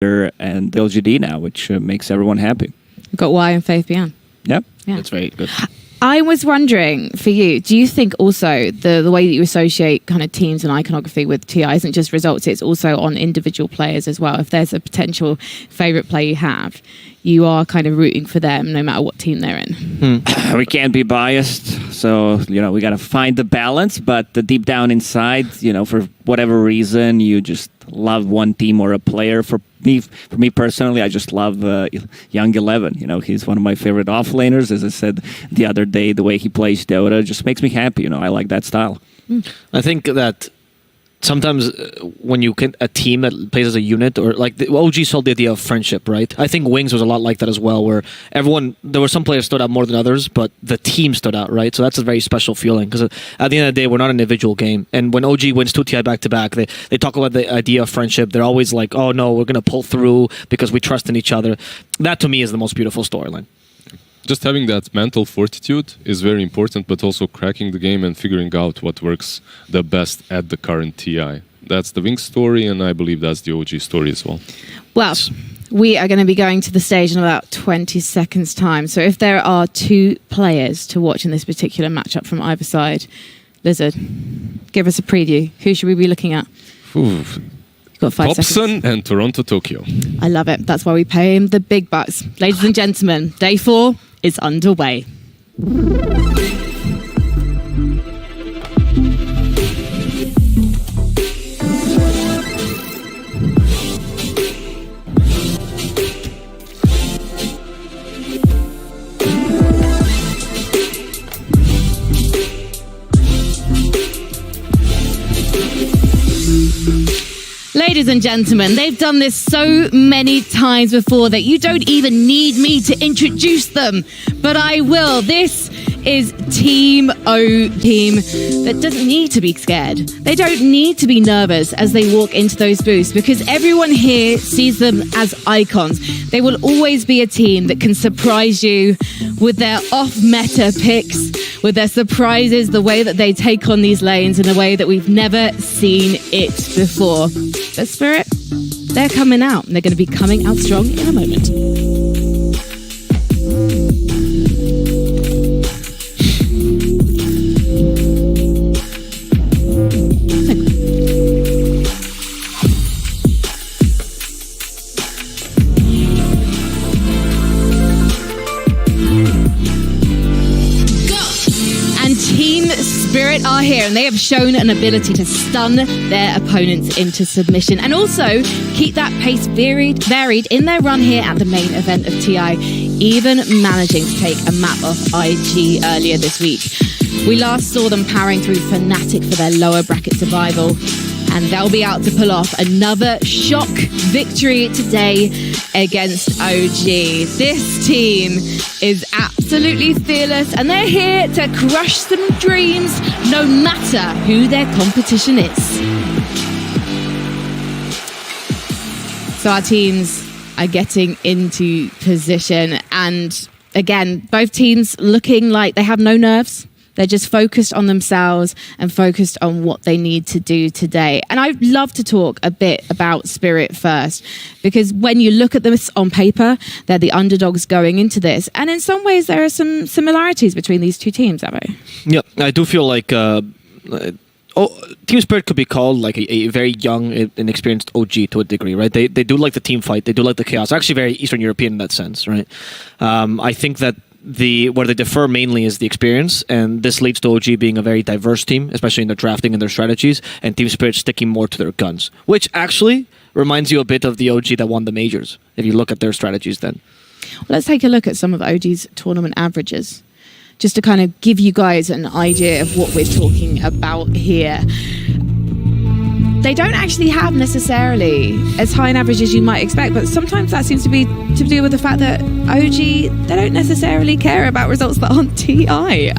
and the LGD now, which makes everyone happy. We've got Y and Faith Bian. Yep. Yeah. That's very good. I was wondering, for you, do you think also the way that you associate kind of teams and iconography with TI isn't just results, it's also on individual players as well? If there's a potential favourite player you have, you are kind of rooting for them no matter what team they're in. We can't be biased, so, we got to find the balance, but deep down inside, for whatever reason, you just love one team or a player. For me personally, I just love Young 11. He's one of my favorite offlaners. As I said the other day, the way he plays Dota just makes me happy. I like that style. I think that sometimes when you can a team that plays as a unit, or like the OG sold the idea of friendship, right? I think Wings was a lot like that as well, where there were some players stood out more than others, but the team stood out, right? So that's a very special feeling, because at the end of the day, we're not an individual game. And when OG wins 2 TI back-to-back, they talk about the idea of friendship. They're always like, oh no, we're going to pull through because we trust in each other. That to me is the most beautiful storyline. Just having that mental fortitude is very important, but also cracking the game and figuring out what works the best at the current TI. That's the Wings story, and I believe that's the OG story as well. Well, we are going to be going to the stage in about 20 seconds' time. So if there are 2 players to watch in this particular matchup from either side, Lizard, give us a preview. Who should we be looking at? Oof. Got 5 Hobson seconds. and Toronto, Tokyo. I love it. That's why we pay him the big bucks. Ladies and gentlemen, day 4 is underway. Ladies and gentlemen, they've done this so many times before that you don't even need me to introduce them, but I will. This is Team O team that doesn't need to be scared. They don't need to be nervous as they walk into those booths, because everyone here sees them as icons. They will always be a team that can surprise you with their off-meta picks, with their surprises, the way that they take on these lanes in a way that we've never seen it before. But Spirit, they're coming out, and they're going to be coming out strong in a moment. Spirit are here, and they have shown an ability to stun their opponents into submission and also keep that pace varied in their run here at the main event of TI, even managing to take a map off IG earlier this week. We last saw them powering through Fnatic for their lower bracket survival, and they'll be out to pull off another shock victory today against OG. This team is absolutely fearless, and they're here to crush some dreams, no matter who their competition is. So our teams are getting into position, and again, both teams looking like they have no nerves. They're just focused on themselves and focused on what they need to do today. And I'd love to talk a bit about Spirit first, because when you look at them on paper, they're the underdogs going into this. And in some ways, there are some similarities between these two teams, Abo. Yeah, I do feel like Team Spirit could be called like a very young, inexperienced OG to a degree, right? They do like the team fight. They do like the chaos. Actually very Eastern European in that sense, right? I think that where they differ mainly is the experience, and this leads to OG being a very diverse team, especially in their drafting and their strategies, and Team Spirit sticking more to their guns, which actually reminds you a bit of the OG that won the majors, if you look at their strategies then. Well, let's take a look at some of OG's tournament averages, just to kind of give you guys an idea of what we're talking about here. They don't actually have necessarily as high an average as you might expect, but sometimes that seems to be to do with the fact that OG, they don't necessarily care about results that aren't TI.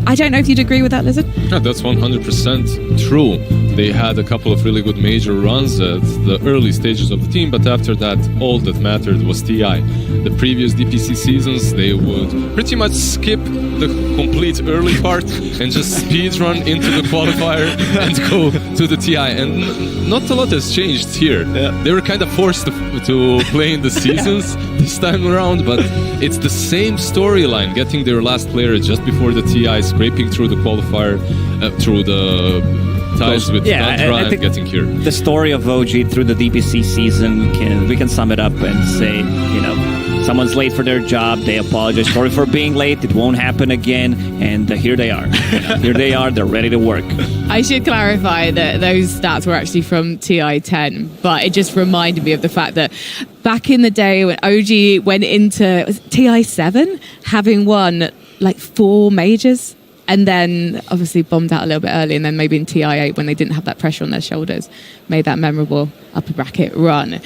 I don't know if you'd agree with that, Lizard? Yeah, that's 100% true. They had a couple of really good major runs at the early stages of the team, but after that, all that mattered was TI. The previous DPC seasons, they would pretty much skip the complete early part and just speed run into the qualifier and go to the TI. And not a lot has changed here. They were kind of forced to play in the seasons this time around, but it's the same storyline, getting their last player just before the TI, scraping through the qualifier, through the ties with Dundra and getting here. The story of OG through the DPC season, we can sum it up and say, someone's late for their job, they apologize, sorry for being late, it won't happen again, and here they are. Here they are, they're ready to work. I should clarify that those stats were actually from TI10, but it just reminded me of the fact that back in the day when OG went into TI7, having won like 4 majors, and then obviously bombed out a little bit early, and then maybe in TI8 when they didn't have that pressure on their shoulders, made that memorable upper bracket run.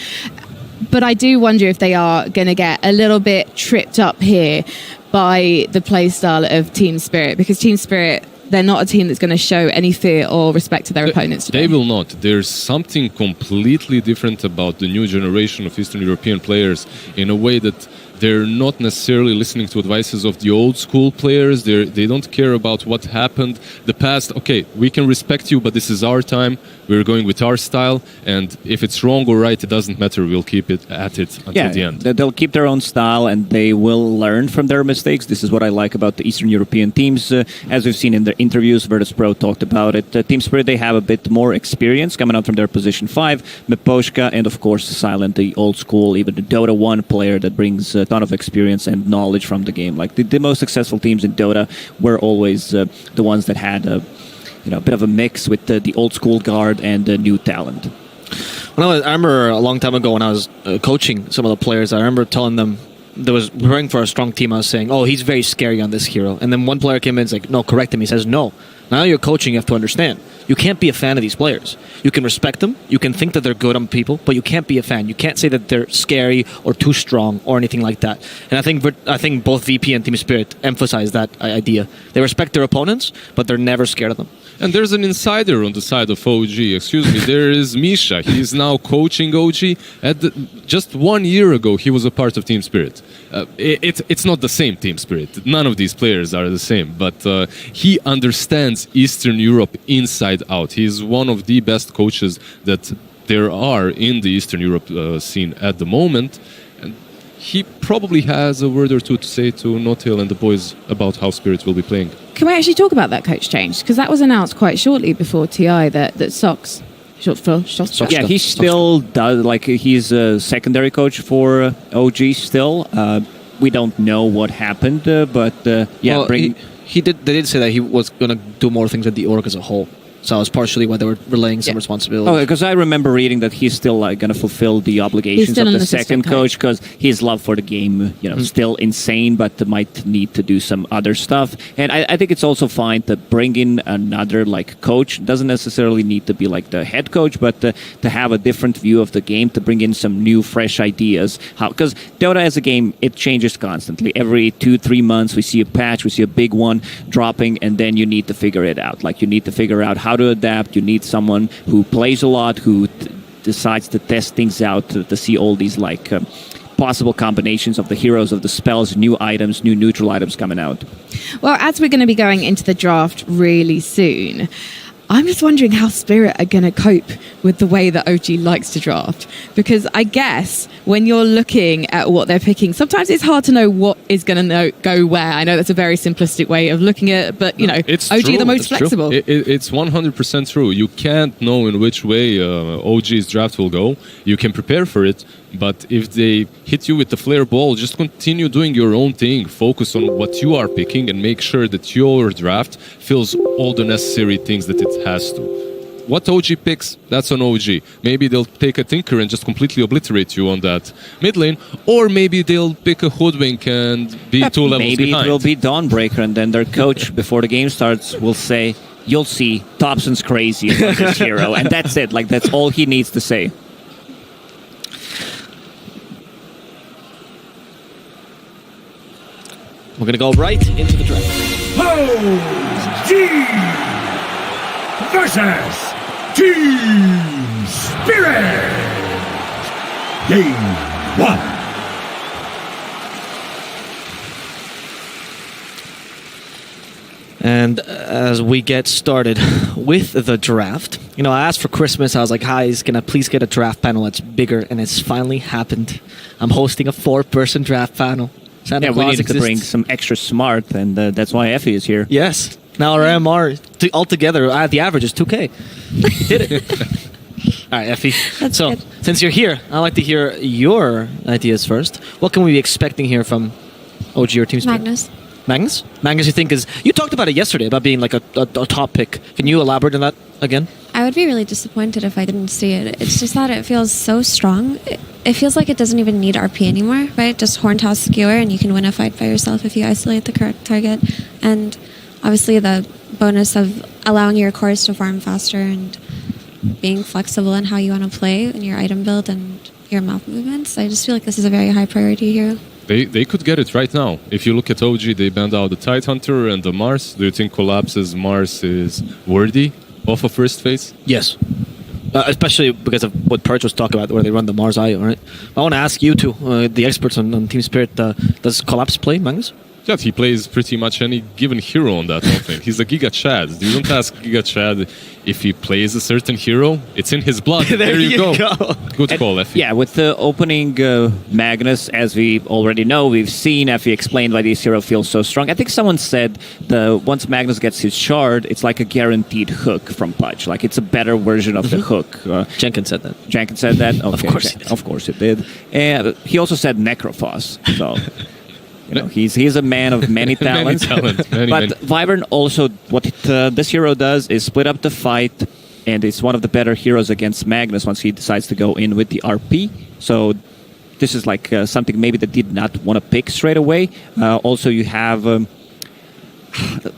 But I do wonder if they are going to get a little bit tripped up here by the play style of Team Spirit, because Team Spirit, they're not a team that's going to show any fear or respect to their opponents today. They will not. There's something completely different about the new generation of Eastern European players in a way that they're not necessarily listening to advices of the old school players. They don't care about what happened the past. Okay, we can respect you, but this is our time. We're going with our style, and if it's wrong or right, it doesn't matter. We'll keep it at it until the end. They'll keep their own style, and they will learn from their mistakes. This is what I like about the Eastern European teams. As we've seen in their interviews, Virtus Pro talked about it. Team Spirit, they have a bit more experience coming out from their position 5. Miposhka, and of course, Silent, the old school, even the Dota 1 player that brings a ton of experience and knowledge from the game. Like the most successful teams in Dota were always the ones that had a bit of a mix with the old school guard and the new talent. I remember a long time ago when I was coaching some of the players, I remember telling them, there was preparing for a strong team, I was saying, oh, he's very scary on this hero. And then one player came in and was like, no, correct him. He says, no. Now you're coaching, you have to understand. You can't be a fan of these players. You can respect them, you can think that they're good on people, but you can't be a fan. You can't say that they're scary or too strong or anything like that. And I think both VP and Team Spirit emphasize that idea. They respect their opponents, but they're never scared of them. And there's an insider on the side of OG. Excuse me, there is Misha. He's now coaching OG. Just 1 year ago, he was a part of Team Spirit. It's not the same Team Spirit. None of these players are the same. But he understands Eastern Europe inside out. He's one of the best coaches that there are in the Eastern Europe scene at the moment. And he probably has a word or two to say to Notil and the boys about how Spirit will be playing. Can we actually talk about that coach change? Because that was announced quite shortly before TI that Sox, short for Shostka. Yeah, he still does, he's a secondary coach for OG still. We don't know what happened, but well, they did say that he was going to do more things with the org as a whole. So that was partially why they were relaying some responsibility. Oh, because I remember reading that he's still going to fulfill the obligations of the second coach, because his love for the game, still insane, but might need to do some other stuff. And I think it's also fine to bring in another coach. Doesn't necessarily need to be the head coach, but to have a different view of the game, to bring in some new, fresh ideas. Because Dota as a game, it changes constantly. Every 2-3 months, we see a patch, we see a big one dropping, and then you need to figure it out. You need to figure out how to adapt. You need someone who plays a lot, who decides to test things out, to see all these possible combinations of the heroes, of the spells, new items, new neutral items coming out. Well, as we're going to be going into the draft really soon, I'm just wondering how Spirit are going to cope with the way that OG likes to draft. Because I guess when you're looking at what they're picking, sometimes it's hard to know what is going to go where. I know that's a very simplistic way of looking at it, but, it's OG true. are the most flexible. It's 100% true. You can't know in which way OG's draft will go. You can prepare for it, but if they hit you with the flare ball, just continue doing your own thing. Focus on what you are picking and make sure that your draft fills all the necessary things that it has to. What OG picks, that's on OG. Maybe they'll take a Tinker and just completely obliterate you on that mid lane, or maybe they'll pick a Hoodwink and be 2 levels maybe behind. Maybe it will be Dawnbreaker, and then their coach, before the game starts, will say, you'll see, Thompson's crazy about this hero, and that's it. That's all he needs to say. We're going to go right into the draft. OG versus Team Spirit! Game 1. And as we get started with the draft, you know, I asked for Christmas. I was like, guys, can I please get a draft panel that's bigger? And it's finally happened. I'm hosting a 4-person draft panel. Santa Yeah, we Claus needed to exists. bring some extra smart, and that's why Effie is here. Yes. Now our MR altogether, the average is 2K. Did it. All right, Effie. That's so, good. since you're here, I'd like to hear your ideas first. What can we be expecting here from OG or Team Spirit? Magnus. Magnus, you think is... You talked about it yesterday, about being like a top pick. Can you elaborate on that again? I would be really disappointed if I didn't see it. It's just that it feels so strong. It feels like it doesn't even need RP anymore, right? Just horn toss skewer, and you can win a fight by yourself if you isolate the correct target. And obviously the bonus of allowing your cores to farm faster and being flexible in how you want to play in your item build and your map movements. I just feel like this is a very high priority hero. They could get it right now. If you look at OG, they banned out the Tidehunter and the Mars. Do you think Collapse's Mars is worthy of a first phase? Yes. Especially because of what Purge was talking about, where they run the Mars Eye, all right? I want to ask you two, the experts on Team Spirit, does Collapse play, Magnus? Yeah, he plays pretty much any given hero on that offlane. He's a Giga Chad. You don't ask Giga Chad if he plays a certain hero. It's in his blood. there you go. Good call, Effie. Yeah, with the opening Magnus, as we already know, we've seen Effie explain why this hero feels so strong. I think someone said once Magnus gets his shard, it's like a guaranteed hook from Pudge. Like, it's a better version of the hook. Jenkins said that. Jenkins said that? Okay, Of course he did. Of course it did. And he also said Necrophos. So... You know, he's a man of many talents. But Wyvern also, what this hero does is split up the fight, and it's one of the better heroes against Magnus once he decides to go in with the RP. So this is like something maybe that did not want to pick straight away. Also, you have...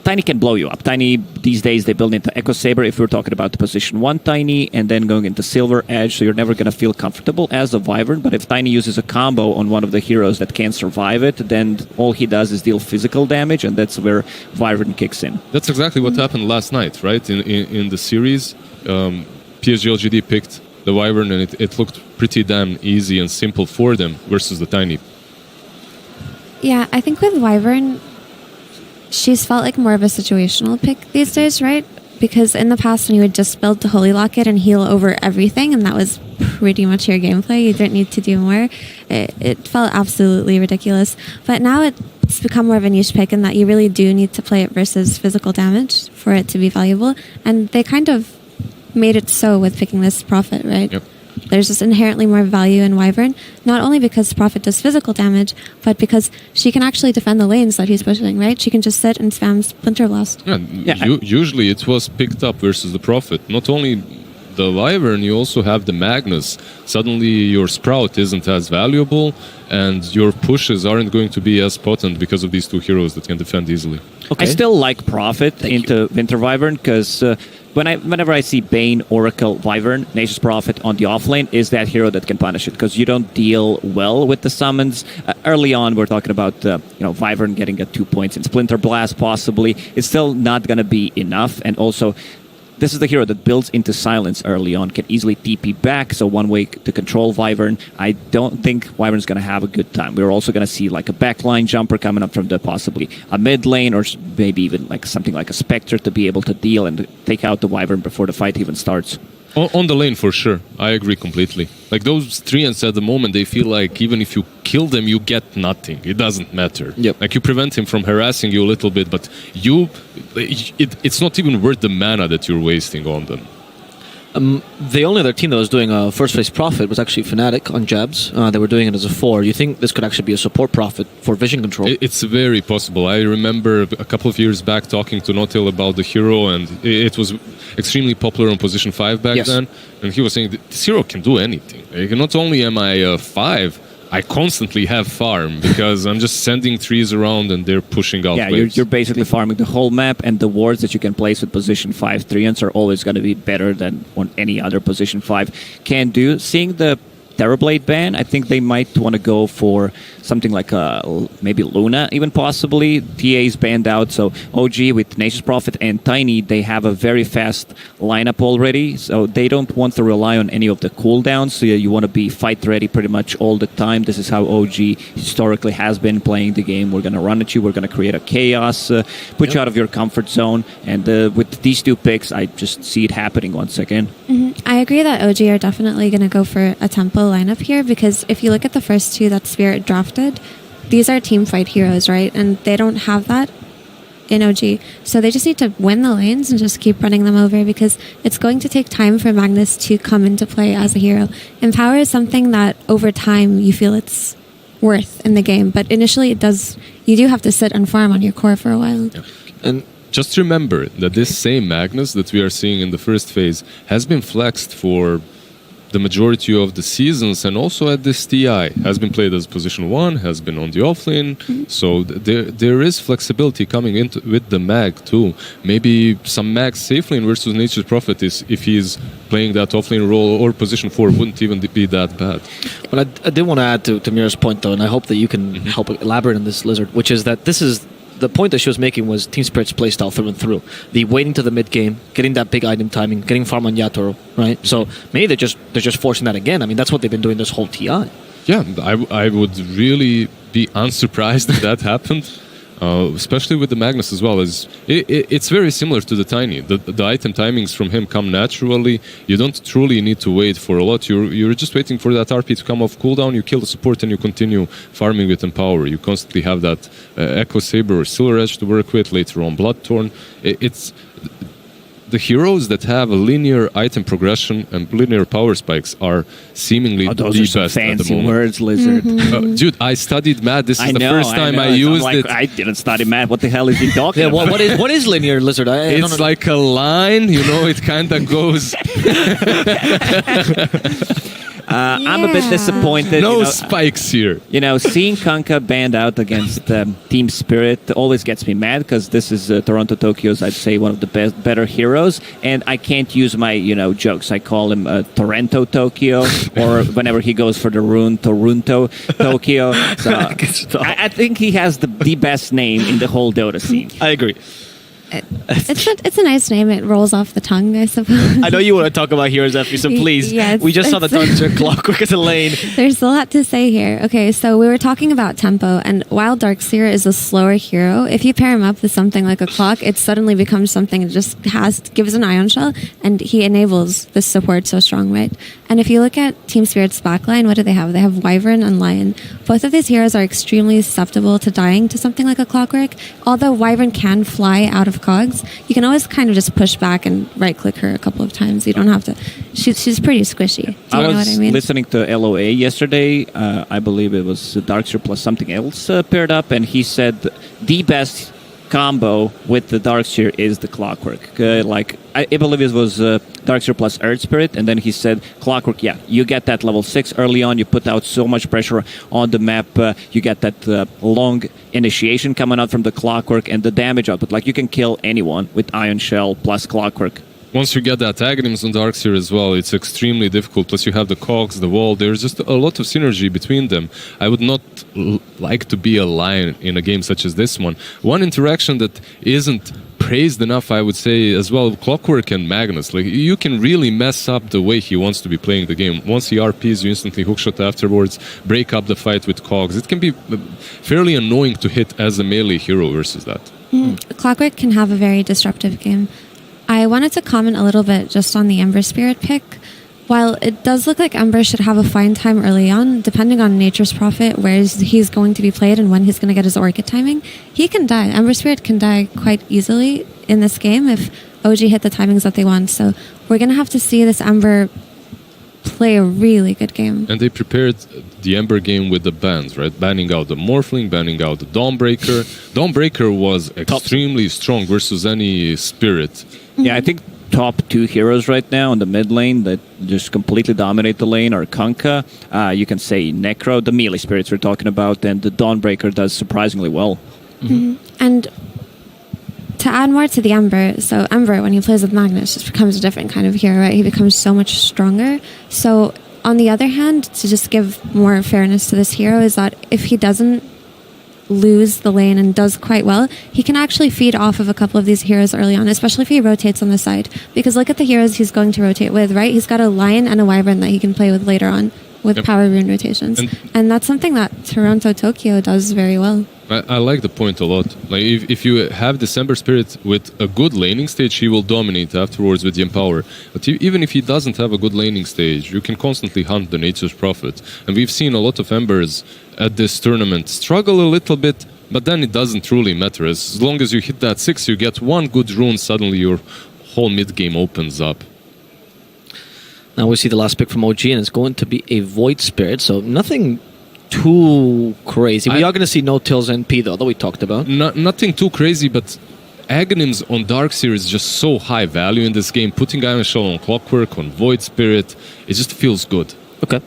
Tiny can blow you up. Tiny, these days, they build into Echo Saber if we're talking about the position 1 Tiny, and then going into Silver Edge, so you're never going to feel comfortable as a Wyvern. But if Tiny uses a combo on one of the heroes that can't survive it, then all he does is deal physical damage, and that's where Wyvern kicks in. That's exactly what happened last night, right? In the series, PSG LGD picked the Wyvern, and it looked pretty damn easy and simple for them versus the Tiny. Yeah, I think with Wyvern, she's felt like more of a situational pick these days, right? Because in the past, when you would just build the Holy Locket and heal over everything, and that was pretty much your gameplay, you didn't need to do more. It felt absolutely ridiculous. But now it's become more of a niche pick in that you really do need to play it versus physical damage for it to be valuable. And they kind of made it so with picking this Prophet, right? Yep. There's just inherently more value in Wyvern, not only because Prophet does physical damage, but because she can actually defend the lanes that he's pushing, right? She can just sit and spam Splinter Blast. Usually it was picked up versus the Prophet. Not only the Wyvern, you also have the Magnus. Suddenly your Sprout isn't as valuable, and your pushes aren't going to be as potent because of these two heroes that can defend easily. Okay. I still like Prophet into Winter Wyvern, because... whenever I see Bane, Oracle, Wyvern, Nature's Prophet on the offlane is that hero that can punish it, because you don't deal well with the summons. Early on, we're talking about Wyvern getting 2 points in Splinter Blast, possibly. It's still not going to be enough, and also this is the hero that builds into silence early on, can easily TP back, so one way to control Wyvern. I don't think Wyvern's going to have a good time. We're also going to see like a backline jumper coming up from possibly a mid lane, or maybe even like something like a Spectre to be able to deal and take out the Wyvern before the fight even starts. On the lane, for sure. I agree completely. Like, those treants at the moment, they feel like even if you kill them, you get nothing. It doesn't matter. Yep. Like, you prevent him from harassing you a little bit, but it's not even worth the mana that you're wasting on them. The only other team that was doing a first phase Prophet was actually Fnatic on Jabs. They were doing it as a 4. You think this could actually be a support Prophet for vision control? It's very possible. I remember a couple of years back talking to Notil about the hero, and it was extremely popular on position 5 back then. And he was saying, this hero can do anything. Like, not only am I 5, I constantly have farm, because I'm just sending trees around and they're pushing out waves. You're basically farming the whole map, and the wards that you can place with position 5 treants are always going to be better than what any other position 5 can do. Seeing the Terrorblade ban, I think they might want to go for something like maybe Luna, even possibly. TA is banned out, so OG with Nature's Prophet and Tiny, they have a very fast lineup already, so they don't want to rely on any of the cooldowns. So you want to be fight ready pretty much all the time. This is how OG historically has been playing the game. We're going to run at you. We're going to create a chaos, put you out of your comfort zone. And with these two picks, I just see it happening once again. I agree that OG are definitely going to go for a tempo lineup here, because if you look at the first two that Spirit drafted, these are team fight heroes, right? And they don't have that in OG. So they just need to win the lanes and just keep running them over, because it's going to take time for Magnus to come into play as a hero. Empower is something that over time you feel it's worth in the game, but initially you do have to sit and farm on your core for a while. Yeah. And just remember that this same Magnus that we are seeing in the first phase has been flexed for the majority of the seasons, and also at this TI has been played as position 1, has been on the offlane. So there is flexibility coming into with the mag too. Maybe some mag safe lane versus Nature's Prophet is, if he's playing that offlane role or position 4, wouldn't even be that bad. But I did want to add to Mira's point though, and I hope that you can help elaborate on this, Lizard, which is that this is the point that she was making was Team Spirit's playstyle through and through. The waiting to the mid game, getting that big item timing, getting farm on Yatoro, right? So maybe they're just forcing that again. I mean, that's what they've been doing this whole TI. Yeah, I would really be unsurprised if that happened. Especially with the Magnus as well. It's very similar to the Tiny. The item timings from him come naturally. You don't truly need to wait for a lot. You're just waiting for that RP to come off cooldown. You kill the support and you continue farming with Empower. You constantly have that Echo Saber or Silver Edge to work with. Later on, Bloodthorn. It's the heroes that have a linear item progression and linear power spikes are seemingly the best at the fancy moment. words, Lizard. Dude, I studied math. This is I the know, first time I I'm used like, it. I didn't study math. What the hell is he talking Yeah, about? what is linear, Lizard? I don't It's know. like a line, it kind of goes. I'm a bit disappointed. No spikes here. Seeing Kanka banned out against Team Spirit always gets me mad, because this is Toronto Tokyo's, I'd say, one of the better heroes, and I can't use my jokes. I call him Torrento Tokyo, or whenever he goes for the rune, Toronto Tokyo. So I think he has the best name in the whole Dota scene. I agree. It's a nice name. It rolls off the tongue, I suppose. I know you want to talk about heroes, Effie, so please. Yeah, we just saw the Thunder Clockwork as a lane. There's a lot to say here. Okay, so we were talking about tempo, and while Darkseer is a slower hero, if you pair him up with something like a clock, it suddenly becomes something that just gives an Ion Shell, and he enables this support so strong, right? And if you look at Team Spirit's backline, what do they have? They have Wyvern and Lion. Both of these heroes are extremely susceptible to dying to something like a Clockwork. Although Wyvern can fly out of cogs, you can always kind of just push back and right-click her a couple of times. You don't have to. She's pretty squishy. Do you know what I mean? Listening to LOA yesterday. I believe it was Darkseer plus something else paired up, and he said the best combo with the Darkseer is the Clockwork. I believe it was Darkseer plus Earth Spirit, and then he said Clockwork, yeah, you get that level 6 early on, you put out so much pressure on the map, you get that long initiation coming out from the Clockwork, and the damage output, you can kill anyone with Ion Shell plus Clockwork. Once you get the antagonists on Darkseer as well, it's extremely difficult. Plus you have the cogs, the wall. There's just a lot of synergy between them. I would not like to be a lion in a game such as this one. One interaction that isn't praised enough, I would say, as well, Clockwork and Magnus. You can really mess up the way he wants to be playing the game. Once he RPs, you instantly hookshot afterwards, break up the fight with cogs. It can be fairly annoying to hit as a melee hero versus that. Clockwork can have a very disruptive game. I wanted to comment a little bit just on the Ember Spirit pick. While it does look like Ember should have a fine time early on, depending on Nature's Prophet, where he's going to be played and when he's going to get his Orchid timing, he can die. Ember Spirit can die quite easily in this game if OG hit the timings that they want. So we're going to have to see this Ember play a really good game. And they prepared the Ember game with the bans, right? Banning out the Morphling, banning out the Dawnbreaker. Dawnbreaker was extremely strong versus any Spirit. Yeah, I think top 2 heroes right now in the mid lane that just completely dominate the lane are Kanka. You can say Necro, the melee spirits we're talking about, and the Dawnbreaker does surprisingly well. And to add more to the Ember, so Ember, when he plays with Magnus, just becomes a different kind of hero, right? He becomes so much stronger. So on the other hand, to just give more fairness to this hero, is that if he doesn't lose the lane and does quite well, he can actually feed off of a couple of these heroes early on, especially if he rotates on the side. Because look at the heroes he's going to rotate with, right? He's got a Lion and a Wyvern that he can play with later on with power rune rotations. And that's something that Toronto Tokyo does very well. I like the point a lot. Like if you have December Spirit with a good laning stage, he will dominate afterwards with the Empower. But even if he doesn't have a good laning stage, you can constantly hunt the Nature's Prophet. And we've seen a lot of Embers at this tournament struggle a little bit, but then it doesn't truly matter. As long as you hit that 6, you get one good rune, suddenly your whole mid-game opens up. Now we see the last pick from OG, and it's going to be a Void Spirit, so nothing too crazy. We are going to see no Tills NP, though, that we talked about. Nothing too crazy, but Aghanims on Darkseer is just so high value in this game. Putting Iron Shell on Clockwork, on Void Spirit, it just feels good. Okay.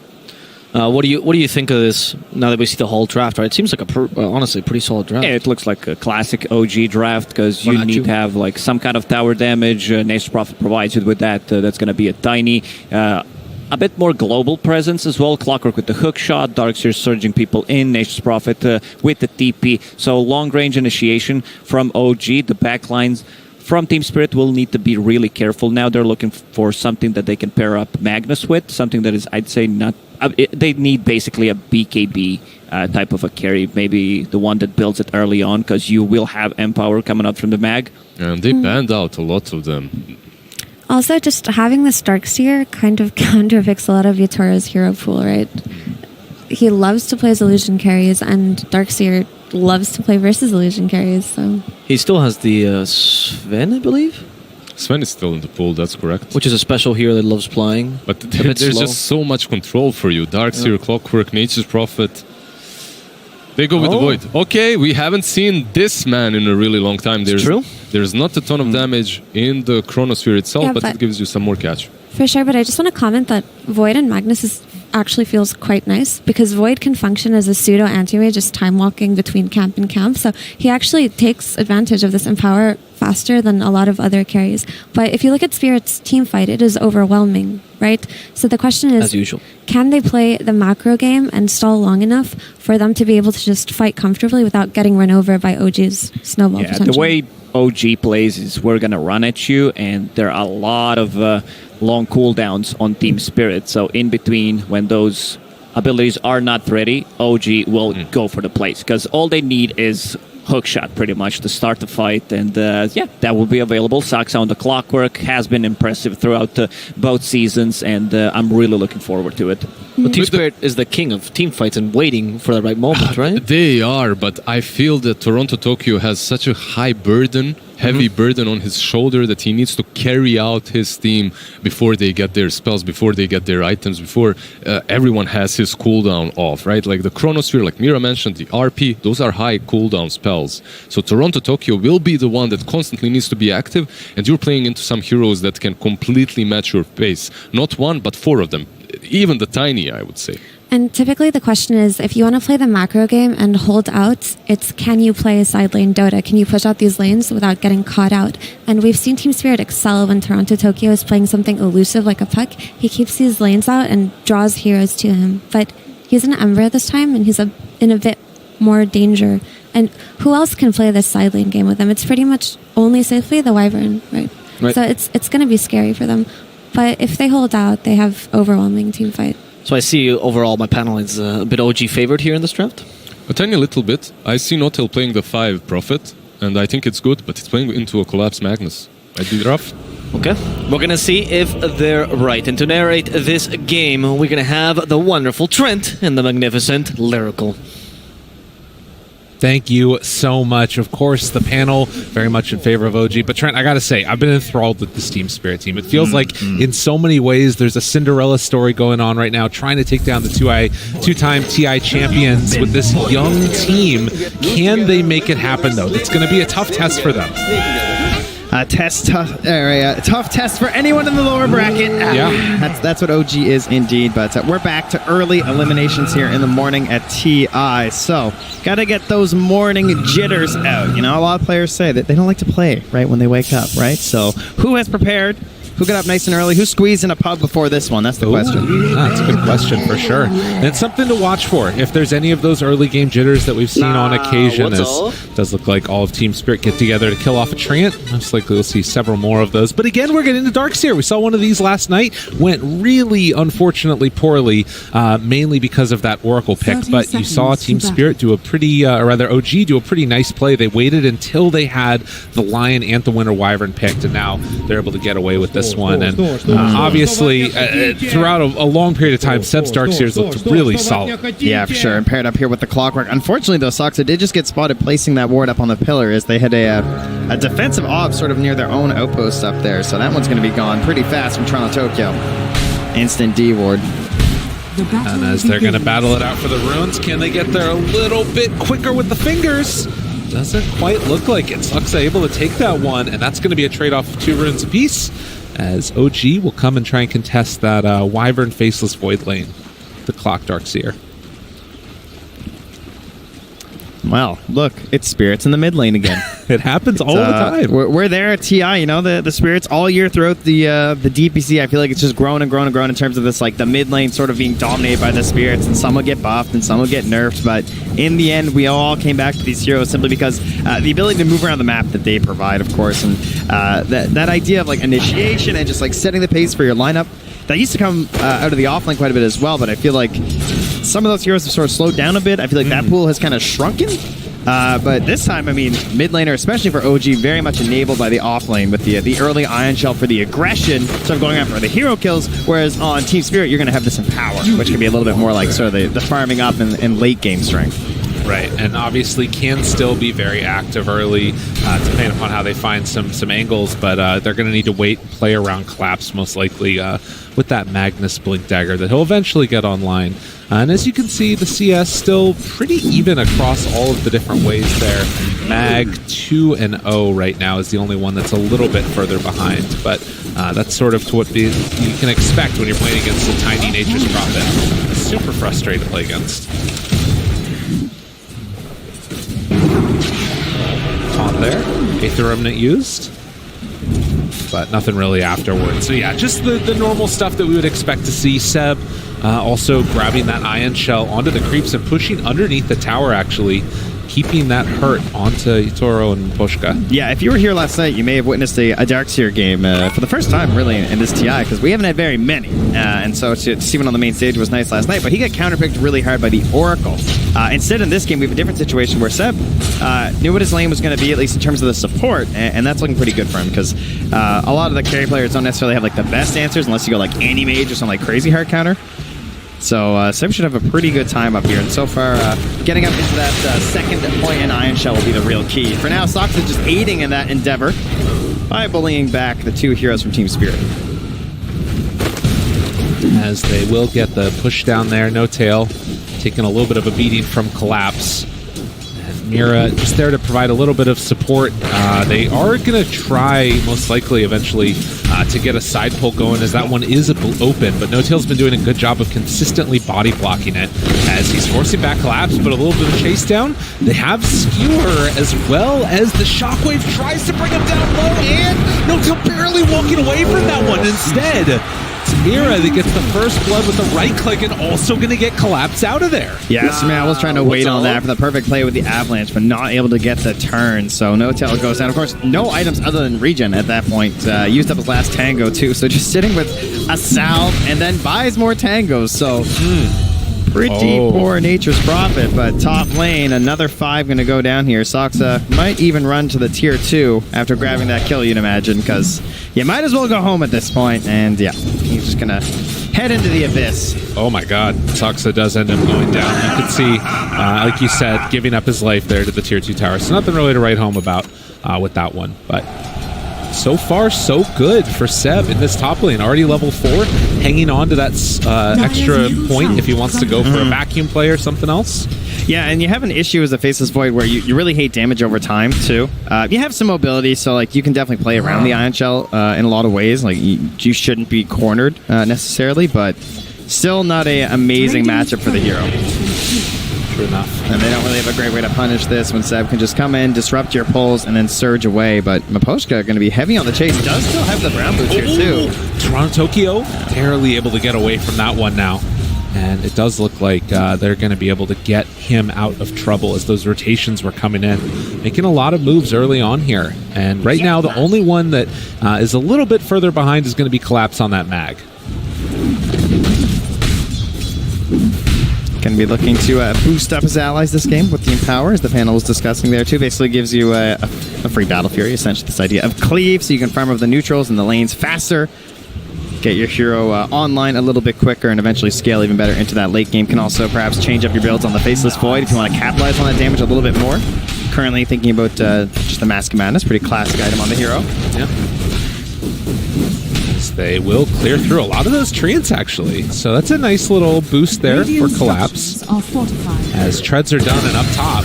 What do you think of this now that we see the whole draft? Right, it seems like honestly pretty solid draft. Yeah, it looks like a classic OG draft because you need to have like some kind of tower damage. Nature's Prophet provides you with that. That's going to be a tiny, a bit more global presence as well. Clockwork with the hook shot, Darkseer surging people in, Nature's Prophet with the TP. So long range initiation from OG. The backlines from Team Spirit will need to be really careful. Now they're looking for something that they can pair up Magnus with, something that is, I'd say, not... they need basically a BKB type of a carry, maybe the one that builds it early on, because you will have Empower coming up from the mag. And they banned out a lot of them. Also, just having this Darkseer kind of counterpicks a lot of Yatoro's hero pool, right? He loves to play as illusion carries, and Darkseer loves to play versus illusion carries, so... He still has the Sven, I believe? Sven is still in the pool, that's correct. Which is a special hero that loves playing. But there's just so much control for you. Darkseer, Clockwork, Nature's Prophet. They go with the Void. Okay, we haven't seen this man in a really long time. There's not a ton of damage in the Chronosphere itself, but it gives you some more catch. For sure, but I just want to comment that Void and Magnus actually feels quite nice because Void can function as a pseudo anti-mage, just time walking between camp and camp. So he actually takes advantage of this Empower faster than a lot of other carries. But if you look at Spirit's team fight, it is overwhelming, right? So the question is, as usual, can they play the macro game and stall long enough for them to be able to just fight comfortably without getting run over by OG's snowball potential? The way OG plays is we're going to run at you, and there are a lot of long cooldowns on Team Spirit. So in between, when those abilities are not ready, OG will go for the plays, because all they need is hookshot pretty much to start the fight, and that will be available. Saksa on the Clockwork has been impressive throughout both seasons, and I'm really looking forward to it. But Team Spirit is the king of team fights and waiting for the right moment, right? They are, but I feel that Toronto Tokyo has such a high burden, heavy burden on his shoulder that he needs to carry out his team before they get their spells, before they get their items, before everyone has his cooldown off, right? Like the Chronosphere, like Mira mentioned, the RP, those are high cooldown spells. So Toronto Tokyo will be the one that constantly needs to be active, and you're playing into some heroes that can completely match your pace. Not one, but 4 of them. Even the Tiny, I would say. And typically the question is, if you want to play the macro game and hold out, it's can you play a side lane Dota? Can you push out these lanes without getting caught out? And we've seen Team Spirit excel when Toronto Tokyo is playing something elusive like a puck. He keeps these lanes out and draws heroes to him. But he's an Ember this time, and he's in a bit more danger. And who else can play this side lane game with him? It's pretty much only safely the Wyvern, right? So it's going to be scary for them. But if they hold out, they have overwhelming team fight. So I see overall my panel is a bit OG favored here in this draft. A tiny little bit. I see Notel playing the 5 Prophet, and I think it's good, but it's playing into a Collapse Magnus. Might be rough. Okay, we're gonna see if they're right. And to narrate this game, we're gonna have the wonderful Trent and the magnificent Lyrical. Thank you so much. Of course, the panel very much in favor of OG. But Trent, I gotta say, I've been enthralled with this Team Spirit team. It feels like in so many ways there's a Cinderella story going on right now, trying to take down the two-time TI champions with this young team. Can they make it happen, though? It's going to be a tough test for them. Tough test for anyone in the lower bracket. That's what OG is indeed. But we're back to early eliminations here in the morning at TI. So got to get those morning jitters out. You know, a lot of players say that they don't like to play right when they wake up, right? So who has prepared Who got up nice and early? Who squeezed in a pub before this one? That's the question. That's a good question for sure. And it's something to watch for. If there's any of those early game jitters that we've seen on occasion, it does look like all of Team Spirit get together to kill off a Treant. Most likely we'll see several more of those. But again, we're getting into Darkseer. We saw one of these last night. Went really, unfortunately, poorly, mainly because of that Oracle pick. But you saw Team Spirit do a pretty, or rather OG do a pretty nice play. They waited until they had the Lion and the Winter Wyvern picked, and now they're able to get away with this one. And obviously, throughout a long period of time, Seb's Darkseers looked really solid. Yeah, for sure. And paired up here with the Clockwork. Unfortunately, though, Soxa did just get spotted placing that ward up on the pillar as they had a defensive op sort of near their own outpost up there. So that one's going to be gone pretty fast from Toronto Tokyo. Instant D ward. And as they're going to battle it out for the runes, can they get there a little bit quicker with the fingers? Doesn't quite look like it. Soxa able to take that one, and that's going to be a trade-off of 2 runes apiece, as OG will come and try and contest that Wyvern Faceless Void lane, the Clock Darkseer. Well, look, it's Spirits in the mid lane again. It happens all the time. We're there at TI, you know, the Spirits all year throughout the DPC. I feel like it's just grown and grown and grown in terms of this, like, the mid lane sort of being dominated by the Spirits, and some will get buffed and some will get nerfed, but in the end, we all came back to these heroes simply because the ability to move around the map that they provide, of course, and that idea of, like, initiation and just, like, setting the pace for your lineup, that used to come out of the offlane quite a bit as well, but I feel like some of those heroes have sort of slowed down a bit. I feel like that pool has kind of shrunken. But this time, I mean, mid laner, especially for OG, very much enabled by the offlane with the early Ion Shell for the aggression, sort of going after the hero kills, whereas on Team Spirit, you're going to have this Empower, which can be a little bit more like sort of the farming up and late game strength. Right, and obviously can still be very active early, depending upon how they find some angles, but they're going to need to wait and play around Collapse, most likely, with that Magnus Blink Dagger that he'll eventually get online. And as you can see, the CS still pretty even across all of the different ways there. Mag 2-0 right now is the only one that's a little bit further behind, but that's sort of to what you can expect when you're playing against a tiny Nature's Prophet. It's super frustrating to play against. On there, Aether Remnant used, but nothing really afterwards. So yeah, just the normal stuff that we would expect to see. Seb also grabbing that Ion Shell onto the creeps and pushing underneath the tower, actually keeping that hurt onto Itoro and Pushka. Yeah, if you were here last night, you may have witnessed a Darkseer game for the first time, really, in this TI, because we haven't had very many. And so to see one on the main stage was nice last night, but he got counterpicked really hard by the Oracle. Instead, in this game, we have a different situation where Seb knew what his lane was going to be, at least in terms of the support, and that's looking pretty good for him, because a lot of the carry players don't necessarily have like the best answers unless you go like Anti-Mage or some like crazy hard counter. So Seb should have a pretty good time up here, and so far getting up into that second point in Ion Shell will be the real key. For now, Sox is just aiding in that endeavor by bullying back the 2 heroes from Team Spirit. As they will get the push down there, no tail, taking a little bit of a beating from Collapse. And Mira just there to provide a little bit of support. They are going to try, most likely, eventually, to get a side pull going, as that one is open, but No Tail's been doing a good job of consistently body blocking it as he's forcing back Collapse, but a little bit of chase down. They have Skewer as well, as the Shockwave tries to bring him down low, and No Tail barely walking away from that one. Instead, it's Mira that gets the first blood with the right click and also going to get Collapse out of there. Yes, man, I was trying to wait on that for the perfect play with the Avalanche, but not able to get the turn, so No Tail goes down. Of course, no items other than regen at that point. Used up his last Tango, too, so just sitting with a salve and then buys more Tangos, so pretty poor Nature's Prophet, but top lane, another 5 going to go down here. Soxa might even run to the tier 2 after grabbing that kill, you'd imagine, because you might as well go home at this point, and yeah, he's just going to head into the abyss. Oh my god, Soxa does end up going down. You can see, like you said, giving up his life there to the tier 2 tower, so nothing really to write home about with that one, but so far, so good for Seb in this top lane. Already level 4, hanging on to that extra point if he wants to go for a vacuum play or something else. Yeah, and you have an issue as a Faceless Void where you really hate damage over time, too. You have some mobility, so like you can definitely play around the Ion Shell in a lot of ways. Like you shouldn't be cornered necessarily, but still not an amazing matchup for the hero. True enough. And they don't really have a great way to punish this when Seb can just come in, disrupt your pulls, and then surge away. But Miposhka going to be heavy on the chase. Does still have the ground boots here, too. Toronto Tokyo barely able to get away from that one now. And it does look like they're going to be able to get him out of trouble as those rotations were coming in. Making a lot of moves early on here. And right now, the only one that is a little bit further behind is going to be Collapse on that mag. Going to be looking to boost up his allies this game with the Empower, as the panel was discussing there too. Basically gives you a free Battle Fury, essentially this idea of cleave, so you can farm over the neutrals and the lanes faster, get your hero online a little bit quicker, and eventually scale even better into that late game. Can also perhaps change up your builds on the Faceless Void if you want to capitalize on that damage a little bit more. Currently thinking about just the Mask of Madness, pretty classic item on the hero. Yeah. They will clear through a lot of those treants, actually. So that's a nice little boost there for Collapse. As treads are done and up top,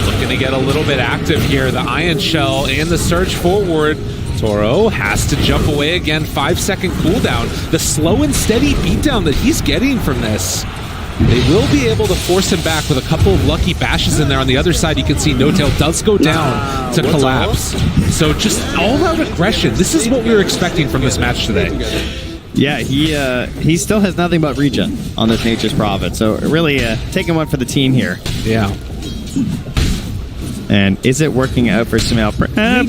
looking to get a little bit active here. The Ion Shell and the surge forward. Toro has to jump away again. 5-second cooldown. The slow and steady beatdown that he's getting from this. They will be able to force him back with a couple of lucky bashes in there. On the other side, you can see No Tail does go down to Collapse. So just all-out aggression. This is what we were expecting from this match today. Yeah, he still has nothing but regen on this Nature's Prophet. So really taking one for the team here. Yeah. And is it working out for Sumail?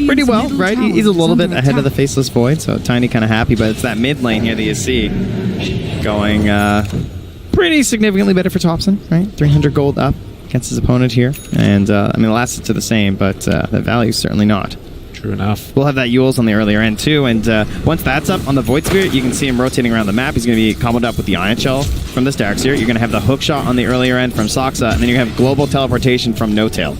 Pretty well, right? He's a little bit ahead of the Faceless Void, so Tiny kind of happy, but it's that mid lane here that you see going pretty significantly better for Thompson, right? 300 gold up against his opponent here. And, I mean, the last hits are the same, but the value is certainly not. True enough. We'll have that Yules on the earlier end, too. And once that's up on the Void Spirit, you can see him rotating around the map. He's going to be comboed up with the Ion Shell from this Darkseer. You're going to have the Hook Shot on the earlier end from Soxa, and then you're going to have Global Teleportation from No Tail.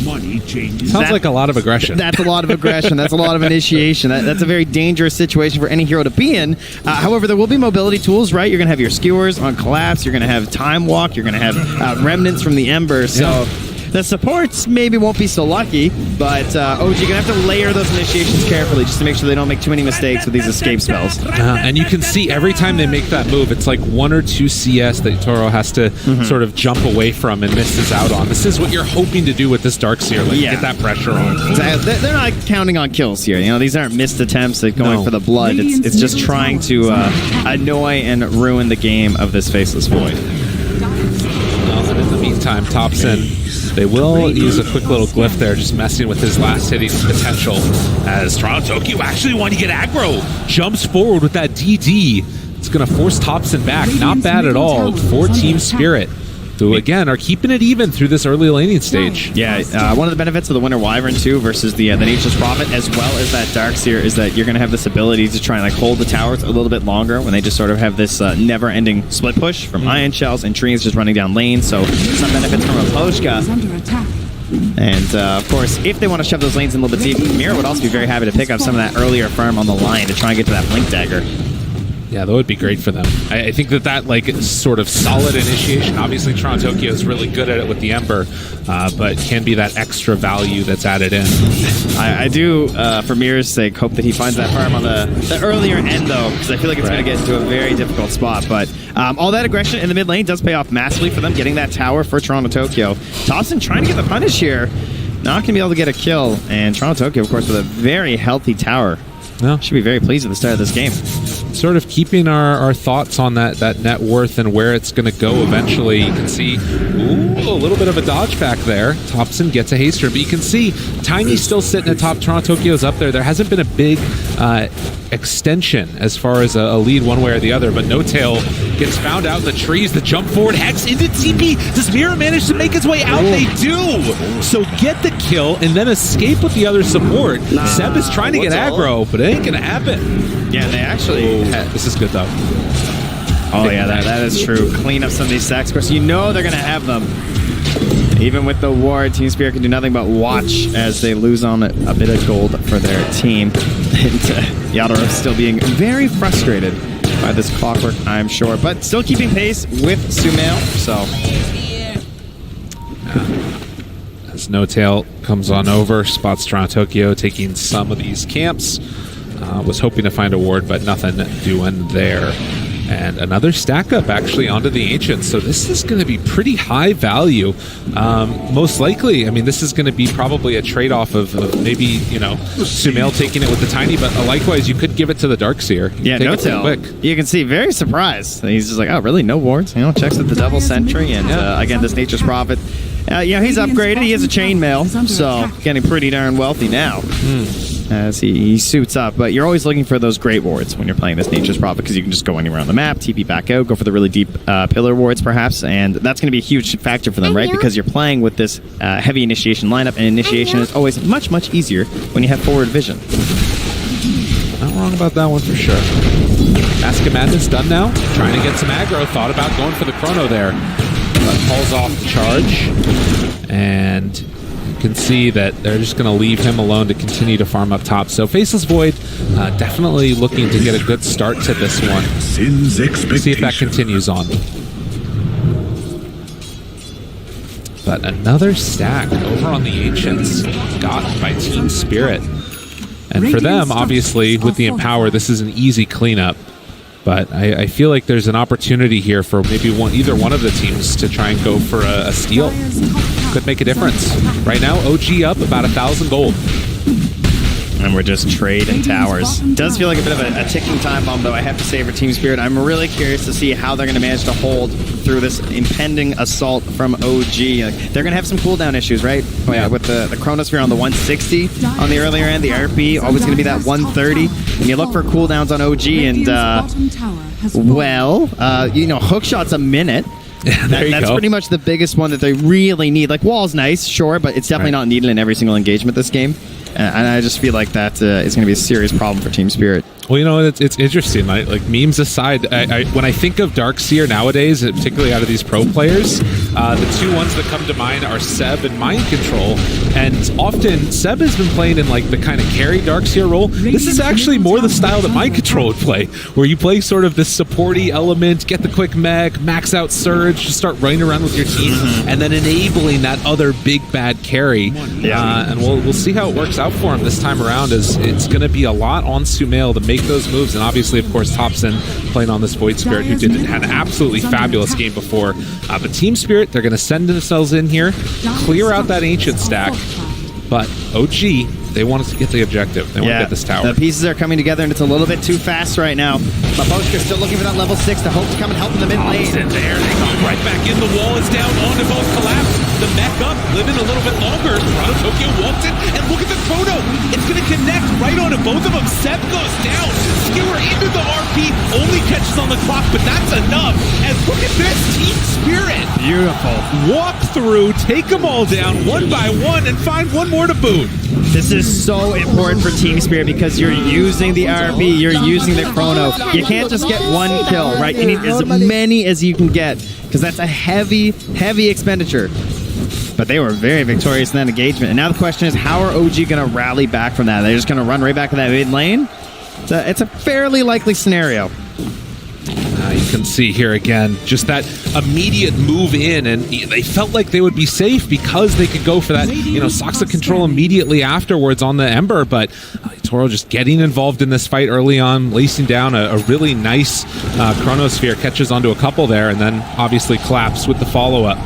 Money changes. Sounds like a lot of aggression. That's a lot of aggression. That's a lot of initiation. That's a very dangerous situation for any hero to be in. However, there will be mobility tools, right? You're going to have your skewers on Collapse. You're going to have Time Walk. You're going to have remnants from the Ember. So the supports maybe won't be so lucky, but OG, you're going to have to layer those initiations carefully just to make sure they don't make too many mistakes with these escape spells. And you can see every time they make that move, it's like 1 or 2 CS that Toro has to sort of jump away from and misses out on. This is what you're hoping to do with this Darkseer, like get that pressure on. They're not counting on kills here. You know, these aren't missed attempts at going for the blood. It's just trying to annoy and ruin the game of this Faceless Void. Well, and in the meantime, Thompson, they will use a quick little glyph there, just messing with his last hitting potential. As Toronto Tokyo actually wanting to get aggro, jumps forward with that DD. It's going to force Thompson back. Not bad at all for Team Spirit, who again are keeping it even through this early laning stage. Yeah, one of the benefits of the Winter Wyvern too versus the Nature's Prophet, as well as that Darkseer, is that you're going to have this ability to try and like hold the towers a little bit longer when they just sort of have this never-ending split push from Ion Shells and trees just running down lanes. So some benefits from Miposhka. And of course, if they want to shove those lanes in a little bit deep, Mira would also be very happy to pick up some of that earlier farm on the line to try and get to that Blink Dagger. Yeah, that would be great for them. I think that like sort of solid initiation. Obviously, Toronto Tokyo is really good at it with the Ember, but can be that extra value that's added in. I do, for Mira's sake, hope that he finds that farm on the earlier end, though, because I feel like it's going to get into a very difficult spot. But all that aggression in the mid lane does pay off massively for them, getting that tower for Toronto Tokyo. Thompson trying to get the punish here. Not going to be able to get a kill. And Toronto Tokyo, of course, with a very healthy tower. No. Should be very pleased at the start of this game. Sort of keeping our thoughts on that net worth and where it's going to go eventually. You can see, a little bit of a dodge back there. Thompson gets a haster, but you can see Tiny's still sitting at top. Toronto Tokyo's up there. There hasn't been a big extension as far as a lead one way or the other, but No Tail gets found out in the trees. The jump forward Hex into TP. Does Mira manage to make his way out? They do! So get the kill and then escape with the other support. Seb is trying to get aggro, but it ain't gonna happen. Yeah, they actually... This is good, though. Oh, yeah, that is true. Clean up some of these stacks. Of course, you know they're going to have them. Even with the ward, Team Spirit can do nothing but watch as they lose on a bit of gold for their team. And Yadorov still being very frustrated by this clockwork, I'm sure. But still keeping pace with Sumail, so... As No Tail comes on over, spots Toronto Tokyo taking some of these camps. Was hoping to find a ward, but nothing doing there. And another stack up actually onto the Ancients. So this is going to be pretty high value. Most likely, I mean, this is going to be probably a trade-off of maybe, you know, Sumail taking it with the Tiny, but likewise, you could give it to the Darkseer. Yeah, Take no it tell. quick. You can see, very surprised. He's just like, oh, really? No wards? You know, checks with the Double Sentry, and again, this Nature's Prophet. You know, he's upgraded. He has a chainmail, so getting pretty darn wealthy now as he suits up. But you're always looking for those great wards when you're playing this Nature's Prophet, because you can just go anywhere on the map, TP back out, go for the really deep pillar wards, perhaps, and that's going to be a huge factor for them, right? Because you're playing with this heavy initiation lineup, and initiation is always much, much easier when you have forward vision. Not wrong about that one for sure. Mask of Madness done now. Trying to get some aggro. Thought about going for the Chrono there. But calls off the charge. And you can see that they're just going to leave him alone to continue to farm up top. So Faceless Void definitely looking to get a good start to this one. Sin's expectation. See if that continues on. But another stack over on the Ancients got by Team Spirit. And for them, obviously, with the Empower, this is an easy cleanup. But I feel like there's an opportunity here for maybe either one of the teams to try and go for a steal. Could make a difference. Right now, OG up about 1,000 gold. And we're just trading towers. Does feel like a bit of a ticking time bomb, though, I have to say, for Team Spirit. I'm really curious to see how they're going to manage to hold through this impending assault from OG. They're going to have some cooldown issues, right? Oh, yeah, with the Chronosphere on the 160 on the earlier end, the RP always going to be that 130. And you look for cooldowns on OG, and, you know, hookshot's a minute. That's pretty much the biggest one that they really need. Like, wall's nice, sure, but it's definitely not needed in every single engagement this game. And I just feel like that is going to be a serious problem for Team Spirit. Well, you know, it's interesting. Like, memes aside, when I think of Darkseer nowadays, particularly out of these pro players, the two ones that come to mind are Seb and Mind Control. And often, Seb has been playing in, like, the kind of carry Darkseer role. This is actually more the style that Mind Control would play, where you play sort of this supporty element, get the quick mech, max out Surge, just start running around with your team, and then enabling that other big bad carry. And we'll see how it works out for him this time around, as it's going to be a lot on Sumail to make those moves. And obviously, of course, Thompson playing on this Void Spirit, who had an absolutely fabulous game before. But Team Spirit, they're going to send themselves in here, clear out that Ancient stack. But OG, they wanted to get the objective. They want to get this tower. The pieces are coming together, and it's a little bit too fast right now. Maposhka's still looking for that level 6 to hope to come and help in the mid lane. And there they go, right back in. The wall is down, onto both collapse. The mech up, living a little bit longer. Toronto Tokyo walks in, and look at the Chrono. It's going to connect right onto both of them. Seb goes down. Skewer into the RP, only catches on the clock, but that's enough. And look at this, Team Spirit. Beautiful. Walk through, take them all down one by one, and find one more to boot. This is so important for Team Spirit, because you're using the RP, you're using the Chrono. You can't just get one kill, right? You need as many as you can get, because that's a heavy, heavy expenditure. But they were very victorious in that engagement. And now the question is, how are OG going to rally back from that? They're just going to run right back to that mid lane? It's a fairly likely scenario. You can see here again, just that immediate move in, and they felt like they would be safe because they could go for that, you know, Soxa control immediately afterwards on the Ember, but Toro just getting involved in this fight early on, lacing down a really nice Chronosphere, catches onto a couple there, and then obviously collapse with the follow-up.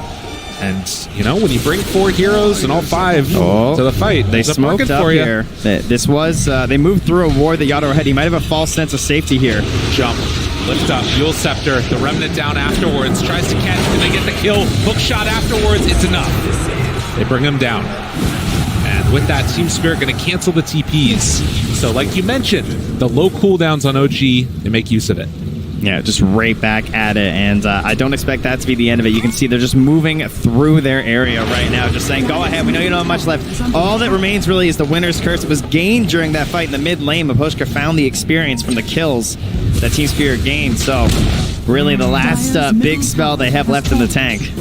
And, you know, when you bring 4 heroes and all 5 to the fight, they smoked up here. This was, they moved through a ward that Yadoro had. He might have a false sense of safety here. Jump. Lift up, Yule Scepter, the Remnant down afterwards, tries to catch, and they get the kill. Hook shot afterwards, it's enough. They bring him down. And with that, Team Spirit going to cancel the TPs. So like you mentioned, the low cooldowns on OG, they make use of it. Yeah, just right back at it, and I don't expect that to be the end of it. You can see they're just moving through their area right now, just saying, go ahead, we know you don't have much left. All that remains really is the winner's curse. It was gained during that fight in the mid lane. Maposhka found the experience from the kills that Team Spirit gained, so really the last big spell they have left in the tank.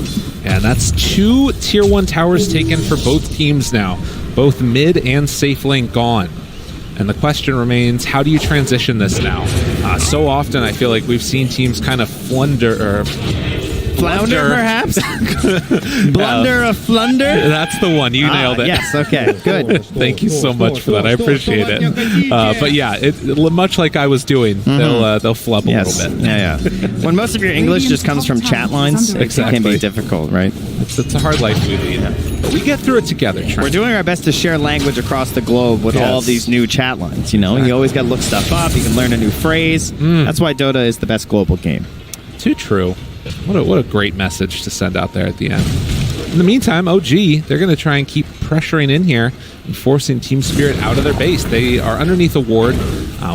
And that's 2 Tier 1 towers taken for both teams now. Both mid and safe lane gone. And the question remains, how do you transition this now? So often I feel like we've seen teams kind of flounder Flounder, perhaps? Blunder of Flunder? That's the one. You nailed it. Yes, okay, good. Thank you so much for that. I appreciate it. But yeah, much like I was doing, they'll flub a little bit. Yeah. When most of your English just comes from chat lines, it can be difficult, right? It's a hard life we lead. But we get through it together, Trent. We're doing our best to share language across the globe with all of these new chat lines. You always got to look stuff up. You can learn a new phrase. That's why Dota is the best global game. Too true. What a great message to send out there at the end. In the meantime, OG, they're going to try and keep pressuring in here and forcing Team Spirit out of their base. They are underneath a ward,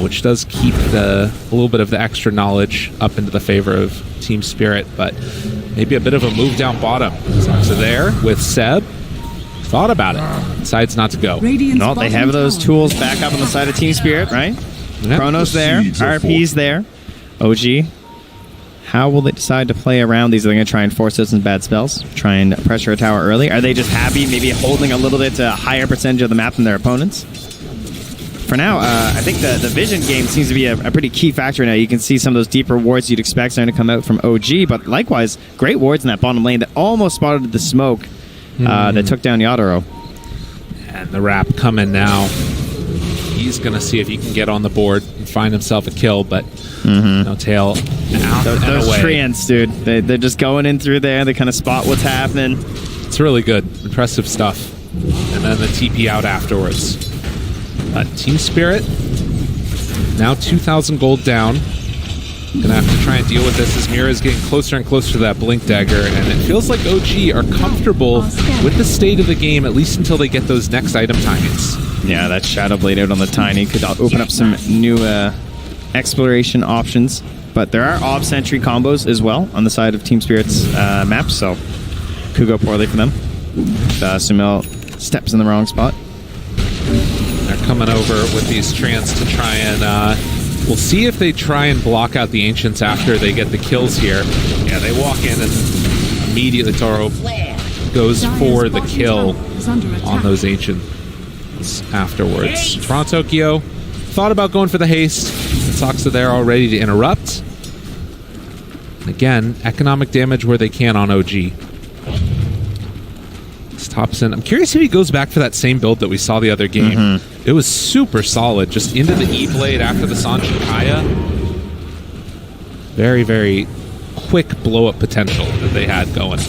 which does keep a little bit of the extra knowledge up into the favor of Team Spirit, but maybe a bit of a move down bottom. Soxa there with Seb. Thought about it. Decides not to go. No, they have those tools back up on the side of Team Spirit, right? Yep. Chronos there. RP's there. OG. How will they decide to play around these? Are they going to try and force those in bad spells? Try and pressure a tower early? Are they just happy maybe holding a little bit higher percentage of the map than their opponents? For now, I think the vision game seems to be a pretty key factor now. You can see some of those deeper wards you'd expect starting to come out from OG, but likewise, great wards in that bottom lane that almost spotted the smoke that took down Yadoro. And the wrap coming now. He's going to see if he can get on the board and find himself a kill, but no tail out Those away. treants, dude. They're just going in through there. They kind of spot what's happening. It's really good. Impressive stuff. And then the TP out afterwards. Team Spirit, now 2,000 gold down. Gonna have to try and deal with this as Mira is getting closer and closer to that Blink Dagger, and it feels like OG are comfortable with the state of the game, at least until they get those next item timings. Yeah, that Shadow Blade out on the Tiny could open up some new exploration options. But there are Ob Sentry combos as well on the side of Team Spirit's map, so could go poorly for them. Sumil steps in the wrong spot. They're coming over with these treants to try and... we'll see if they try and block out the Ancients after they get the kills here. Yeah, they walk in and immediately Toro goes for the kill on those Ancients afterwards. Toronto Tokyo thought about going for the haste. Soxa there already to interrupt. Again, economic damage where they can on OG. Thompson. I'm curious if he goes back for that same build that we saw the other game. It was super solid, just into the E-Blade after the Sanji Kaya. Very, very quick blow-up potential that they had going.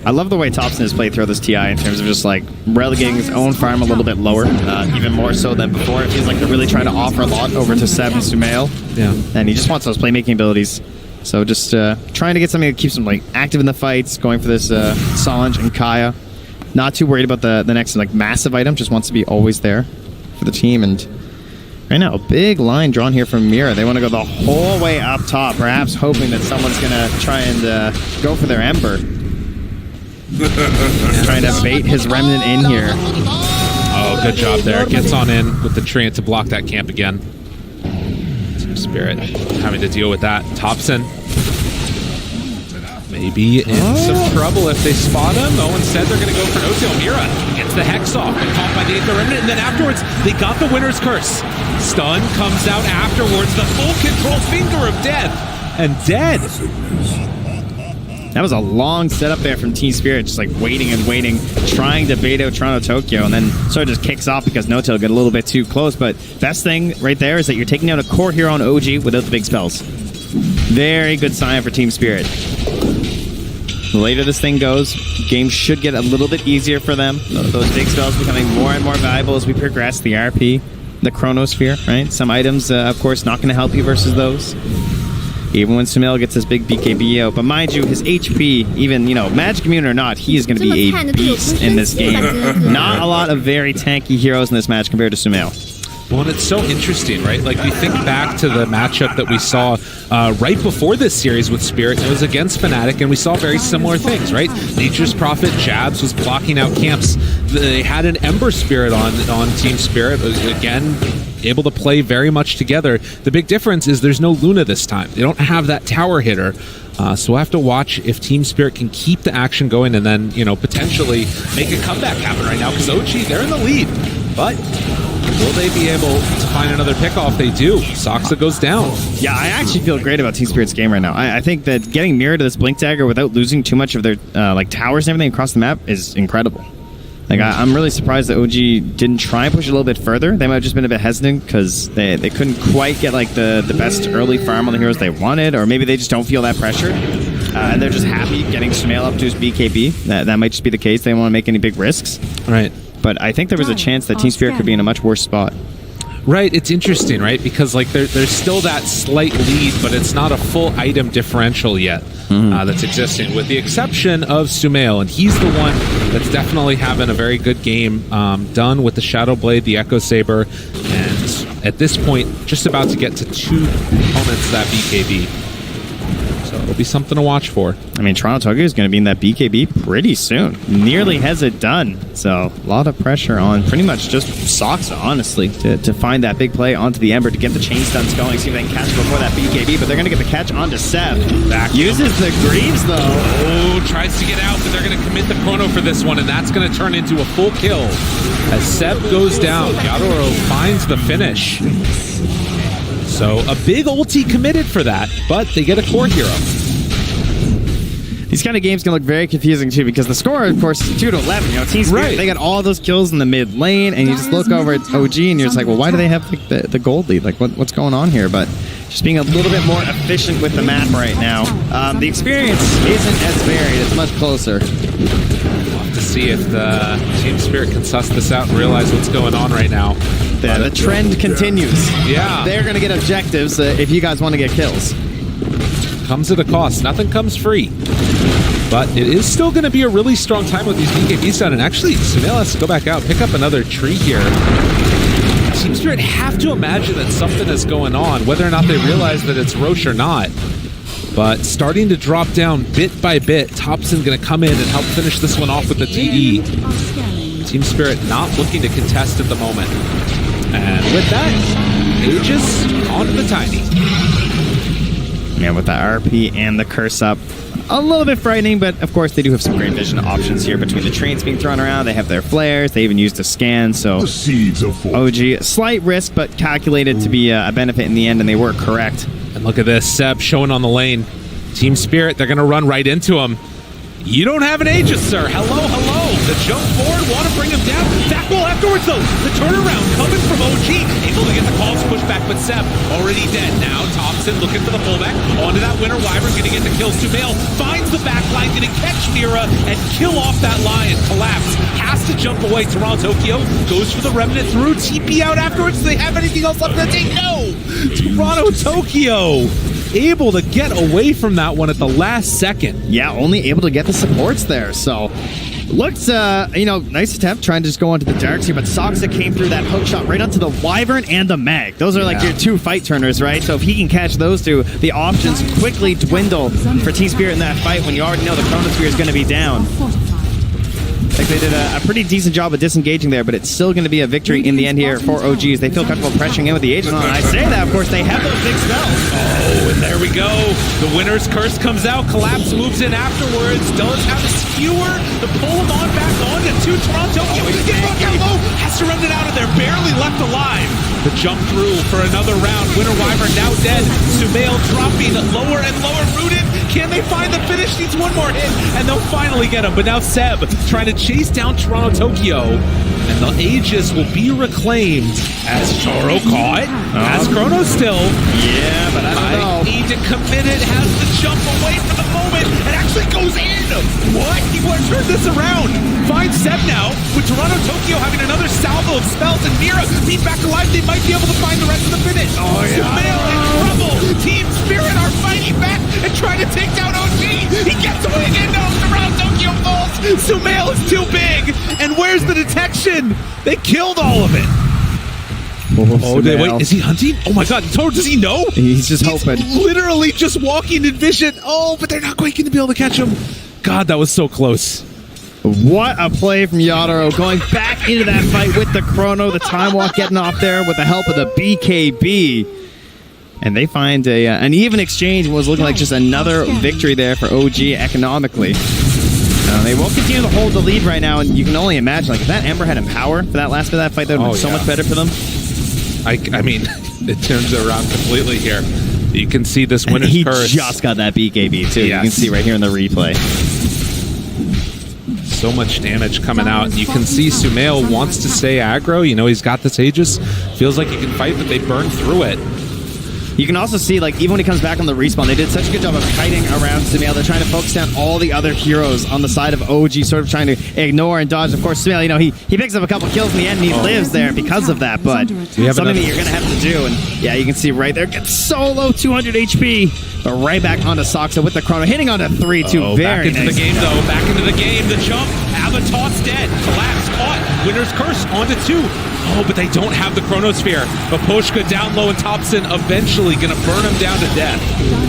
I love the way Thompson has played through this TI in terms of just like relegating his own farm a little bit lower, even more so than before. It feels like they're really trying to offer a lot over to Seb and Sumail. Yeah. And he just wants those playmaking abilities. So just trying to get something that keeps him like active in the fights, going for this Sanj and Kaya. Not too worried about the next like massive item, just wants to be always there for the team. And right now, a big line drawn here from Mira. They want to go the whole way up top, perhaps hoping that someone's going to try and go for their Ember. Trying to bait his Remnant in here. Oh, good job there. Gets on in with the Treant to block that camp again. Team Spirit having to deal with that. Thompson maybe in some trouble if they spot him. Oh, instead they're going to go for no-tail. Mira gets the Hex off and caught by the Remnant, and then afterwards they got the Winner's Curse. Stun comes out afterwards. The full control finger of death, and dead. That was a long setup there from Team Spirit, just like waiting and waiting, trying to bait out Toronto Tokyo, and then sort of just kicks off because no-tail got a little bit too close. But best thing right there is that you're taking out a core hero on OG without the big spells. Very good sign for Team Spirit. The later this thing goes, game should get a little bit easier for them. Those big spells becoming more and more valuable as we progress. The RP, the Chronosphere, right? Some items, of course, not going to help you versus those. Even when Sumail gets his big BKB out. But mind you, his HP, even, Magic Immune or not, he is going to be a beast in this game. Not a lot of very tanky heroes in this match compared to Sumail. Well, and it's so interesting, right? Like, we think back to the matchup that we saw right before this series with Spirit. It was against Fnatic, and we saw very similar things, right? Nature's Prophet, Jabs, was blocking out camps. They had an Ember Spirit on Team Spirit. Again, able to play very much together. The big difference is there's no Luna this time. They don't have that tower hitter. So we'll have to watch if Team Spirit can keep the action going and then, potentially make a comeback happen right now, because OG, they're in the lead. But Will they be able to find another pickoff? They do. Soxa goes down. Yeah, I actually feel great about Team Spirit's game right now. I think that getting Mira to this Blink Dagger without losing too much of their like towers and everything across the map is incredible. Like I'm really surprised that OG didn't try and push it a little bit further. They might have just been a bit hesitant because they couldn't quite get like the best early farm on the heroes they wanted, or maybe they just don't feel that pressure. And they're just happy getting Sumail up to his BKB. That might just be the case. They don't want to make any big risks. Right. But I think there was a chance that Team Spirit could be in a much worse spot. Right, it's interesting, right? Because like there's still that slight lead, but it's not a full item differential yet that's existing, with the exception of Sumail, and he's the one that's definitely having a very good game done with the Shadow Blade, the Echo Saber, and at this point, just about to get to 2 components of that BKB. So it'll be something to watch for. I mean, Toronto Tokyo is going to be in that BKB pretty soon. Nearly has it done. So a lot of pressure on pretty much just Soxa, honestly, to find that big play onto the Ember to get the chain stuns going, see if they can catch before that BKB, but they're going to get the catch onto Seb. Uses the Greaves, though. Oh, tries to get out, but they're going to commit the chrono for this one, and that's going to turn into a full kill. As Seb goes down, Yadoro finds the finish. So a big ulti committed for that, but they get a core hero. These kind of games can look very confusing too, because the score, of course, is 2-11. You know, Team Spirit, they got all those kills in the mid lane, and you just look over at OG, and you're just like, well, why do they have like, the gold lead? Like, what's going on here? But just being a little bit more efficient with the map right now. The experience isn't as varied; it's much closer. We'll have to see if the Team Spirit can suss this out and realize what's going on right now. The trend continues. Yeah. They're going to get objectives if you guys want to get kills. Comes at a cost. Nothing comes free. But it is still going to be a really strong time with these BKBs done. And actually, Sumail has to go back out, pick up another tree here. Team Spirit have to imagine that something is going on, whether or not they realize that it's Roche or not. But starting to drop down bit by bit. Thompson going to come in and help finish this one off with the TD. Team Spirit not looking to contest at the moment. And with that, Aegis onto the Tiny. Yeah, with the RP and the curse up. A little bit frightening, but of course they do have some great vision options here between the trains being thrown around. They have their flares. They even used a scan, so The seeds of force. OG, slight risk, but calculated to be a benefit in the end, and they were correct. And look at this, Seb showing on the lane. Team Spirit, they're going to run right into him. You don't have an Aegis, sir. Hello, hello. The jump forward, want to bring him down. Back wall afterwards, though. The turnaround coming from OG. Able to get the calls pushed back, but Seb already dead. Now Thompson looking for the pullback. Onto that winner. Wyvern going to get the kills. Sumail finds the back line, going to catch Mira and kill off that lion. Collapse. Has to jump away. Toronto Tokyo goes for the remnant through. TP out afterwards. Do they have anything else left in the tank? No. Toronto Tokyo able to get away from that one at the last second. Yeah, only able to get the supports there, so looks, nice attempt trying to just go onto the darks here, but Soxa came through that hook shot right onto the Wyvern and the Mag. Those are like your 2 fight turners, right? So if he can catch those 2, the options quickly dwindle for Team Spirit in that fight when you already know the Chronosphere is going to be down. Like they did a pretty decent job of disengaging there, but it's still going to be a victory in the end here for OGs. They feel comfortable pressuring in with the Aegis on. I say that, of course, they have those big spells. Oh, and there we go. The winner's curse comes out. Collapse moves in afterwards. Does have a skewer to pull him on back on to Toronto. Get knocked out low. Has to run it out of there. Barely left alive. The jump through for another round. Winner Wyvern now dead. Sumail dropping lower and lower. Rooted. Can they find the finish? Needs one more hit, and they'll finally get him. But now Seb trying to chase down Toronto Tokyo, and the Aegis will be reclaimed as Toro caught. Has Chrono still. Yeah, but I don't know. Need to commit it. Has to jump away for the moment. It actually goes in. What? He wants to turn this around. Finds Seb now, with Toronto Tokyo having another salvo of spells, and Mira beat back alive. They might be able to find the rest of the finish. Oh, yeah. Sumail in trouble. Team Spirit are fighting back and trying to take down OG. He gets away again. No, Toronto Tokyo falls. Sumail is too big. And where's the detection? They killed all of it. Oh, wait, is he hunting? Oh my god, does he know? He's just hoping. Literally just walking in vision. Oh, but they're not quite going to be able to catch him. God, that was so close. What a play from Yadoro, going back into that fight with the Chrono, the Time Walk getting off there with the help of the BKB. And they find an even exchange, what was looking like just another victory there for OG economically. They will continue to hold the lead right now, and you can only imagine, like, if that Ember had Empower for that last bit of that fight, that would have been so much better for them. I mean, it turns it around completely here. You can see this winner's curse. He just got that BKB, too. Yes. You can see right here in the replay. So much damage coming out. You can see Sumail wants to stay aggro. You know, he's got this Aegis. Feels like he can fight, but they burn through it. You can also see, like, even when he comes back on the respawn, they did such a good job of kiting around Sumail. They're trying to focus down all the other heroes on the side of OG, sort of trying to ignore and dodge. Of course, Sumail, you know, he picks up a couple kills in the end, and he lives there because of that, but something that you're going to have to do. And, yeah, you can see right there, gets so low, 200 HP, but right back onto Soxa with the chrono, hitting onto 3-2. Very back into the game, though. Back into the game. The jump. Avatar's dead. Collapse caught. Winner's curse onto 2. Oh, but they don't have the Chronosphere. Baposhka down low and Thompson eventually going to burn him down to death.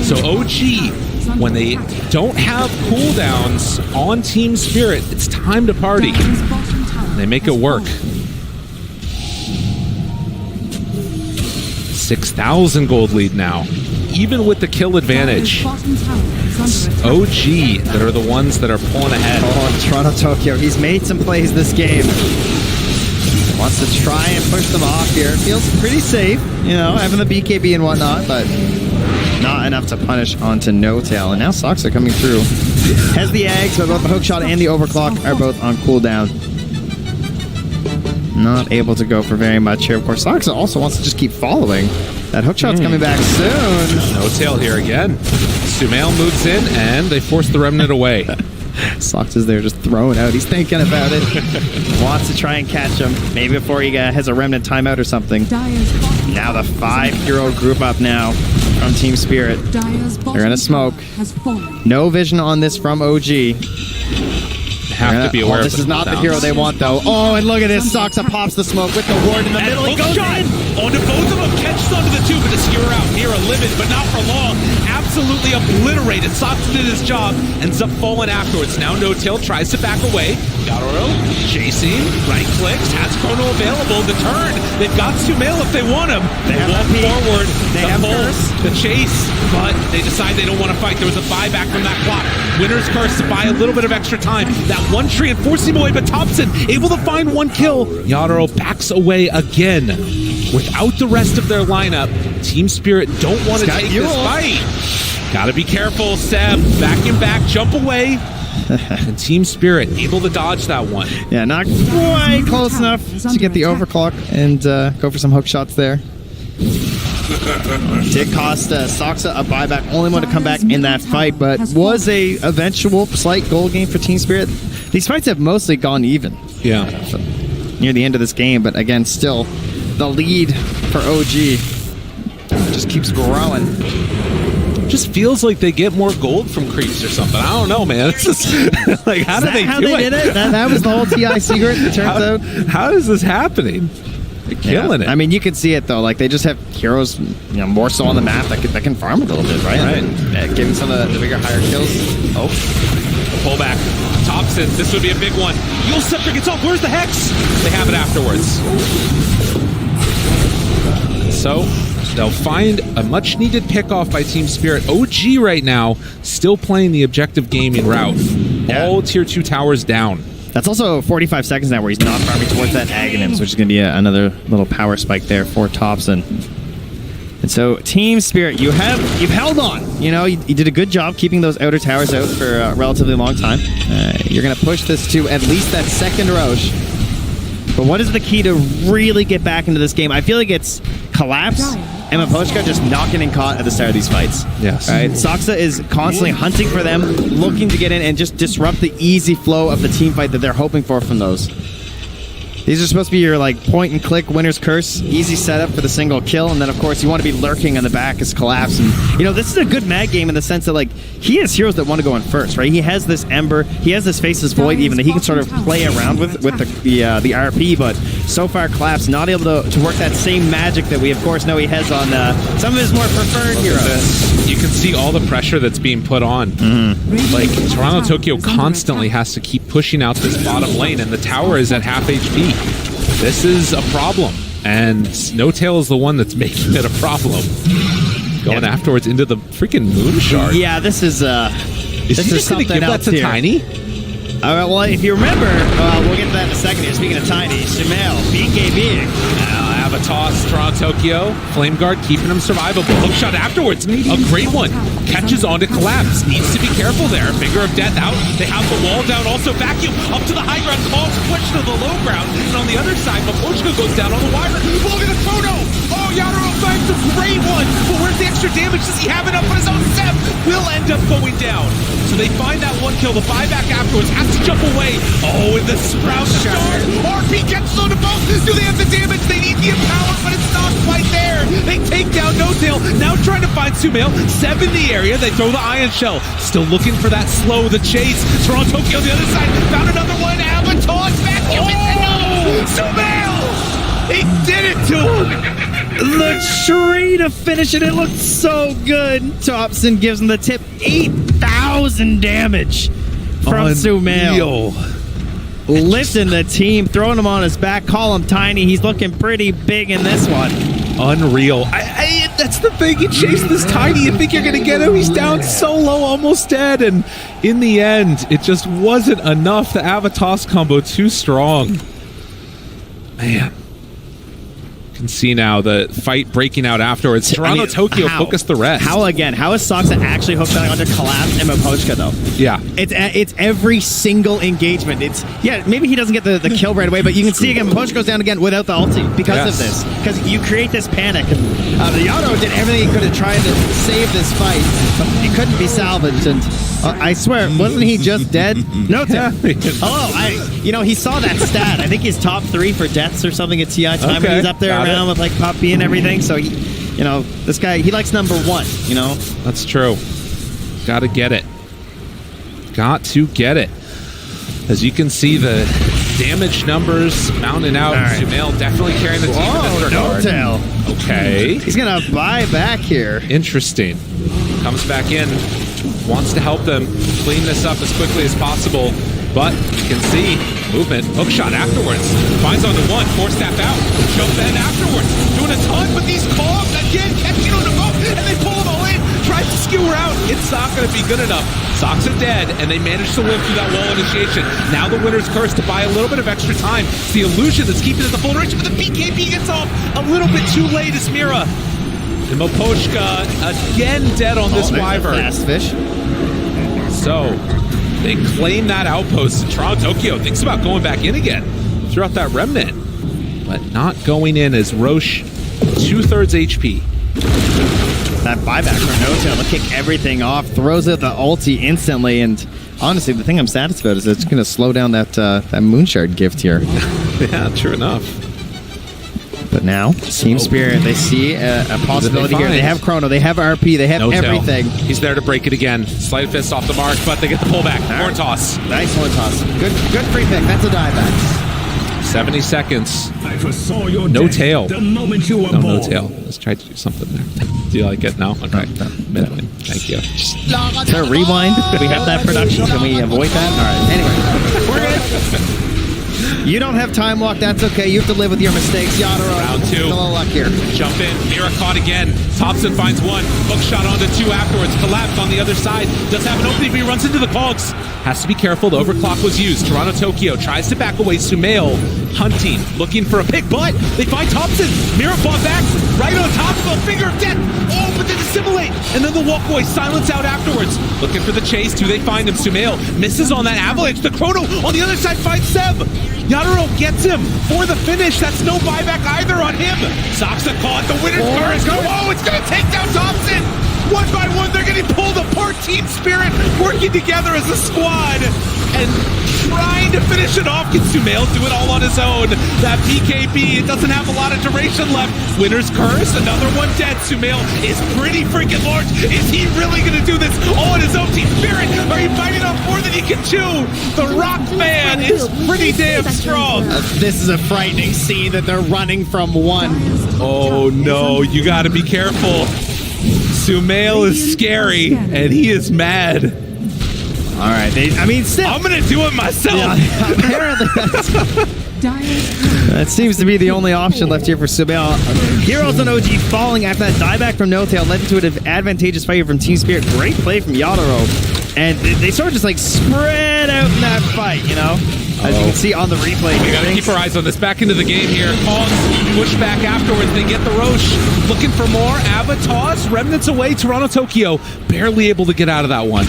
So OG, when they don't have cooldowns on Team Spirit, it's time to party. They make it work. 6,000 gold lead now. Even with the kill advantage, it's OG that are the ones that are pulling ahead. Oh, Toronto Tokyo, he's made some plays this game. Wants to try and push them off here. Feels pretty safe, you know, having the BKB and whatnot, but not enough to punish onto No Tail. And now Soxa coming through. Has the Ags, but both the hookshot and the overclock are both on cooldown. Not able to go for very much here. Of course, Soxa also wants to just keep following. That hookshot's coming back soon. No Tail here again. Sumail moves in, and they force the Remnant away. Soxa's there just throwing out. He's thinking about it. Wants to try and catch him. Maybe before he has a Remnant timeout or something. Now the 5-hero group up now from Team Spirit. They're going to smoke. No vision on this from OG. Have to be aware of this is not the hero they want, though. Oh, and look at this. Soxa pops the smoke with the ward in the middle. He goes in. Onto both of them. Catches onto the 2, but the Skewer out near a limit, but not for long. Absolutely obliterated. Soxa did his job. Ends up falling afterwards. Now No Tail tries to back away. Yadoro chasing. Right clicks. Has Chrono available. The turn. They've got Sumail if they want him. They have walk forward. They the have pulse. The chase. But they decide they don't want to fight. There was a buyback from that clock. Winner's curse to buy a little bit of extra time. That one tree and forcing him away, but Thompson able to find one kill. Yadoro backs away again. Without the rest of their lineup, Team Spirit don't want to take this fight. Gotta be careful, Seb. Backing back, jump away. And Team Spirit able to dodge that one. Yeah, not quite close enough to get the overclock and go for some hook shots there. Did cost Soxa a buyback. Only one to come back in that fight, but was a eventual slight goal game for Team Spirit. These fights have mostly gone even. Yeah. Near the end of this game, but again, still the lead for OG just keeps growing. Just feels like they get more gold from creeps or something. I don't know, man. It's just, like, how do they do it? Did it? That was the whole TI secret, it turns out. How is this happening? They're killing it. I mean, you can see it, though. Like, they just have heroes, you know, more so on the map that can farm a little bit, right? Right. Giving some of the bigger, higher kills. Oh. The pullback. Thompson, this would be a big one. Yule Scepter gets off. Where's the Hex? They have it afterwards. So, they'll find a much-needed pickoff by Team Spirit. OG right now still playing the objective gaming route. All Tier 2 towers down. That's also 45 seconds now where he's not farming towards that Aghanims, which is going to be another little power spike there for Thompson. And so, Team Spirit, you've held on. You know, you did a good job keeping those outer towers out for a relatively long time. You're going to push this to at least that second Roche. But what is the key to really get back into this game? I feel like it's Collapse and Maposhka just not getting caught at the start of these fights. Yes. All right, Soxa is constantly hunting for them, looking to get in and just disrupt the easy flow of the team fight that they're hoping for from those. These are supposed to be your like point and click winner's curse, easy setup for the single kill, and then of course you want to be lurking on the back as Collapse. And you know, this is a good mag game in the sense that like he has heroes that want to go in first, right? He has this Ember, he has this Faceless Void even that he can sort of play around with the RP, but so far Collapse not able to work that same magic that we of course know he has on some of his more preferred heroes. You can see all the pressure that's being put on. Like Toronto Tokyo constantly has to keep pushing out this bottom lane, and the tower is at half HP. This is a problem, and No Tail is the one that's making it a problem. Going afterwards into the freaking Moon Shard. Yeah, this is he just going to give that to here. Tiny? Well, if you remember, we'll get to that in a second here. Speaking of Tiny, Sumail, BKB. Avatar, Toronto, Tokyo, Flame Guard keeping him survivable. Hook shot afterwards, a great one. Catches on to collapse. Needs to be careful there. Finger of Death out. They have the wall down. Also vacuum up to the high ground. Calls push to the low ground. And on the other side, Mapochka goes down on the Wyvern. Look at the chrono. Oh, Yadro finds a great one. But where's the extra damage? Does he have enough on his own? Seb will end up going down. So they find that one kill. The buyback afterwards has to jump away. Oh, and the Sprout start. RP gets on the boat. Do they have the damage? They need the power, but it's not quite there. They take down No-Tail. Now trying to find Sumail. Seb in the area. They throw the Ion Shell. Still looking for that slow, the chase. Toronto Tokyo on the other side. Found another one. Avatar's vacuum. Sumail! He did it to him. The tree to finish it. It looked so good. Thompson gives him the tip. 8,000 damage from Sumail. Lifting the team, throwing him on his back. Call him Tiny. He's looking pretty big in this one. Unreal. That's the thing. You chase this Tiny. You think you're going to get him. He's down so low, almost dead. And in the end, it just wasn't enough. The Avatos combo too strong. Man. Can see now the fight breaking out afterwards. Toronto Tokyo focused the rest. How is Soxa actually hooked on onto Collapse and Mapochka though? Yeah, it's every single engagement. It's maybe he doesn't get the kill right away, but you can see again Mapochka goes down again without the ulti because of this. Because you create this panic. And Yano did everything he could to try to save this fight, but he couldn't be salvaged. And I swear, wasn't he just dead? No, hello. He saw that stat. I think he's top 3 for deaths or something at TI time when he's up there. Around with like Puppy and everything, so this guy, he likes number 1. That's true. Got to get it. Got to get it. As you can see, the damage numbers mounting out. Right. Sumail definitely carrying the team in this regard. No-Tail. Okay. He's gonna buy back here. Interesting. Comes back in, wants to help them clean this up as quickly as possible, but you can see movement. Hook shot afterwards. Finds on the one. Force tap out. Jump in afterwards. Doing a ton, but these calls again catching on the boat, and they pull it all in. Tries to skewer out. It's not going to be good enough. Sox are dead, and they managed to live through that wall initiation. Now the winner's curse to buy a little bit of extra time. It's the illusion that's keeping it at the full range, but the BKB gets off a little bit too late as Mira. And Mapochka again dead on this Wyvern. Fast fish. So they claim that outpost, and Toronto Tokyo thinks about going back in again throughout that remnant, but not going in as Roche 2/3 HP. That buyback from No-Tail to kick everything off, throws out the ulti instantly, and honestly, the thing I'm saddest about is it's going to slow down that Moonshard gift here. Yeah, true enough. But now, Team Spirit, they see a possibility here. They have Chrono, they have RP, they have everything. He's there to break it again. Sleight of fist off the mark, but they get the pullback. Horn toss. Nice horn toss. Good free pick. That's a dieback. 70 seconds. I foresaw your No death tail. the moment you were No born. tail. Let's try to do something there. Do you like it now? Okay. Mid lane. Thank you. Is there a rewind? Do we have that production? Can we avoid that? All right. Anyway, we're good. You don't have time walk. That's okay. You have to live with your mistakes. Yadaro. Round 2. A little luck here. Jump in. Mira caught again. Thompson finds one. Hook shot onto 2 afterwards. Collapse on the other side. Does have an opening, but he runs into the cogs. Has to be careful. The overclock was used. Toronto Tokyo tries to back away. Sumail hunting, looking for a pick, but they find Thompson. Mira fought back right on top of a Finger of Death. Oh, but they dissimulate. And then the walkway silence out afterwards. Looking for the chase. Do they find him? Sumail misses on that avalanche. The Chrono on the other side finds Seb. Yadaro gets him for the finish. That's no buyback either on him. Soxa caught the winner's curse. Oh, it's going to take down Thompson. One by one, they're getting pulled apart. Team Spirit working together as a squad and trying to finish it off. Can Sumail do it all on his own? That PKB, it doesn't have a lot of duration left. Winner's curse, another one dead. Sumail is pretty freaking large. Is he really going to do this all on his own? Team Spirit, are you biting off more than he can chew? The Rock Man is pretty damn strong. This is a frightening scene that they're running from one. Oh no, you got to be careful. Sumail is scary, and he is mad. All right, I'm gonna do it myself. Yeah, apparently, that seems to be the only option left here for Sumail. Heroes on OG falling after that dieback from No-Tail led to an advantageous fight from Team Spirit. Great play from Yadaro. And they sort of just like spread out in that fight, you know? As you can see on the replay. We gotta keep our eyes on this. Back into the game here. Toss, push back afterwards. They get the Roche. Looking for more. Avatos, remnants away. Toronto Tokyo barely able to get out of that one.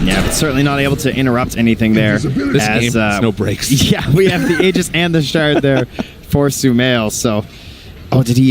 Yeah, but certainly not able to interrupt anything there. This game has no breaks. Yeah, we have the Aegis and the Shard there for Sumail. So, did he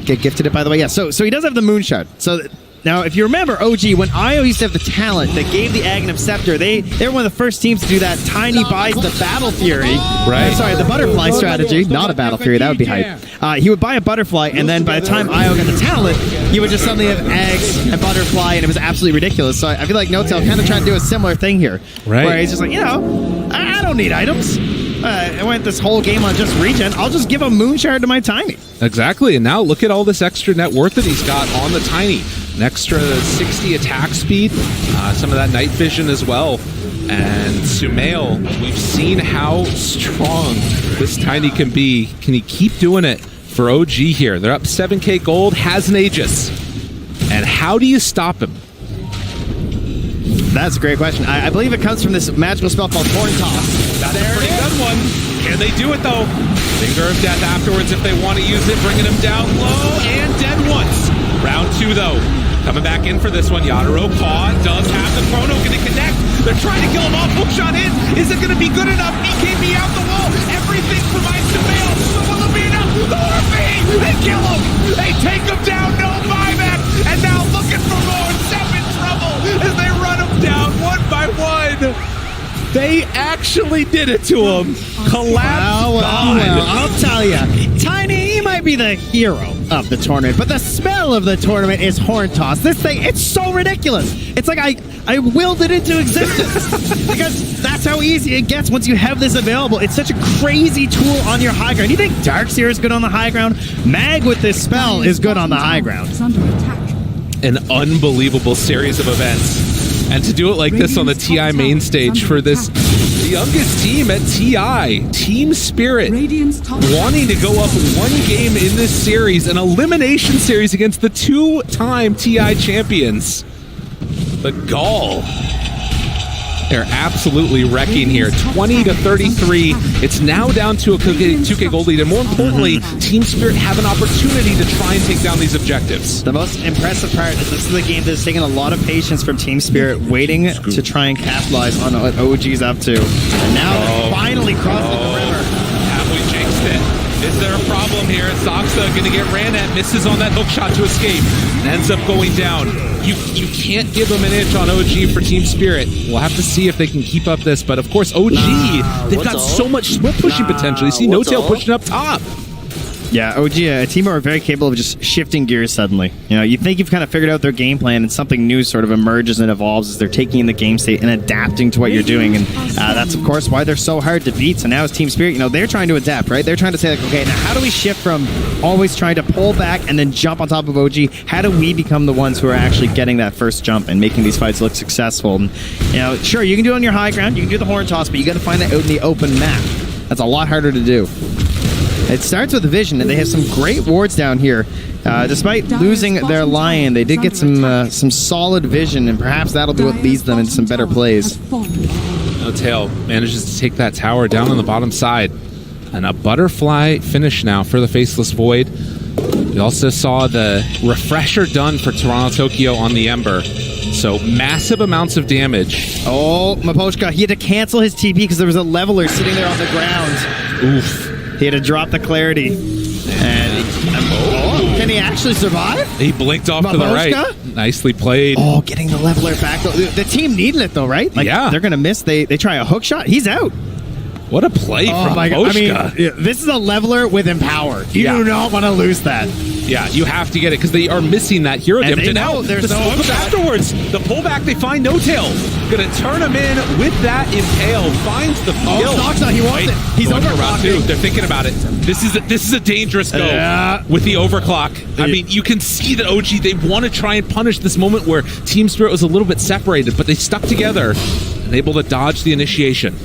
get gifted it, by the way? Yeah, so he does have the Moon Shard. So now, if you remember, OG, when IO used to have the talent that gave the Aghanim Scepter, they were one of the first teams to do that. Tiny buys the Battle Fury. Right. Sorry, the Butterfly strategy. Not a Battle Fury. That would be hype. He would buy a Butterfly, and then by the time IO got the talent, he would just suddenly have Eggs and Butterfly, and it was absolutely ridiculous. So I feel like NoTail kind of trying to do a similar thing here. Right. Where he's just like, I don't need items. I went this whole game on just regen. I'll just give a Moon Shard to my Tiny. Exactly, and now look at all this extra net worth that he's got on the Tiny. An extra 60 attack speed, some of that night vision as well. And Sumail, we've seen how strong this Tiny can be. Can he keep doing it for OG here? They're up 7k gold, has an Aegis. And how do you stop him? That's a great question. I believe it comes from this magical spell called Horn Toss. That's a pretty good one. Can they do it, though? Finger of Death afterwards if they want to use it, bringing him down low and dead once. Round 2, though. Coming back in for this one. Yatoro caught, does have the chrono, going to connect. They're trying to kill him off. Hookshot in. Is it going to be good enough? BKB out the wall. Everything provides to fail. So will it be enough? The Orphe! They kill him. They take him down. No buyback. And now looking for more. Step in trouble as they run him down one by one. They actually did it to him. Collapse. Well, I'll tell you. Tiny, he might be the hero of the tournament, but the spell of the tournament is Horn Toss. This thing, it's so ridiculous. It's like I willed it into existence because that's how easy it gets once you have this available. It's such a crazy tool on your high ground. You think Darkseer is good on the high ground? Mag with this spell is good on the high ground. An unbelievable series of events. And to do it like this on the TI main stage for this the youngest team at TI, Team Spirit, wanting to go up one game in this series, an elimination series against the two-time TI champions. The gall. They're absolutely wrecking here. 20-33. It's now down to a 2K gold lead. And more importantly, Team Spirit have an opportunity to try and take down these objectives. The most impressive part is this is a game that's taken a lot of patience from Team Spirit, waiting to try and capitalize on what OG's up to. And now they're finally crossing the river. Have we jinxed it? Is there a problem here? Soxa going to get ran at, misses on that hook shot to escape, and ends up going down. You can't give them an inch on OG for Team Spirit. We'll have to see if they can keep up this, but of course OG, they've got so much split pushing potential. You see NoTail pushing up top. Yeah, OG, a team are very capable of just shifting gears suddenly. You know, you think you've kind of figured out their game plan and something new sort of emerges and evolves as they're taking in the game state and adapting to what you're doing. And that's, of course, why they're so hard to beat. So now as Team Spirit, you know, they're trying to adapt, right? They're trying to say, like, okay, now how do we shift from always trying to pull back and then jump on top of OG? How do we become the ones who are actually getting that first jump and making these fights look successful? And, you know, sure, you can do it on your high ground, you can do the horn toss, but you got to find that out in the open map. That's a lot harder to do. It starts with a vision, and they have some great wards down here. Despite losing their Lion, they did get some solid vision, and perhaps that'll be what leads them into some better plays. NoTail manages to take that tower down on the bottom side. And a butterfly finish now for the Faceless Void. We also saw the refresher done for Toronto Tokyo on the Ember. So massive amounts of damage. Oh, Mapochka, he had to cancel his TP because there was a leveler sitting there on the ground. Oof. He had to drop the clarity. And can he actually survive? He blinked off to the right. Nicely played. Oh, getting the leveler back. The team needed it though, right? Like, yeah. They're going to miss. They try a hook shot. He's out. What a play from Boschka. I mean, this is a leveler with Empower. You do not want to lose that. Yeah, you have to get it because they are missing that hero dip. And now there's no hook shot. Afterwards, the pullback, they find NoTail. Gonna turn him in with that impale. Finds the kill. Oh, he wants it. He's overclocking. They're thinking about it. This is a dangerous go with the overclock. I mean, you can see that OG, they want to try and punish this moment where Team Spirit was a little bit separated, but they stuck together and able to dodge the initiation.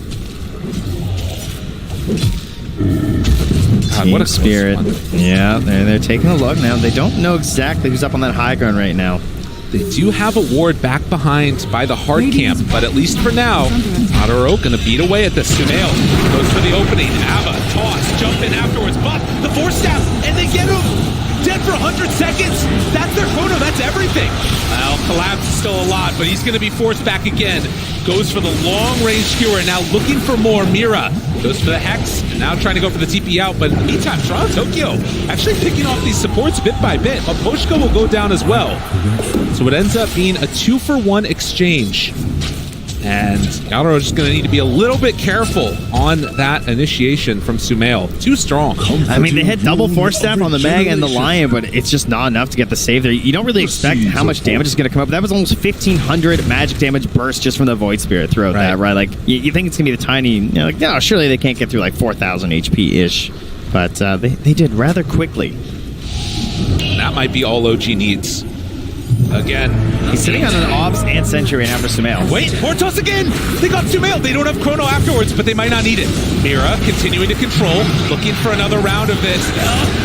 God, what a Spirit. Yeah, they're taking a look now. They don't know exactly who's up on that high ground right now. They do have a ward back behind by the hard camp, but at least for now, Tadaro gonna beat away at this. Sumail goes for the opening. Ava, toss, jump in afterwards, but the force staff, and they get him! Dead for 100 seconds! That's their chrono, that's everything! Well, Collapse is still a lot, but he's gonna be forced back again. Goes for the long-range skewer, now looking for more. Mira goes for the Hex, and now trying to go for the TP out, but in the meantime, Toronto Tokyo actually picking off these supports bit by bit. Poshka will go down as well. So it ends up being a 2-for-1 exchange. And Yadro is just going to need to be a little bit careful on that initiation from Sumail. Too strong. I mean, they hit double force staff on the Mag and the Lion, but it's just not enough to get the save there. You don't really expect how much damage is going to come up. That was almost 1,500 magic damage burst just from the Void Spirit throughout that, right? Like, you think it's going to be the tiny, you know, like, no, surely they can't get through like 4,000 HP-ish. But they did rather quickly. That might be all OG needs. Again, he's sitting on an Ops and Sentry right now for Sumail. Wait, Portos again! They got Sumail. They don't have Chrono afterwards, but they might not need it. Mira continuing to control, looking for another round of this.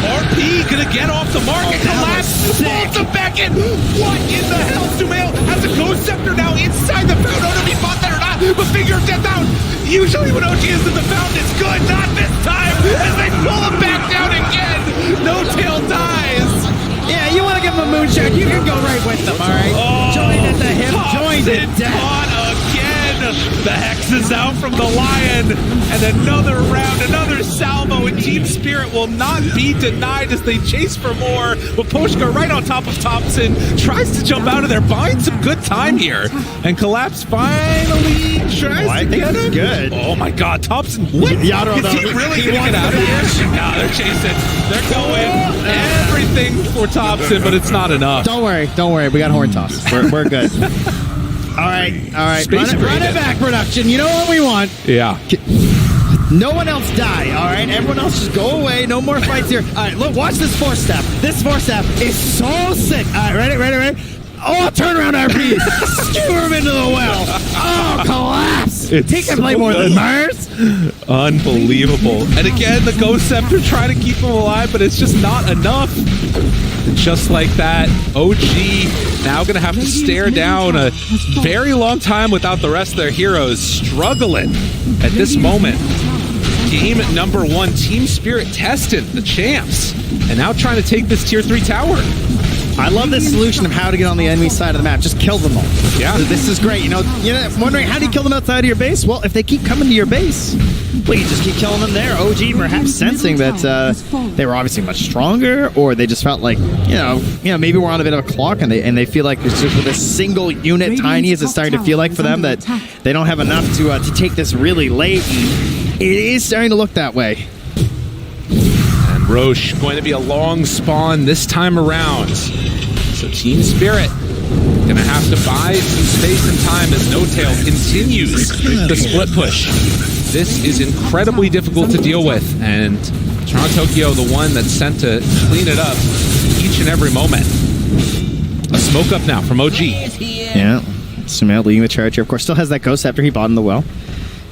RP gonna get off the mark and collapse. Bolts him back in. What in the hell? Sumail has a Ghost Scepter now inside the fountain. I don't know if he fought that or not, but figure of death out. Usually when OG is in the fountain, it's good. Not this time, as they pull him back down again. No Tail dies. Yeah, you want to give him a moonshot, you can go right with them, all right? Join at the hip, join the death. Again! The Hex is out from the Lion, and another round, another salvo, and Team Spirit will not be denied as they chase for more. But Poshka right on top of Thompson tries to jump out of there, buying some good time here. And Collapse finally tries to get him. Good. Oh my god, Thompson, what? Yadro, is he really gonna get out of here? No, they're chasing. They're going everything for Thompson, but it's not enough. Don't worry. We got horn toss. We're good. All right. Run it back, production. You know what we want. Yeah. No one else die, all right? Everyone else just go away. No more fights here. All right, look, watch this force staff. This force staff is so sick. All right, ready? Oh, turnaround RP. Skewer him into the well. Oh, collapse. He can play more than Mars. Unbelievable. And again, the Ghost Scepter trying to keep him alive, but it's just not enough. Just like that, OG now going to have to stare down a very long time without the rest of their heroes, struggling at this moment. Game number 1, Team Spirit tested the champs, and now trying to take this tier 3 tower. I love this solution of how to get on the enemy side of the map. Just kill them all. Yeah. This is great. You know, wondering how do you kill them outside of your base? Well, if they keep coming to your base, well, you just keep killing them there. OG perhaps sensing that they were obviously much stronger, or they just felt like, you know, maybe we're on a bit of a clock, and they feel like it's just with a single unit, tiny as it's starting to feel like for them, that they don't have enough to take this really late. And it is starting to look that way. And Roche going to be a long spawn this time around. So Team Spirit gonna have to buy some space and time as No Tail continues the split push. This is incredibly difficult to deal with, and Toronto Tokyo, the one that's sent to clean it up each and every moment. A smoke up now from OG. Yeah, Sumail leading the charge here. Of course, still has that Ghost after he bought in the well.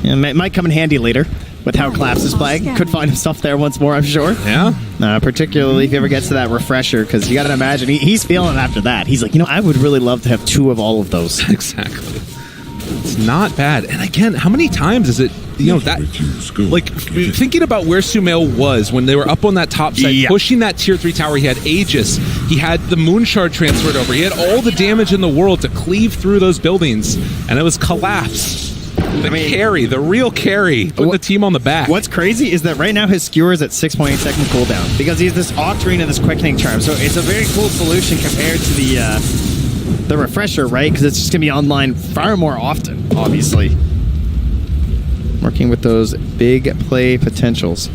Yeah, might come in handy later with how Collapse is playing. Could find himself there once more, I'm sure. Yeah. Particularly if he ever gets to that refresher, because you got to imagine he's feeling after that. He's like, I would really love to have 2 of all of those. Exactly. It's not bad. And again, how many times is it, that, like, thinking about where Sumail was when they were up on that top side, pushing that tier 3 tower, he had Aegis, he had the Moon Shard transferred over, he had all the damage in the world to cleave through those buildings, and it was Collapse. The real carry, putting the team on the back. What's crazy is that right now his skewer is at 6.8 second cooldown because he's this Octarine and this Quickening Charm. So it's a very cool solution compared to the refresher, right? Because it's just going to be online far more often, obviously. Working with those big play potentials.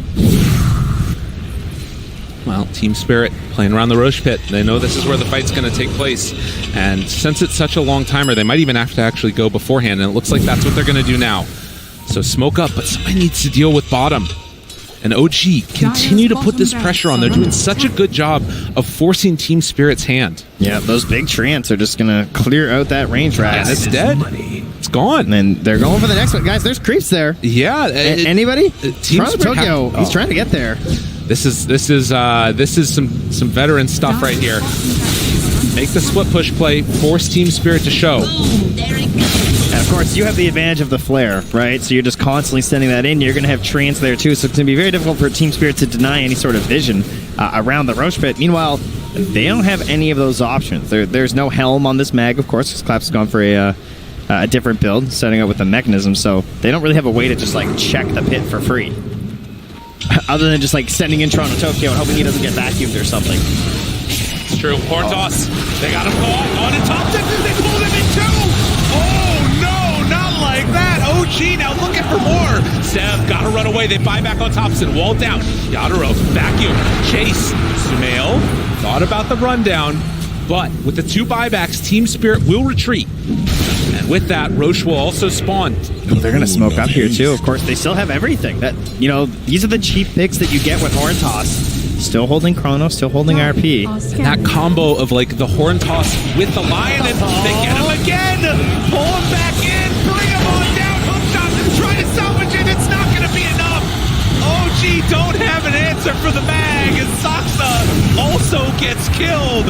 Well, Team Spirit playing around the Roche pit. They know this is where the fight's going to take place. And since it's such a long timer, they might even have to actually go beforehand. And it looks like that's what they're going to do now. So smoke up, but somebody needs to deal with bottom. And OG continue to put this pressure on. They're doing such a good job of forcing Team Spirit's hand. Yeah, those big treants are just going to clear out that range rat. And it's dead. It's gone. And they're going for the next one. Guys, there's creeps there. Yeah. Anybody? Team Spirit Tokyo, he's trying to get there. This is some veteran stuff right here. make the split push play, force Team Spirit to show. And of course, you have the advantage of the flare, right? So you're just constantly sending that in. You're going to have trance there too, so it's going to be very difficult for Team Spirit to deny any sort of vision around the Roche pit. Meanwhile, they don't have any of those options. There's no helm on this mag, of course, because Claps has gone for a different build, setting up with the mechanism, so they don't really have a way to just like check the pit for free. Other than just like sending in Toronto Tokyo and hoping he doesn't get vacuumed or something. It's true. Horn toss. They got him on and Thompson. They pulled him in too. Oh no, not like that. OG now looking for more. Sev got to run away. They buy back on Thompson. Wall down. Yadaro vacuum. Chase. Sumail Thought about the rundown, but with the 2 buybacks, Team Spirit will retreat. And with that, Roche will also spawn. They're going to smoke up here too. Of course, they still have everything. These are the cheap picks that you get with Horn Toss. Still holding Chrono, still holding RP. And that combo of like the Horn Toss with the Lion, and they get him again. pull him back in. Bring him on down. Hookshot. Try to salvage it. It's not going to be enough. OG don't have an answer for the mag, and Saksa also gets killed.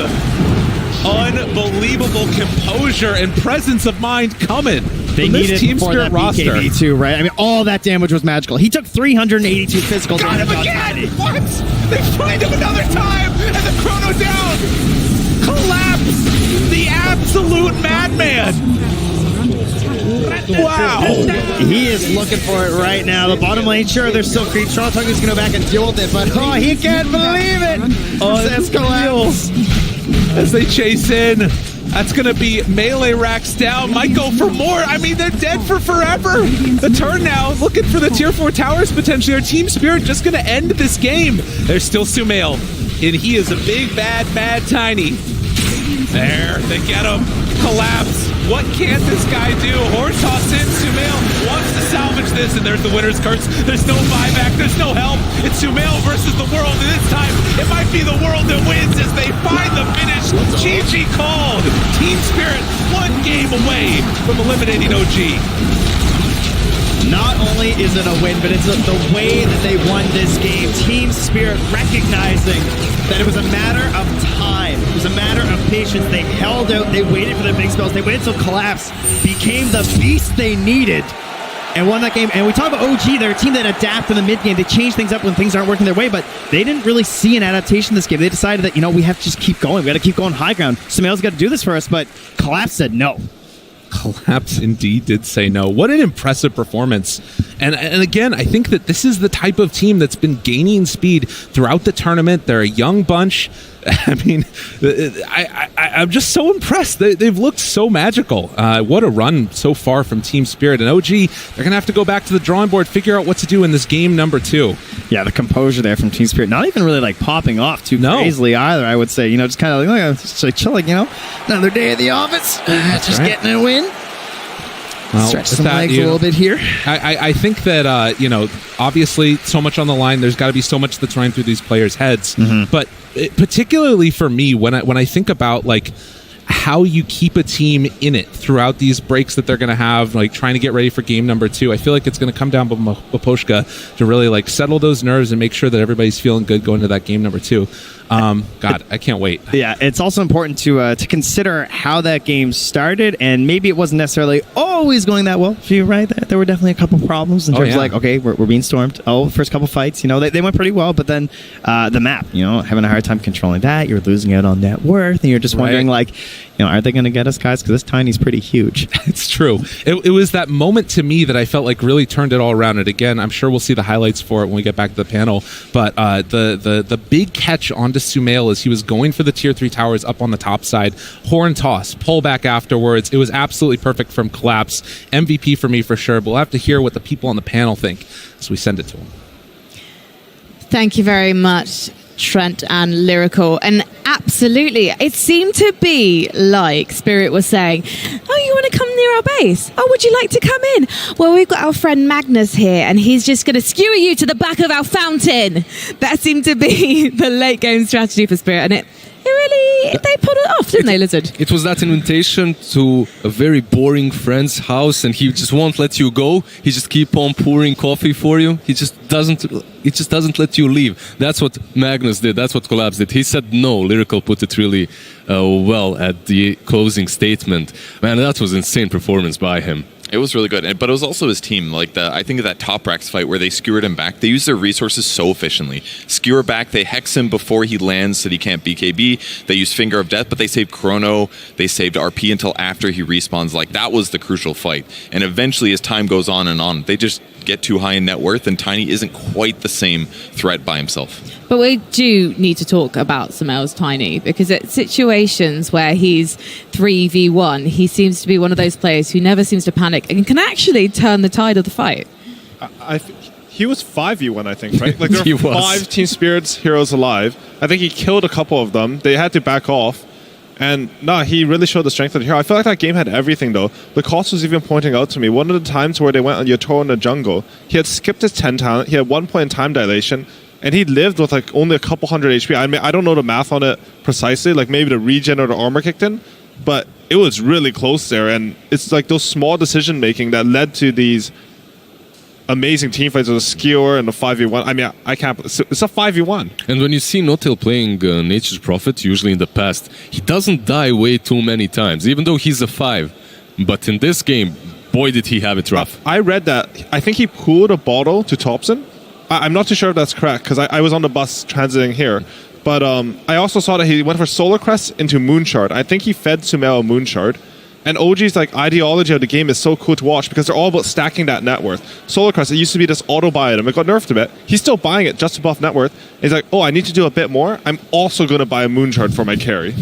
Unbelievable composure and presence of mind coming. They from needed this Team for Spirit that roster. BKB too, right? I mean, all that damage was magical. He took 382 physical Got damage him on again! Tiny. What? They find him another time, and the Chrono down. Collapse. The absolute madman. Wow. He is looking for it right now. The bottom lane, sure, there's still creep. Toronto Tokyo's going to go back and deal with it, but he can't believe it. Says Collapse. As they chase in, that's going to be melee racks down. Might go for more. I mean, they're dead for forever. The turn now, looking for the tier 4 towers potentially. Our Team Spirit just going to end this game. There's still Sumail, and he is a big, bad, mad Tiny. There, they get him. Collapse. What can this guy do? Horn toss in. Sumail wants to salvage this, and there's the winner's curse. There's no buyback. There's no help. It's Sumail versus the world, and this time it might be the world that wins as they find the finish. GG called. Team Spirit 1 game away from eliminating OG. Not only is it a win, but it's the way that they won this game. Team Spirit recognizing that it was a matter of time. It was a matter of patience. They held out. They waited for their big spells. They waited till Collapse became the beast they needed and won that game. And we talk about OG. They're a team that adapt in the mid game. They change things up when things aren't working their way, but they didn't really see an adaptation this game. They decided that, we have to just keep going. We got to keep going high ground. Sumail's got to do this for us, but Collapse said no. Collapse indeed did say no. What an impressive performance. And again, I think that this is the type of team that's been gaining speed throughout the tournament. They're a young bunch. I mean, I'm just so impressed. They've looked so magical. What a run so far from Team Spirit. And OG, they're going to have to go back to the drawing board, figure out what to do in this game number 2. Yeah, the composure there from Team Spirit. Not even really like popping off too crazily either, I would say. Just kind of like, just like chilling, Another day at the office. Just getting a win. Well, stretch some legs a little bit here. I think that, obviously so much on the line. There's got to be so much that's running through these players' heads. Mm-hmm. But particularly for me, when I think about like how you keep a team in it throughout these breaks that they're going to have, like trying to get ready for game number 2, I feel like it's going to come down to Baposhka to really like settle those nerves and make sure that everybody's feeling good going to that game number 2. God, I can't wait. Yeah, it's also important to consider how that game started, and maybe it wasn't necessarily always going that well. So you're right, there were definitely a couple problems in terms of like, okay, we're being stormed. First couple fights, they went pretty well, but then the map, having a hard time controlling that. You're losing out on net worth, and you're just wondering like, are they going to get us, guys? Because this Tiny's pretty huge. It's true. It was that moment to me that I felt like really turned it all around. And again, I'm sure we'll see the highlights for it when we get back to the panel. But the big catch onto Sumail as he was going for the tier 3 towers up on the top side. Horn toss, pull back afterwards. It was absolutely perfect from Collapse. MVP for me for sure. But we'll have to hear what the people on the panel think as we send it to them. Thank you very much, Trent and Lyrical. And absolutely, it seemed to be like Spirit was saying, oh, you want to come near our base? Oh, would you like to come in? Well, we've got our friend Magnus here, and he's just going to skewer you to the back of our fountain. That seemed to be the late game strategy for Spirit, and it really they pulled it off, didn't they, Lizard? It was that invitation to a very boring friend's house, and he just won't let you go. He just keep on pouring coffee for you. He just doesn't let you leave. That's what Magnus did. That's what Collapse did. He said no. Lyrical put it really well at the closing statement. Man, that was insane performance by him. It was really good, but it was also his team. Like I think of that top Rex fight where they skewered him back. They used their resources so efficiently. Skewer back, they hex him before he lands so that he can't BKB. They used Finger of Death, but they saved Chrono. They saved RP until after he respawns. Like that was the crucial fight. And eventually, as time goes on and on, they just get too high in net worth, and Tiny isn't quite the same threat by himself. But we do need to talk about Sumail's Tiny, because at situations where he's 3v1, he seems to be one of those players who never seems to panic and can actually turn the tide of the fight. He was 5v1, I think, right? Like there were 5 Team Spirits heroes alive. I think he killed a couple of them. They had to back off. And he really showed the strength of the hero. I feel like that game had everything, though. The cost was even pointing out to me. One of the times where they went on Yotoro in the jungle, he had skipped his 10 talent. He had 1 point in time dilation. And he lived with like only a couple hundred HP. I mean, I don't know the math on it precisely. Like maybe the regen or the armor kicked in. But it was really close there. And it's like those small decision making that led to these amazing team fights with a skewer and a 5v1. I mean, I can't. It's a 5v1. And when you see Notail playing Nature's Prophet, usually in the past, he doesn't die way too many times, even though he's a 5. But in this game, boy, did he have it rough. I read that. I think he pulled a bottle to Thompson. I'm not too sure if that's correct, because I was on the bus transiting here. But I also saw that he went for Solar Crest into Moonshard. I think he fed Sumail a Moonshard. And OG's like ideology of the game is so cool to watch because they're all about stacking that net worth. Solar Crest, it used to be this auto buy item. It got nerfed a bit. He's still buying it just above net worth. He's like, oh, I need to do a bit more. I'm also going to buy a Moonshard for my carry.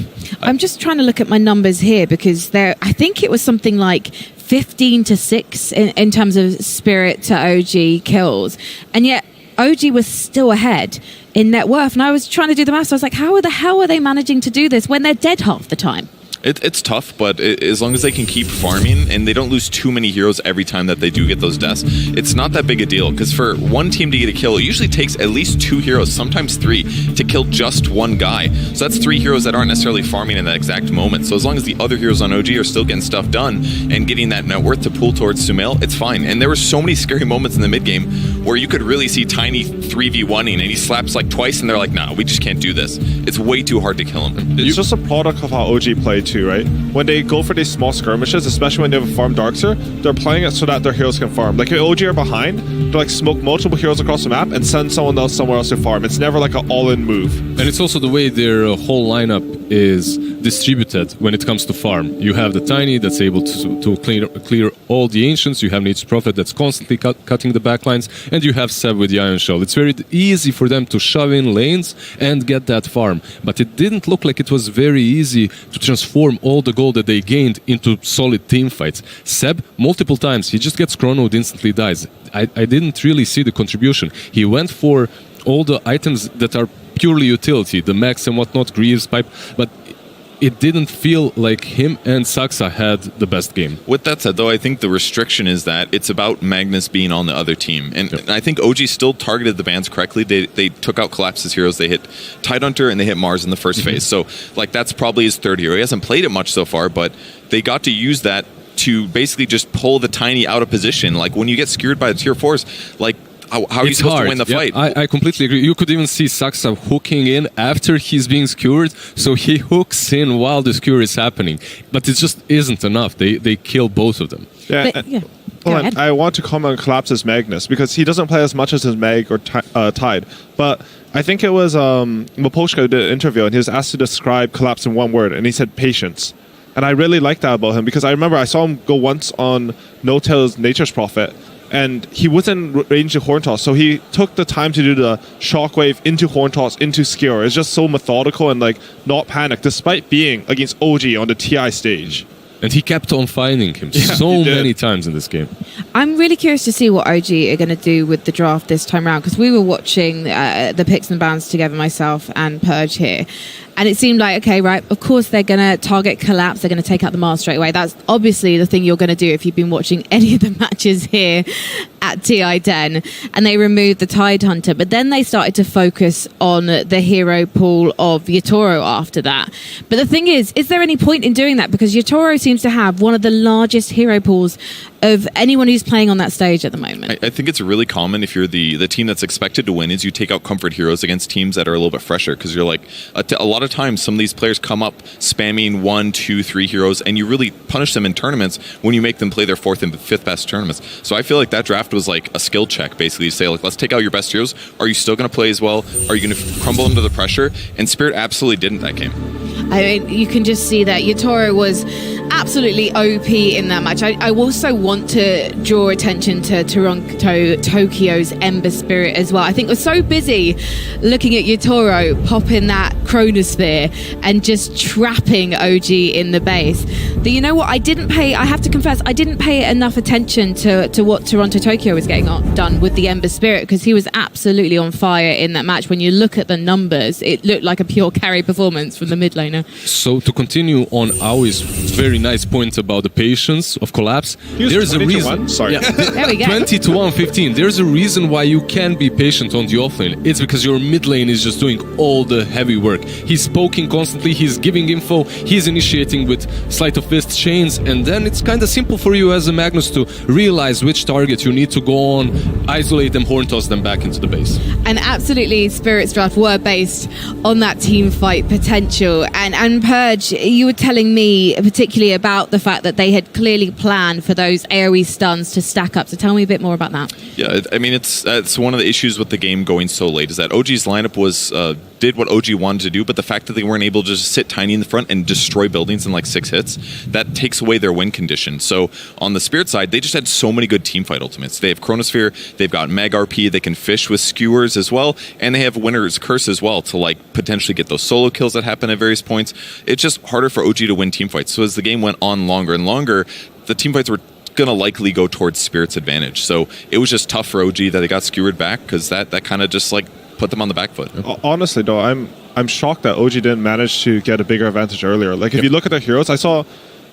I'm just trying to look at my numbers here because I think it was something like 15 to 6 in terms of Spirit to OG kills. And yet OG was still ahead in net worth. And I was trying to do the maths. I was like, how the hell are they managing to do this when they're dead half the time? It's tough, but as long as they can keep farming and they don't lose too many heroes every time that they do get those deaths, it's not that big a deal. Because for one team to get a kill, it usually takes at least 2 heroes, sometimes 3, to kill just one guy. So that's 3 heroes that aren't necessarily farming in that exact moment. So as long as the other heroes on OG are still getting stuff done and getting that net worth to pull towards Sumail, it's fine. And there were so many scary moments in the mid game where you could really see Tiny 3v1ing and he slaps like twice and they're like, nah, we just can't do this. It's way too hard to kill him. It's just a product of how OG play too, right? When they go for these small skirmishes, especially when they have a farm Darkseer, they're playing it so that their heroes can farm. Like if OG are behind, they like smoke multiple heroes across the map and send someone else somewhere else to farm. It's never like an all-in move. And it's also the way their whole lineup is distributed when it comes to farm. You have the Tiny that's able to clear all the Ancients, you have Nature's Prophet that's constantly cutting the backlines, and you have Seb with the Iron Shell. It's very easy for them to shove in lanes and get that farm. But it didn't look like it was very easy to transform all the gold that they gained into solid team fights. Seb, multiple times, he just gets chronoed, instantly dies. I didn't really see the contribution. He went for all the items that are purely utility, the Max and whatnot, Greaves, Pipe, but it didn't feel like him and Saxa had the best game. With that said, though, I think the restriction is that it's about Magnus being on the other team. And I think OG still targeted the bans correctly. They took out Collapse's heroes. They hit Tidehunter and they hit Mars in the first phase. So, like, that's probably his third hero. He hasn't played it much so far, but they got to use that to basically just pull the Tiny out of position. Like, when you get skewered by the tier 4s, like, how are you supposed to win the fight? I completely agree. You could even see Saxa hooking in after he's being skewered, so he hooks in while the skewer is happening. But it just isn't enough. They kill both of them. I want to comment on Collapse's Magnus because he doesn't play as much as his Mag or Tide. But I think it was Maposhka did an interview and he was asked to describe Collapse in one word, and he said patience. And I really like that about him because I remember I saw him go once on No-Tail's Nature's Prophet, and he wasn't range to Horn Toss, so he took the time to do the Shockwave into Horn Toss, into Skewer. It's just so methodical and like not panic, despite being against OG on the TI stage. And he kept on finding him so many times in this game. I'm really curious to see what OG are going to do with the draft this time around, because we were watching the picks and bans together, myself and Purge here. And it seemed like, okay, right, of course they're going to target Collapse. They're going to take out the Mars straight away. That's obviously the thing you're going to do if you've been watching any of the matches here at TI10. And they removed the Tide Hunter. But then they started to focus on the hero pool of Yatoro after that. But the thing is there any point in doing that? Because Yatoro seems to have one of the largest hero pools of anyone who's playing on that stage at the moment. I think it's really common if you're the team that's expected to win is you take out comfort heroes against teams that are a little bit fresher, because you're like, a lot of times some of these players come up spamming 1, 2, 3 heroes, and you really punish them in tournaments when you make them play their 4th and 5th best tournaments. So I feel like that draft was like a skill check, basically. You say, like, let's take out your best heroes. Are you still going to play as well? Are you going to crumble under the pressure? And Spirit absolutely didn't that game. I mean, you can just see that Yatoro was absolutely OP in that match. I also want to draw attention to Tokyo's Ember Spirit as well. I think we're so busy looking at Yatoro popping that Chronosphere and just trapping OG in the base that, you know what, I have to confess, I didn't pay enough attention to what Toronto Tokyo was getting done with the Ember Spirit, because he was absolutely on fire in that match. When you look at the numbers, it looked like a pure carry performance from the mid laner. So to continue on Aui's very nice point about the patience of Collapse, there's a reason. Sorry. Yeah, there we go. 20 to 115. There's a reason why you can be patient on the offlane. It's because your mid lane is just doing all the heavy work. He's poking constantly, he's giving info, he's initiating with sleight of fist chains, and then it's kind of simple for you as a Magnus to realize which target you need to go on, isolate them, horn toss them back into the base. And absolutely, Spirit's draft were based on that team fight potential. And Purge, you were telling me particularly about the fact that they had clearly planned for those AoE stuns to stack up. So tell me a bit more about that. Yeah, I mean, it's one of the issues with the game going so late is that OG's lineup was did what OG wanted to do, but the fact that they weren't able to just sit tiny in the front and destroy buildings in like 6 hits, that takes away their win condition. So on the Spirit side, they just had so many good teamfight ultimates. They have Chronosphere, they've got Mag RP, they can fish with skewers as well, and they have Winner's Curse as well to like potentially get those solo kills that happen at various points. It's just harder for OG to win teamfights. So as the game went on longer and longer, the teamfights were going to likely go towards Spirit's advantage. So it was just tough for OG that they got skewered back, because that kind of just like put them on the back foot. Honestly, though, I'm shocked that OG didn't manage to get a bigger advantage earlier. Like, if you look at their heroes, I saw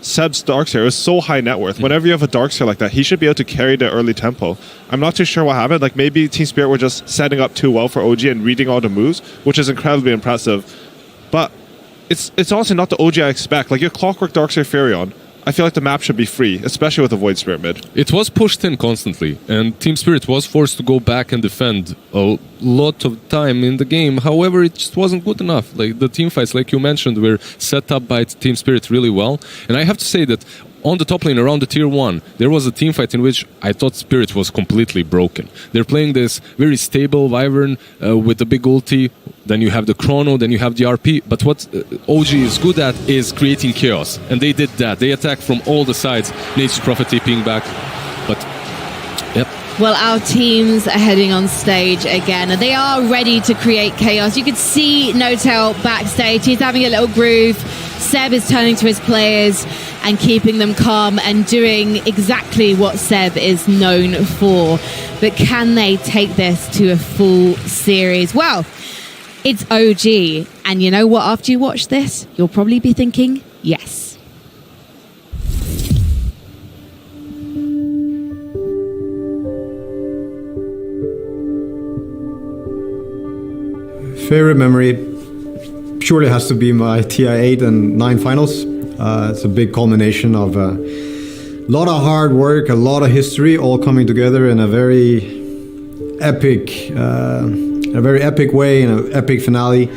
Seb's Darkseer is so high net worth. Whenever you have a Darkseer like that, he should be able to carry the early tempo. I'm not too sure what happened. Like, maybe Team Spirit were just setting up too well for OG and reading all the moves, which is incredibly impressive. But it's honestly not the OG I expect. Like, your Clockwork Darkseer Furion, I feel like the map should be free, especially with a Void Spirit mid. It was pushed in constantly, and Team Spirit was forced to go back and defend a lot of time in the game. However, it just wasn't good enough. Like, the team fights, like you mentioned, were set up by Team Spirit really well. And I have to say that on the top lane around the tier 1, there was a team fight in which I thought Spirit was completely broken. They're playing this very stable Wyvern with the big ulti, then you have the Chrono, then you have the RP. But what OG is good at is creating chaos. And they did that. They attacked from all the sides. Nature's Prophet TPing back. But, yep. Well, our teams are heading on stage again. They are ready to create chaos. You could see Notel backstage. He's having a little groove. Seb is turning to his players and keeping them calm and doing exactly what Seb is known for. But can they take this to a full series? Well, it's OG. And you know what? After you watch this, you'll probably be thinking, yes. Favorite memory purely has to be my TI8 and 9 finals. It's a big culmination of a lot of hard work, a lot of history, all coming together in a very epic way, in an epic finale.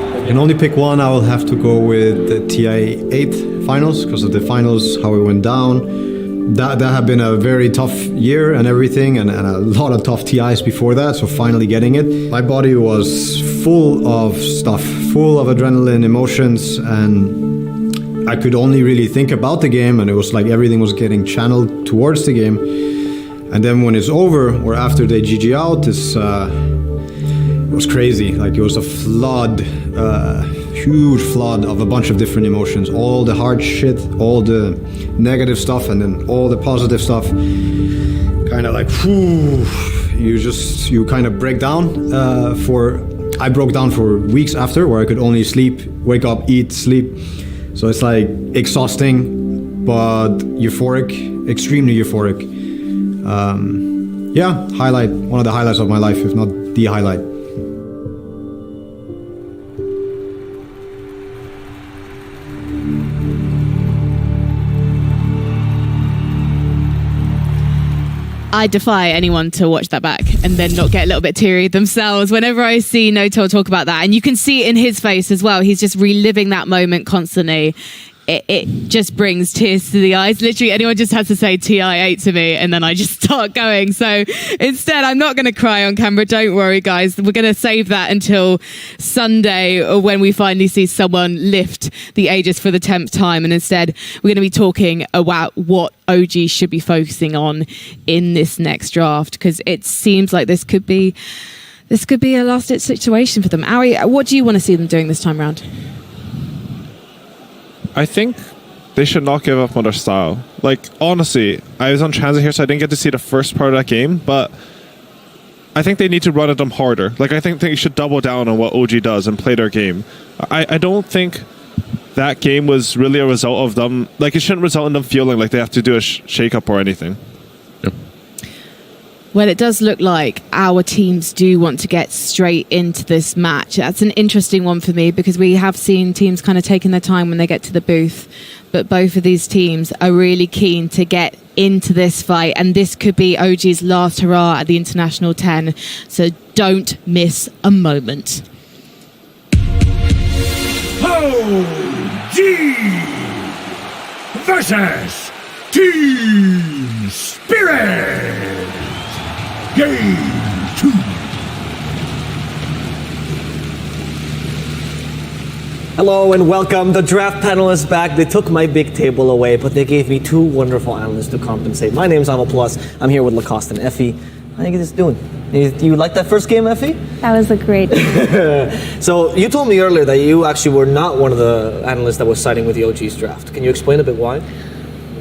I can only pick one. I will have to go with the TI8 finals, because of the finals, how it went down. That had been a very tough year and everything, and a lot of tough TIs before that, so finally getting it. My body was full of stuff, full of adrenaline, emotions, and I could only really think about the game, and it was like everything was getting channeled towards the game. And then when it's over, or after they GG out, it was crazy. Like, it was a flood, huge flood of a bunch of different emotions, all the hard shit, all the negative stuff, and then all the positive stuff. Kind of like, whew, you kind of break down. I broke down for weeks after, where I could only sleep, wake up, eat, sleep. So it's like exhausting, but euphoric, extremely euphoric. Yeah, highlight, one of the highlights of my life, if not the highlight. I defy anyone to watch that back and then not get a little bit teary themselves whenever I see Noto talk about that. And you can see it in his face as well. He's just reliving that moment constantly. It just brings tears to the eyes. Literally, anyone just has to say TI8 to me and then I just start going. So instead, I'm not going to cry on camera. Don't worry, guys. We're going to save that until Sunday when we finally see someone lift the Aegis for the 10th time. And instead, we're going to be talking about what OG should be focusing on in this next draft, because it seems like this could be a last-ditch situation for them. Ari, what do you want to see them doing this time around? I think they should not give up on their style. Like, honestly, I was on transit here, so I didn't get to see the first part of that game, but I think they need to run at them harder. Like, I think they should double down on what OG does and play their game. I don't think that game was really a result of them. Like, it shouldn't result in them feeling like they have to do a shake-up or anything. Yep. Well, it does look like our teams do want to get straight into this match. That's an interesting one for me, because we have seen teams kind of taking their time when they get to the booth. But both of these teams are really keen to get into this fight. And this could be OG's last hurrah at the International 10. So don't miss a moment. OG versus Team Spirit. Game 2. Hello and welcome. The draft panel is back. They took my big table away, but they gave me two wonderful analysts to compensate. My name's Amo Plus. I'm here with Lacoste and Effie. How are you guys doing? You like that first game, Effie? That was a great game. So you told me earlier that you actually were not one of the analysts that was siding with the OG's draft. Can you explain a bit why?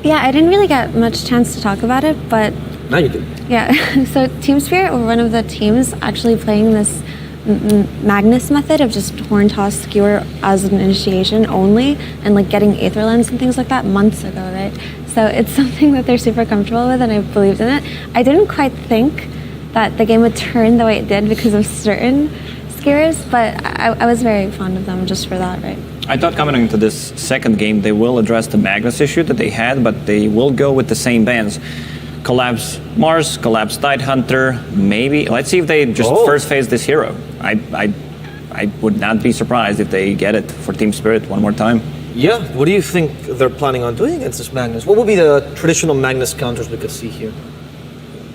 Yeah, I didn't really get much chance to talk about it, but... Now you do. Yeah, so Team Spirit were one of the teams actually playing this Magnus method of just horn toss skewer as an initiation only, and like getting Aether Lens and things like that months ago, right? So it's something that they're super comfortable with, and I believed in it. I didn't quite think that the game would turn the way it did because of certain skewers, but I was very fond of them just for that, right? I thought coming into this second game, they will address the Magnus issue that they had, but they will go with the same bans. Collapse Mars, collapse Tidehunter, maybe. Let's see if they just first phase this hero. I would not be surprised if they get it for Team Spirit one more time. Yeah, what do you think they're planning on doing against this Magnus? What would be the traditional Magnus counters we could see here?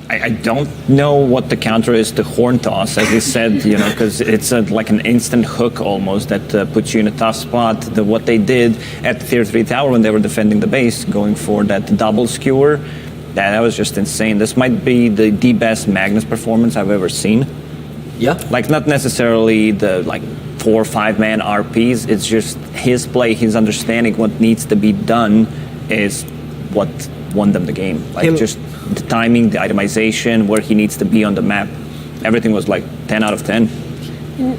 I don't know what the counter is to Horn Toss, as you said, you know, because it's like an instant hook almost that puts you in a tough spot. What they did at the Tier 3 tower when they were defending the base, going for that double skewer, that was just insane. This might be the best Magnus performance I've ever seen. Yeah. Like, not necessarily the 4 or 5 man RPs, it's just his play, his understanding what needs to be done is what won them the game. Like, just the timing, the itemization, where he needs to be on the map. Everything was like 10 out of 10.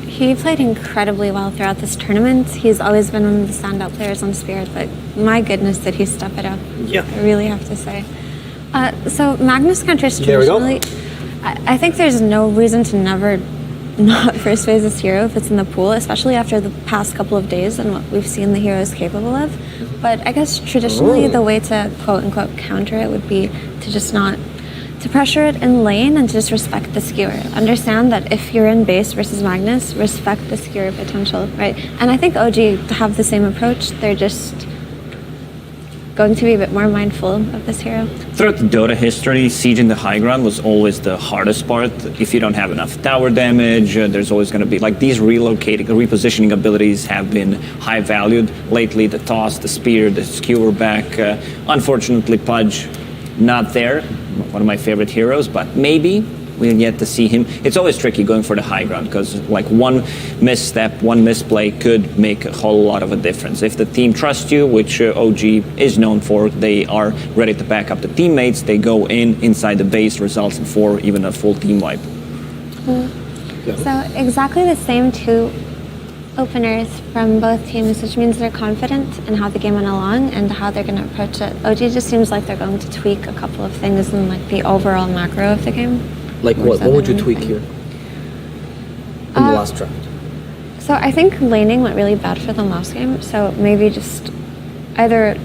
He played incredibly well throughout this tournament. He's always been one of the standout players on Spirit, but my goodness did he step it up. Yeah. I really have to say. So Magnus counters traditionally, I think there's no reason to never not first phase this hero if it's in the pool, especially after the past couple of days and what we've seen the hero is capable of. But I guess traditionally the way to quote unquote counter it would be to just not to pressure it in lane and to just respect the skewer. Understand that if you're in base versus Magnus, respect the skewer potential, right? And I think OG have the same approach. They're just going to be a bit more mindful of this hero. Throughout the Dota history, sieging the high ground was always the hardest part. If you don't have enough tower damage, there's always going to be, like, these repositioning abilities have been high valued. Lately, the toss, the spear, the skewer back. Unfortunately, Pudge, not there. One of my favorite heroes, but maybe we're yet to see him. It's always tricky going for the high ground because like one misstep, one misplay could make a whole lot of a difference. If the team trusts you, which OG is known for, they are ready to back up the teammates. They go inside the base, results in 4, even a full team wipe. So exactly the same two openers from both teams, which means they're confident in how the game went along and how they're going to approach it. OG just seems like they're going to tweak a couple of things in like the overall macro of the game. Like what? What would you tweak here in the last draft? So I think laning went really bad for them last game. So maybe just either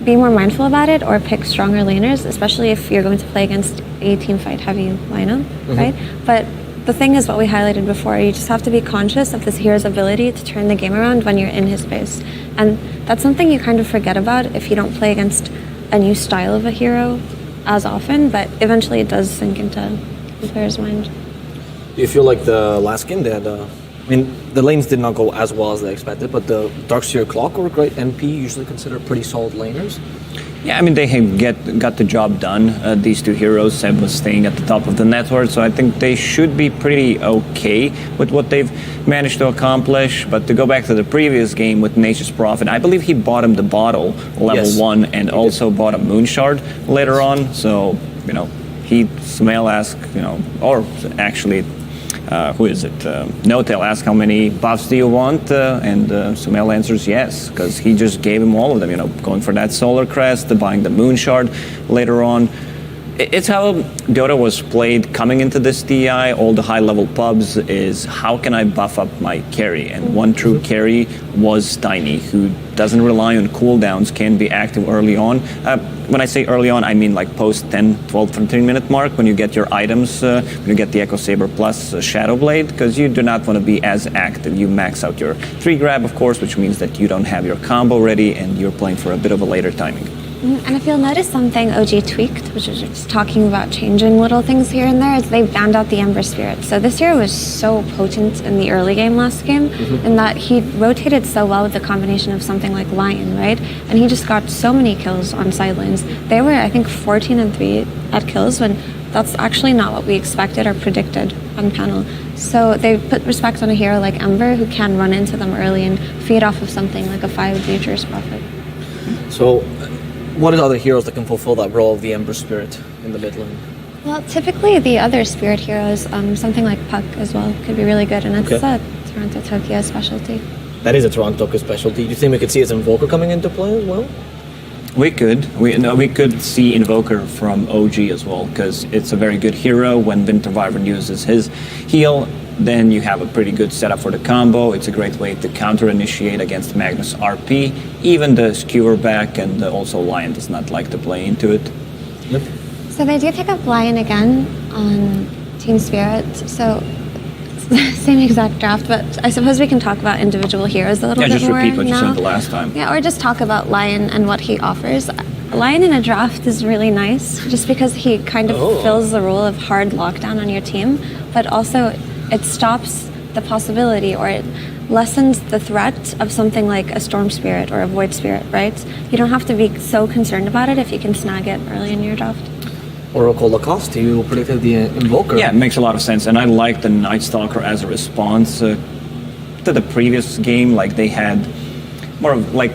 be more mindful about it or pick stronger laners, especially if you're going to play against a team fight heavy lineup, right? But the thing is what we highlighted before, you just have to be conscious of this hero's ability to turn the game around when you're in his space. And that's something you kind of forget about if you don't play against a new style of a hero as often, but eventually it does sink into the player's mind. Do you feel like the last game they had, I mean, the lanes did not go as well as they expected, but the Darkseer Clockwork, right, NP usually considered pretty solid laners? Yeah, I mean, they have got the job done. These two heroes, Seb was staying at the top of the network, so I think they should be pretty okay with what they've managed to accomplish. But to go back to the previous game with Nature's Prophet, I believe he bought him the bottle, level 1, and also bought a Moonshard later on. So, you know, Sumail asked, you know, or actually, who is it? No-Tail asked how many buffs do you want, and Sumail answers yes, because he just gave him all of them, you know, going for that Solar Crest, buying the Moonshard later on. It's how Dota was played coming into this TI, all the high-level pubs, is how can I buff up my carry? And one true carry was Tiny, who doesn't rely on cooldowns, can be active early on. When I say early on, I mean like post 10, 12, 13-minute mark, when you get your items, when you get the Echo Saber plus Shadow Blade, because you do not want to be as active. You max out your 3 grab, of course, which means that you don't have your combo ready, and you're playing for a bit of a later timing. And if you'll notice something OG tweaked, which is just talking about changing little things here and there, is they banned out the Ember Spirit. So this hero was so potent in the early game last game, in that he rotated so well with the combination of something like Lion, right? And he just got so many kills on side lanes. They were, I think, 14 and 3 at kills, when that's actually not what we expected or predicted on panel. So they put respect on a hero like Ember, who can run into them early and feed off of something like a 5 Nature's Prophet. So, what are other heroes that can fulfill that role of the Ember Spirit in the mid lane? Well, typically the other spirit heroes, something like Puck as well, could be really good, and it's a Toronto Tokyo specialty. That is a Toronto Tokyo specialty. Do you think we could see his Invoker coming into play as well? We could. We could see Invoker from OG as well, because it's a very good hero. When Winter Wyvern uses his heal, then you have a pretty good setup for the combo. It's a great way to counter-initiate against Magnus RP. Even the Skewer back, and also Lion does not like to play into it. Yep. So they do pick up Lion again on Team Spirit. So it's the same exact draft, but I suppose we can talk about individual heroes a little bit more. Yeah, just repeat what you now. said the last time. Yeah, or just talk about Lion and what he offers. Lion in a draft is really nice, just because he kind of fills the role of hard lockdown on your team, but also it stops the possibility, or it lessens the threat of something like a Storm Spirit or a Void Spirit, right? You don't have to be so concerned about it if you can snag it early in your draft. Oracle Lacoste, you predicted the Invoker. Yeah, it makes a lot of sense, and I like the Night Stalker as a response to the previous game. Like, they had more of like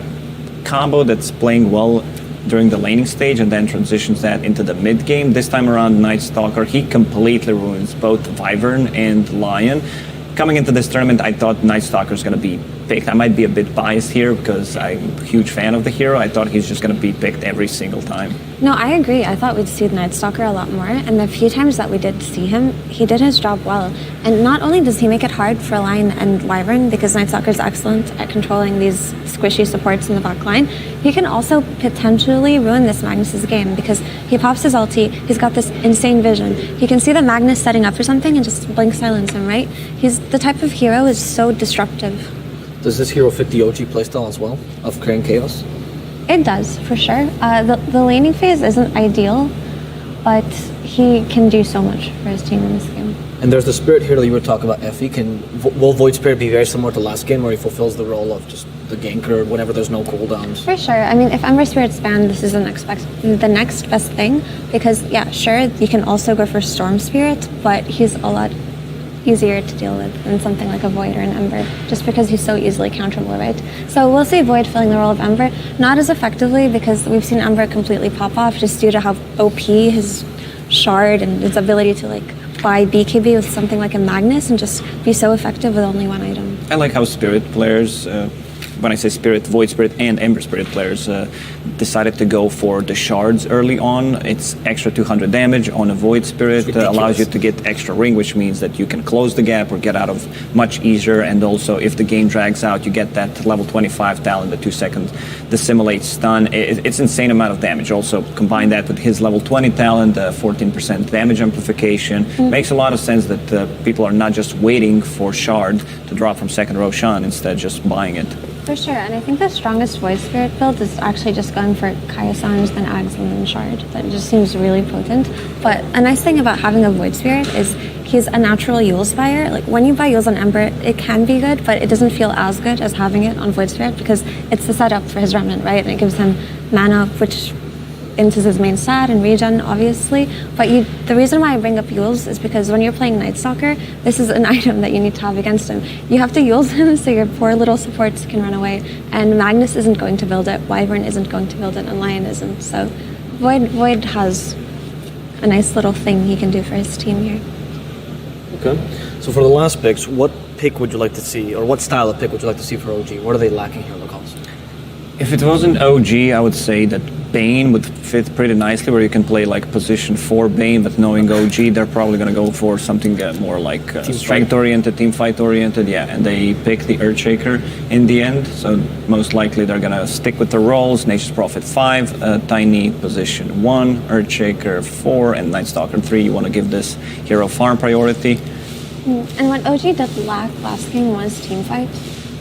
combo that's playing well during the laning stage and then transitions that into the mid game. This time around, Night Stalker, he completely ruins both Wyvern and Lion. Coming into this tournament, I thought Night Stalker is going to be picked. I might be a bit biased here because I'm a huge fan of the hero. I thought he's just going to be picked every single time. No, I agree. I thought we'd see the Night Stalker a lot more, and the few times that we did see him, he did his job well. And not only does he make it hard for Lion and Wyvern, because Night Stalker is excellent at controlling these squishy supports in the back line, he can also potentially ruin this Magnus's game, because he pops his ulti, he's got this insane vision. He can see the Magnus setting up for something and just blink silence him, right? He's the type of hero is so disruptive. Does this hero fit the OG playstyle as well, of creating chaos? It does, for sure. The laning phase isn't ideal, but he can do so much for his team in this game. And there's the Spirit hero you were talking about, Effie. Will Void Spirit be very similar to last game, where he fulfills the role of just the ganker whenever there's no cooldowns? For sure. I mean, if Ember Spirit's banned, this is the next best thing, because yeah, sure, you can also go for Storm Spirit, but he's a lot easier to deal with than something like a Void or an Ember, just because he's so easily counterable, right? So we'll see Void filling the role of Ember, not as effectively, because we've seen Ember completely pop off just due to how OP his Shard and his ability to like buy BKB with something like a Magnus and just be so effective with only one item. I like how Spirit players, when I say Spirit, Void Spirit and Ember Spirit players decided to go for the shards early on. It's extra 200 damage on a Void Spirit, allows you to get extra ring, which means that you can close the gap or get out of much easier, and also if the game drags out, you get that level 25 talent, the 2 second dissimulate stun. It's insane amount of damage. Also combine that with his level 20 talent, 14% damage amplification. Makes a lot of sense that people are not just waiting for shard to drop from second Roshan, instead just buying it. For sure, and I think the strongest Void Spirit build is actually just going for Kaya Sanj, then Ags, and then Shard. That just seems really potent. But a nice thing about having a Void Spirit is he's a natural Yule's buyer. Like when you buy Yule's on Ember, it can be good, but it doesn't feel as good as having it on Void Spirit because it's the setup for his Remnant, right? And it gives him mana, which into his main stat and regen, obviously. But the reason why I bring up Yule's is because when you're playing Night Stalker, this is an item that you need to have against him. You have to Yule's him so your poor little supports can run away. And Magnus isn't going to build it, Wyvern isn't going to build it, and Lion isn't. So Void has a nice little thing he can do for his team here. Okay. So for the last picks, what pick would you like to see, or what style of pick would you like to see for OG? What are they lacking here, Lacoste? If it wasn't OG, I would say that Bane would fit pretty nicely, where you can play like position 4 Bane, but knowing OG, they're probably going to go for something more like strength-oriented, team fight-oriented, yeah, and they pick the Earthshaker in the end, so most likely they're going to stick with the roles, Nature's Prophet 5, Tiny position 1, Earthshaker 4, and Night Stalker 3. You want to give this hero farm priority. And what OG did lack last game was team fight.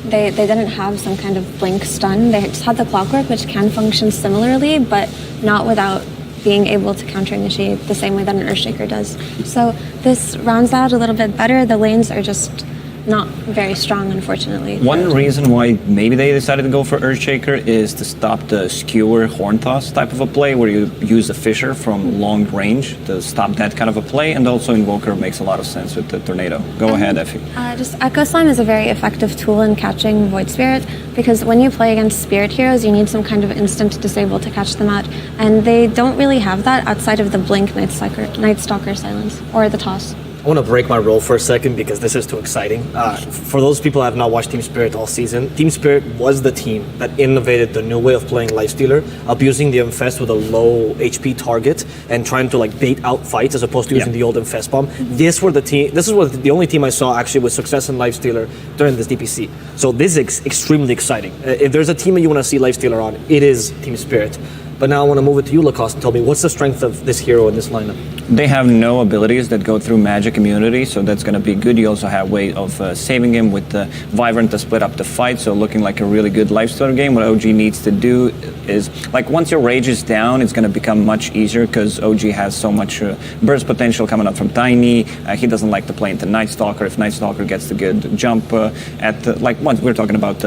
They didn't have some kind of blink stun. They just had the clockwork, which can function similarly, but not without being able to counter-initiate the same way that an Earthshaker does. So this rounds out a little bit better. The lanes are just not very strong, unfortunately. One reason why maybe they decided to go for Earthshaker is to stop the skewer horn toss type of a play, where you use a Fisher from long range to stop that kind of a play, and also Invoker makes a lot of sense with the Tornado. Go ahead, Effie. Just Echo Slime is a very effective tool in catching Void Spirit, because when you play against Spirit heroes, you need some kind of instant disable to catch them out, and they don't really have that outside of the Blink Night Stalker Silence, or the Toss. I want to break my role for a second because this is too exciting. For those people who have not watched Team Spirit all season, Team Spirit was the team that innovated the new way of playing Lifestealer, abusing the Infest with a low HP target and trying to like bait out fights as opposed to using the old Infest bomb. This was the only team I saw actually with success in Lifestealer during this DPC. So this is extremely exciting. If there's a team that you want to see Lifestealer on, it is Team Spirit. But now I want to move it to you, Lacoste, and tell me, what's the strength of this hero in this lineup? They have no abilities that go through magic immunity, so that's going to be good. You also have a way of saving him with the Wyvern to split up the fight, so looking like a really good Lifestealer game. What OG needs to do is, like, once your rage is down, it's going to become much easier, because OG has so much burst potential coming up from Tiny. He doesn't like to play into Night Stalker. If Night Stalker gets the good jump like once we're talking about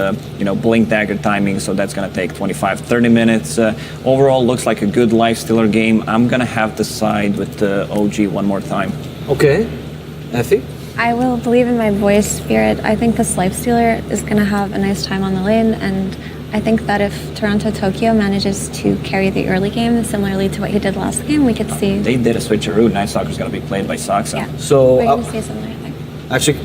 Blink Dagger timing, so that's going to take 25-30 minutes. Overall, looks like a good Lifestealer game. I'm going to have to side with the OG one more time. Okay. Effie? I will believe in my Void Spirit. I think this Lifestealer is going to have a nice time on the lane, and I think that if Toronto-Tokyo manages to carry the early game, similarly to what he did last game, we could see... They did a switcheroo. Night Stalker's going to be played by Saksa. Yeah. So, we're going to see a similar thing. Actually,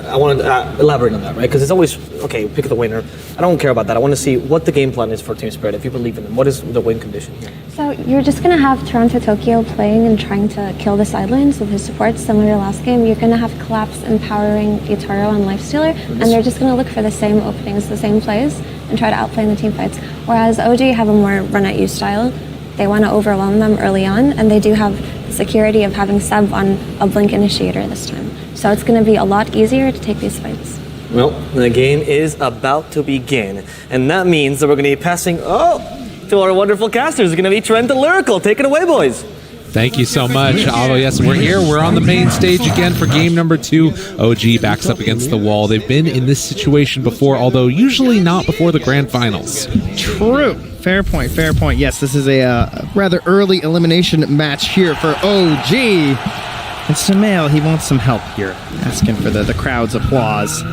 I want to elaborate on that, right? Because it's always, okay, pick the winner. I don't care about that. I want to see what the game plan is for Team Spirit, if you believe in them. What is the win condition here? So you're just going to have Toronto-Tokyo playing and trying to kill the side lanes with his supports, similar to last game. You're going to have Collapse empowering Itaro and Lifestealer, and they're just going to look for the same openings, the same plays, and try to outplay in the team fights. Whereas OG have a more run-at-you style. They want to overwhelm them early on, and they do have the security of having Seb on a Blink Initiator this time. So it's going to be a lot easier to take these fights. Well, the game is about to begin, and that means that we're going to be passing, to our wonderful casters. It's going to be Trent and Lyrical. Take it away, boys. Thank you so much, Avo. Yes, we're here. We're on the main stage again for game number 2. OG backs up against the wall. They've been in this situation before, although usually not before the grand finals. True. Fair point, fair point. Yes, this is a rather early elimination match here for OG. And Sumail, he wants some help here, asking for the crowd's applause.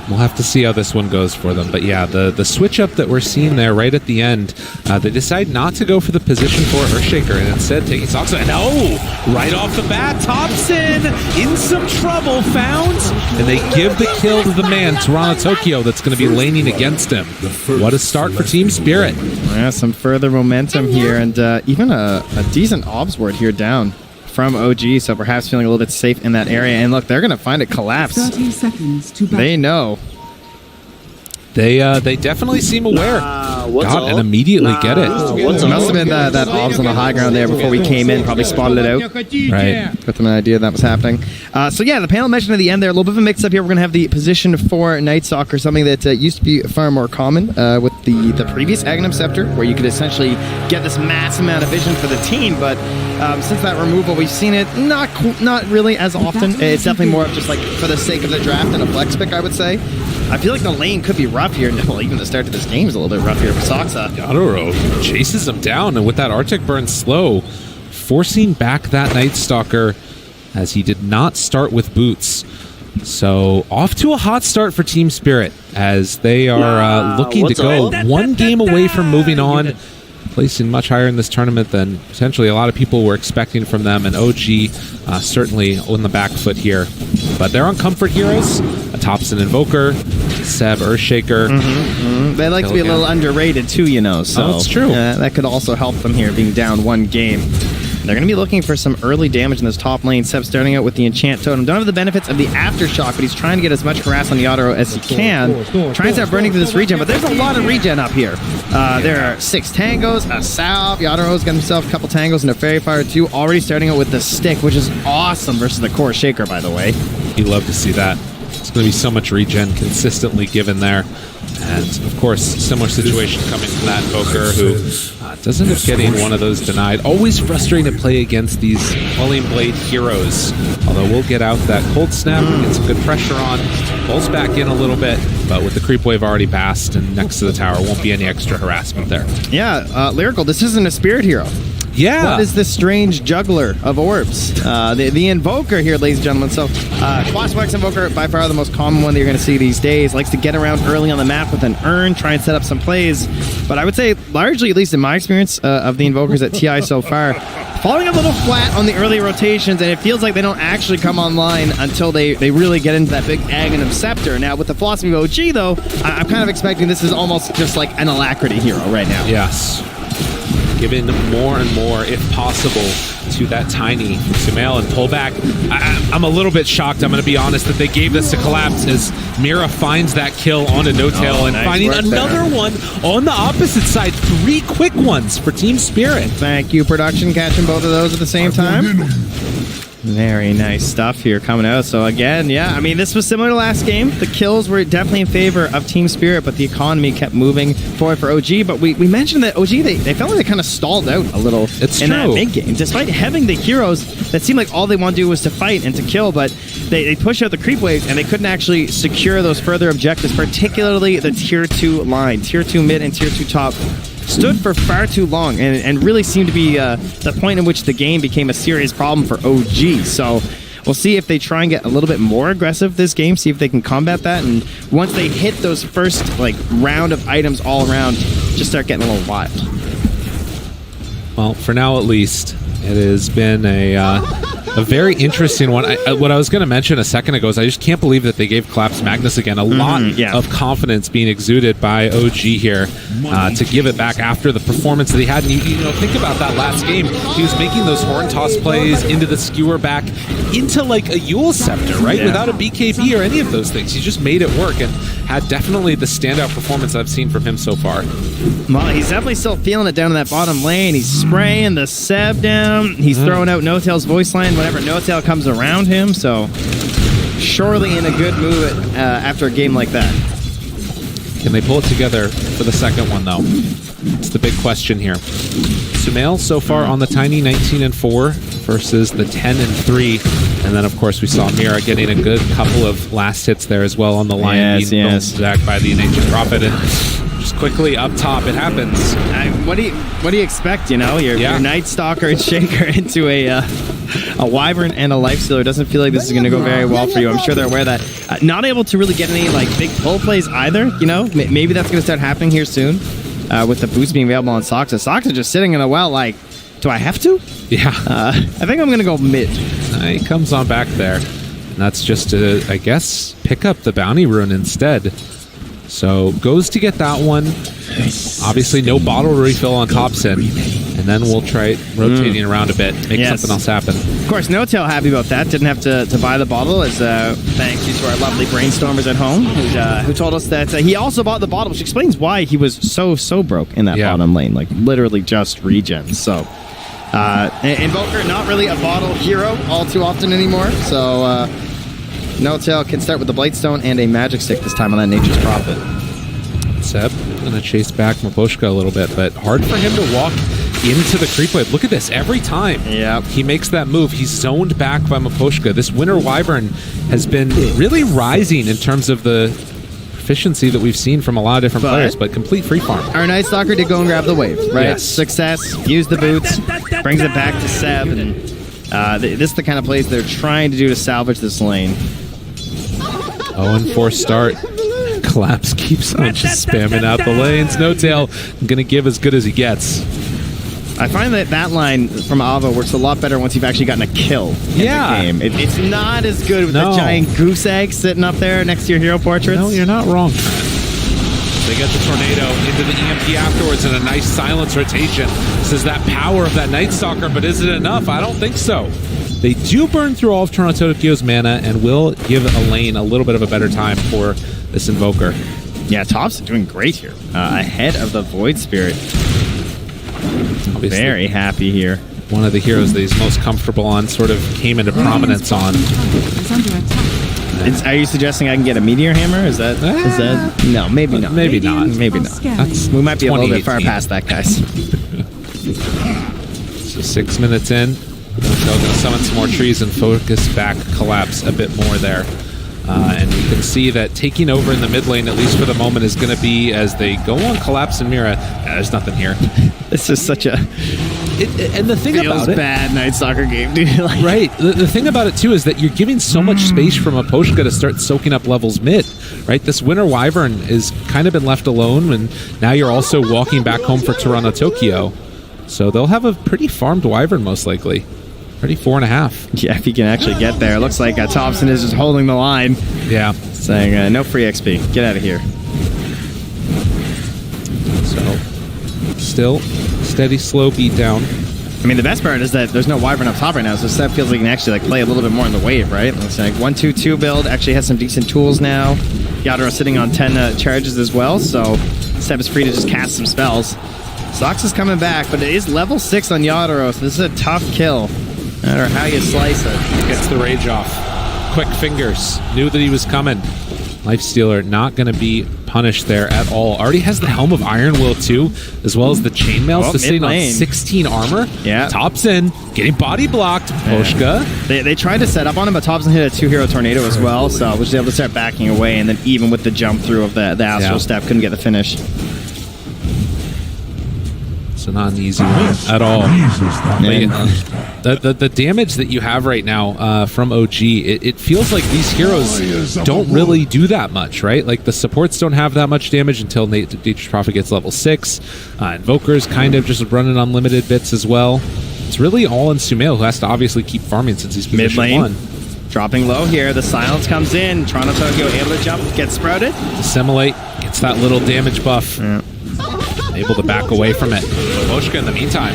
We'll have to see how this one goes for them. But yeah, the switch up that we're seeing there right at the end, they decide not to go for the position for Earthshaker and instead taking Soxa. No! Right off the bat, Thompson in some trouble, found. And they give the kill to the man, Toronto Tokyo, that's going to be laning against him. What a start for Team Spirit. Yeah, some further momentum here, and even a decent obs ward here down from OG, so perhaps feeling a little bit safe in that area. And look, they're going to find it collapse. 30 seconds to back. They know. They definitely seem aware. And immediately get it. Must have been that obs on the high ground there before we came in, probably spotted it out. Right. Got them an idea that was happening. So yeah, the panel mentioned at the end there, a little bit of a mix-up here. We're going to have the position for Night Stalker, something that used to be far more common with the previous Aghanim Scepter, where you could essentially get this mass amount of vision for the team, but since that removal, we've seen it not really as often. It's definitely more of just like for the sake of the draft and a flex pick, I would say. I feel like the lane could be rough here. Well, even the start to this game is a little bit rough here for Soxa. Yadoro chases him down, and with that Arctic Burn slow, forcing back that Night Stalker as he did not start with boots. So off to a hot start for Team Spirit as they are looking to go one game away from moving on, placing much higher in this tournament than potentially a lot of people were expecting from them, and OG certainly on the back foot here. But they're on comfort heroes, a Thompson Invoker, Seb Earthshaker. They like to be a little underrated too, you know, so that's true. That could also help them here being down one game. They're going to be looking for some early damage in this top lane. Seb starting out with the Enchant Totem. Don't have the benefits of the Aftershock, but he's trying to get as much harass on Yadoro as he can. Trying to start burning through this regen, but there's a lot of regen up here. There are 6 tangos, a salve. Yadaro's got himself a couple tangos and a Fairy Fire too. Already starting out with the stick, which is awesome versus the core Shaker, by the way. You love to see that. It's going to be so much regen consistently given there. And, of course, similar situation coming from that Invoker who doesn't end up getting one of those denied. Always frustrating to play against these Quelling Blade heroes. Although we'll get out that Cold Snap, get some good pressure on, pulls back in a little bit, but with the creep wave already passed and next to the tower, won't be any extra harassment there. Yeah, Lyrical, this isn't a spirit hero. Yeah. What is this strange juggler of orbs? The Invoker here, ladies and gentlemen. So, Crossmarks Invoker, by far the most common one that you're going to see these days. Likes to get around early on the map with an urn, try and set up some plays. But I would say, largely, at least in my experience of the Invokers at TI so far, falling a little flat on the early rotations, and it feels like they don't actually come online until they really get into that big Aghanim Scepter. Now, with the philosophy of OG, though, I'm kind of expecting this is almost just like an Alacrity hero right now. Yes. Given more and more, if possible, to that tiny Sumail and pull back. I'm a little bit shocked, I'm going to be honest, that they gave this to collapse as Mira finds that kill onto No-Tail and nice finding another one on the opposite side. 3 quick ones for Team Spirit. Thank you, production, catching both of those at the same time. Very nice stuff here coming out. So again, yeah, I mean, this was similar to last game. The kills were definitely in favor of Team Spirit, but the economy kept moving forward for OG. But we mentioned that OG, they felt like they kind of stalled out a little that mid-game. Despite having the heroes that seemed like all they wanted to do was to fight and to kill, but they pushed out the creep waves and they couldn't actually secure those further objectives, particularly the Tier 2 line. Tier 2 mid and Tier 2 top stood for far too long and really seemed to be the point in which the game became a serious problem for OG. So we'll see if they try and get a little bit more aggressive this game, see if they can combat that, and once they hit those first round of items all around, just start getting a little wild. Well, for now at least, it has been a very interesting one. What I was going to mention a second ago is I just can't believe that they gave Collapse Magnus again. A lot of confidence being exuded by OG here to give it back after the performance that he had. And you know, think about that last game. He was making those horn toss plays into the skewer back, into like a Yule Scepter, right? Yeah. Without a BKB or any of those things. He just made it work and had definitely the standout performance I've seen from him so far. Well, he's definitely still feeling it down in that bottom lane. He's spraying the Seb down. He's throwing out No-Tail's voice line whenever No-Tail comes around him, so surely in a good mood after a game like that. Can they pull it together for the second one, though? It's the big question here. Sumail so far on the Tiny 19-4 versus the 10-3. And then, of course, we saw Mira getting a good couple of last hits there as well on the line. Yes. Back by the Ancient Prophet. And just quickly up top, it happens. What do you expect, you know? Your Night Stalker and Shaker into a Wyvern and a Lifestealer. Doesn't feel like this is going to go very well for you. I'm sure they're aware of that. Not able to really get any like big pull plays either, you know? Maybe that's going to start happening here soon with the boost being available on Soxa. Soxa just sitting in a well like, do I have to? Yeah. I think I'm going to go mid. He comes on back there. And that's just to, I guess, pick up the Bounty Rune instead. So goes to get that one. Obviously no bottle refill on Thompson. And then we'll try rotating around a bit, make something else happen. Of course, No Tail happy about that. Didn't have to buy the bottle, as thank you to our lovely brainstormers at home who told us that he also bought the bottle, which explains why he was so broke in that bottom lane. Like, literally just regen. So, Invoker, not really a bottle hero all too often anymore. So, No Tail can start with the Blightstone and a Magic Stick this time on that Nature's Prophet. Seb gonna chase back Maposhka a little bit, but hard for him to walk into the creep wave. Look at this. Every time he makes that move, he's zoned back by Maposhka. This Winter Wyvern has been really rising in terms of the proficiency that we've seen from a lot of different players, but complete free farm. Our Night Stalker did go and grab the wave, right? Yes. Success, use the boots, brings it back to Seb, and this is the kind of plays they're trying to do to salvage this lane. 0-4 start. Collapse keeps on just spamming out the lanes. No Tail gonna give as good as he gets. I find that line from Ava works a lot better once you've actually gotten a kill in the game. It's not as good with the giant goose egg sitting up there next to your hero portraits. No, you're not wrong. They get the tornado into the EMP afterwards and a nice silence rotation. This is that power of that Night Stalker, but is it enough? I don't think so. They do burn through all of Toronto Tokyo's mana and will give a lane a little bit of a better time for this Invoker. Yeah, Top's doing great here. Ahead of the Void Spirit. Obviously, very happy here. One of the heroes that he's most comfortable on sort of came into prominence on. Are you suggesting I can get a Meteor Hammer? Is that no, maybe not. Maybe not. Maybe not. We might be a little bit far past that, guys. So 6 minutes in. They're going to summon some more trees and focus back Collapse a bit more there. And you can see that taking over in the mid lane, at least for the moment, is going to be as they go on Collapse and Mira. There's nothing here. This is such a... and the thing about it... bad Night Stalker game, dude. Right. The thing about it, too, is that you're giving so much space from Maposhka to start soaking up levels mid, right? This Winter Wyvern is kind of been left alone, and now you're also walking back home for Toronto Tokyo. So they'll have a pretty farmed Wyvern, most likely. Pretty 4.5. Yeah, if he can actually get there. It looks like Thompson is just holding the line. Yeah. Saying, no free XP. Get out of here. So, still, steady, slow beat down. I mean, the best part is that there's no Wyvern up top right now, so Seb feels like he can actually play a little bit more in the wave, right? Looks like 1-2-2 build. Actually has some decent tools now. Yadro sitting on 10 charges as well, so Seb is free to just cast some spells. Sox is coming back, but it is level 6 on Yadro, so this is a tough kill. No matter how you slice it. Gets the rage off. Quick fingers. Knew that he was coming. Lifestealer not going to be punished there at all. Already has the Helm of Iron Will too, as well as the chainmail, so sitting on 16 armor. Yeah. Thompson getting body blocked. Poshka. They tried to set up on him, but Thompson hit a 2-hero tornado as well, so was able to start backing away, and then even with the jump through of the Astral Step, couldn't get the finish. So not an easy one at all. The damage that you have right now from OG, it feels like these heroes don't really do that much, right? Like the supports don't have that much damage until Nature's Prophet gets level 6. Invoker's kind of just running unlimited bits as well. It's really all in Sumail, who has to obviously keep farming since he's position mid lane. 1. Dropping low here, the silence comes in. Toronto Tokyo able to jump, gets sprouted. Assimilate, gets that little damage buff. Yeah. Able to back away from it. Moshka, in the meantime,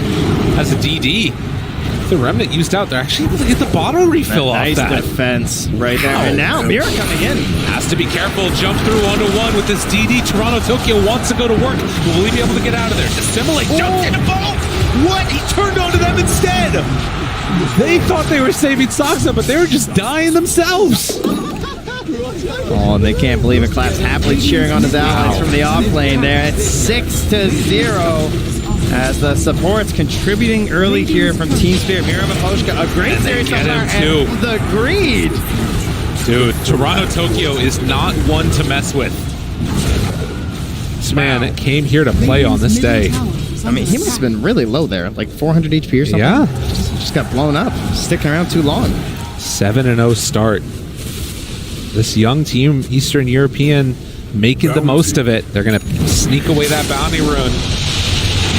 has a DD. The Remnant used out. They're actually able to get the bottle refill off that. Nice defense right there. And now Mira coming in. Has to be careful. Jump through 1-1 with this DD. Toronto Tokyo wants to go to work. Will he be able to get out of there? Assimilate. Jumped into both. What? He turned onto them instead. They thought they were saving Soxa, but they were just dying themselves. Oh, they can't believe it. Collapse happily cheering on his allies from the off lane there. It's 6-0 as the supports contributing early here from Team Spirit. Mira Maposhka, a great series so far, and the greed. Dude, Toronto Tokyo is not one to mess with. This man came here to play on this day. I mean, he must have been really low there, like 400 HP or something. Yeah. Just got blown up, sticking around too long. 7-0 start. This young team, Eastern European, making the most of it. They're going to sneak away that bounty rune.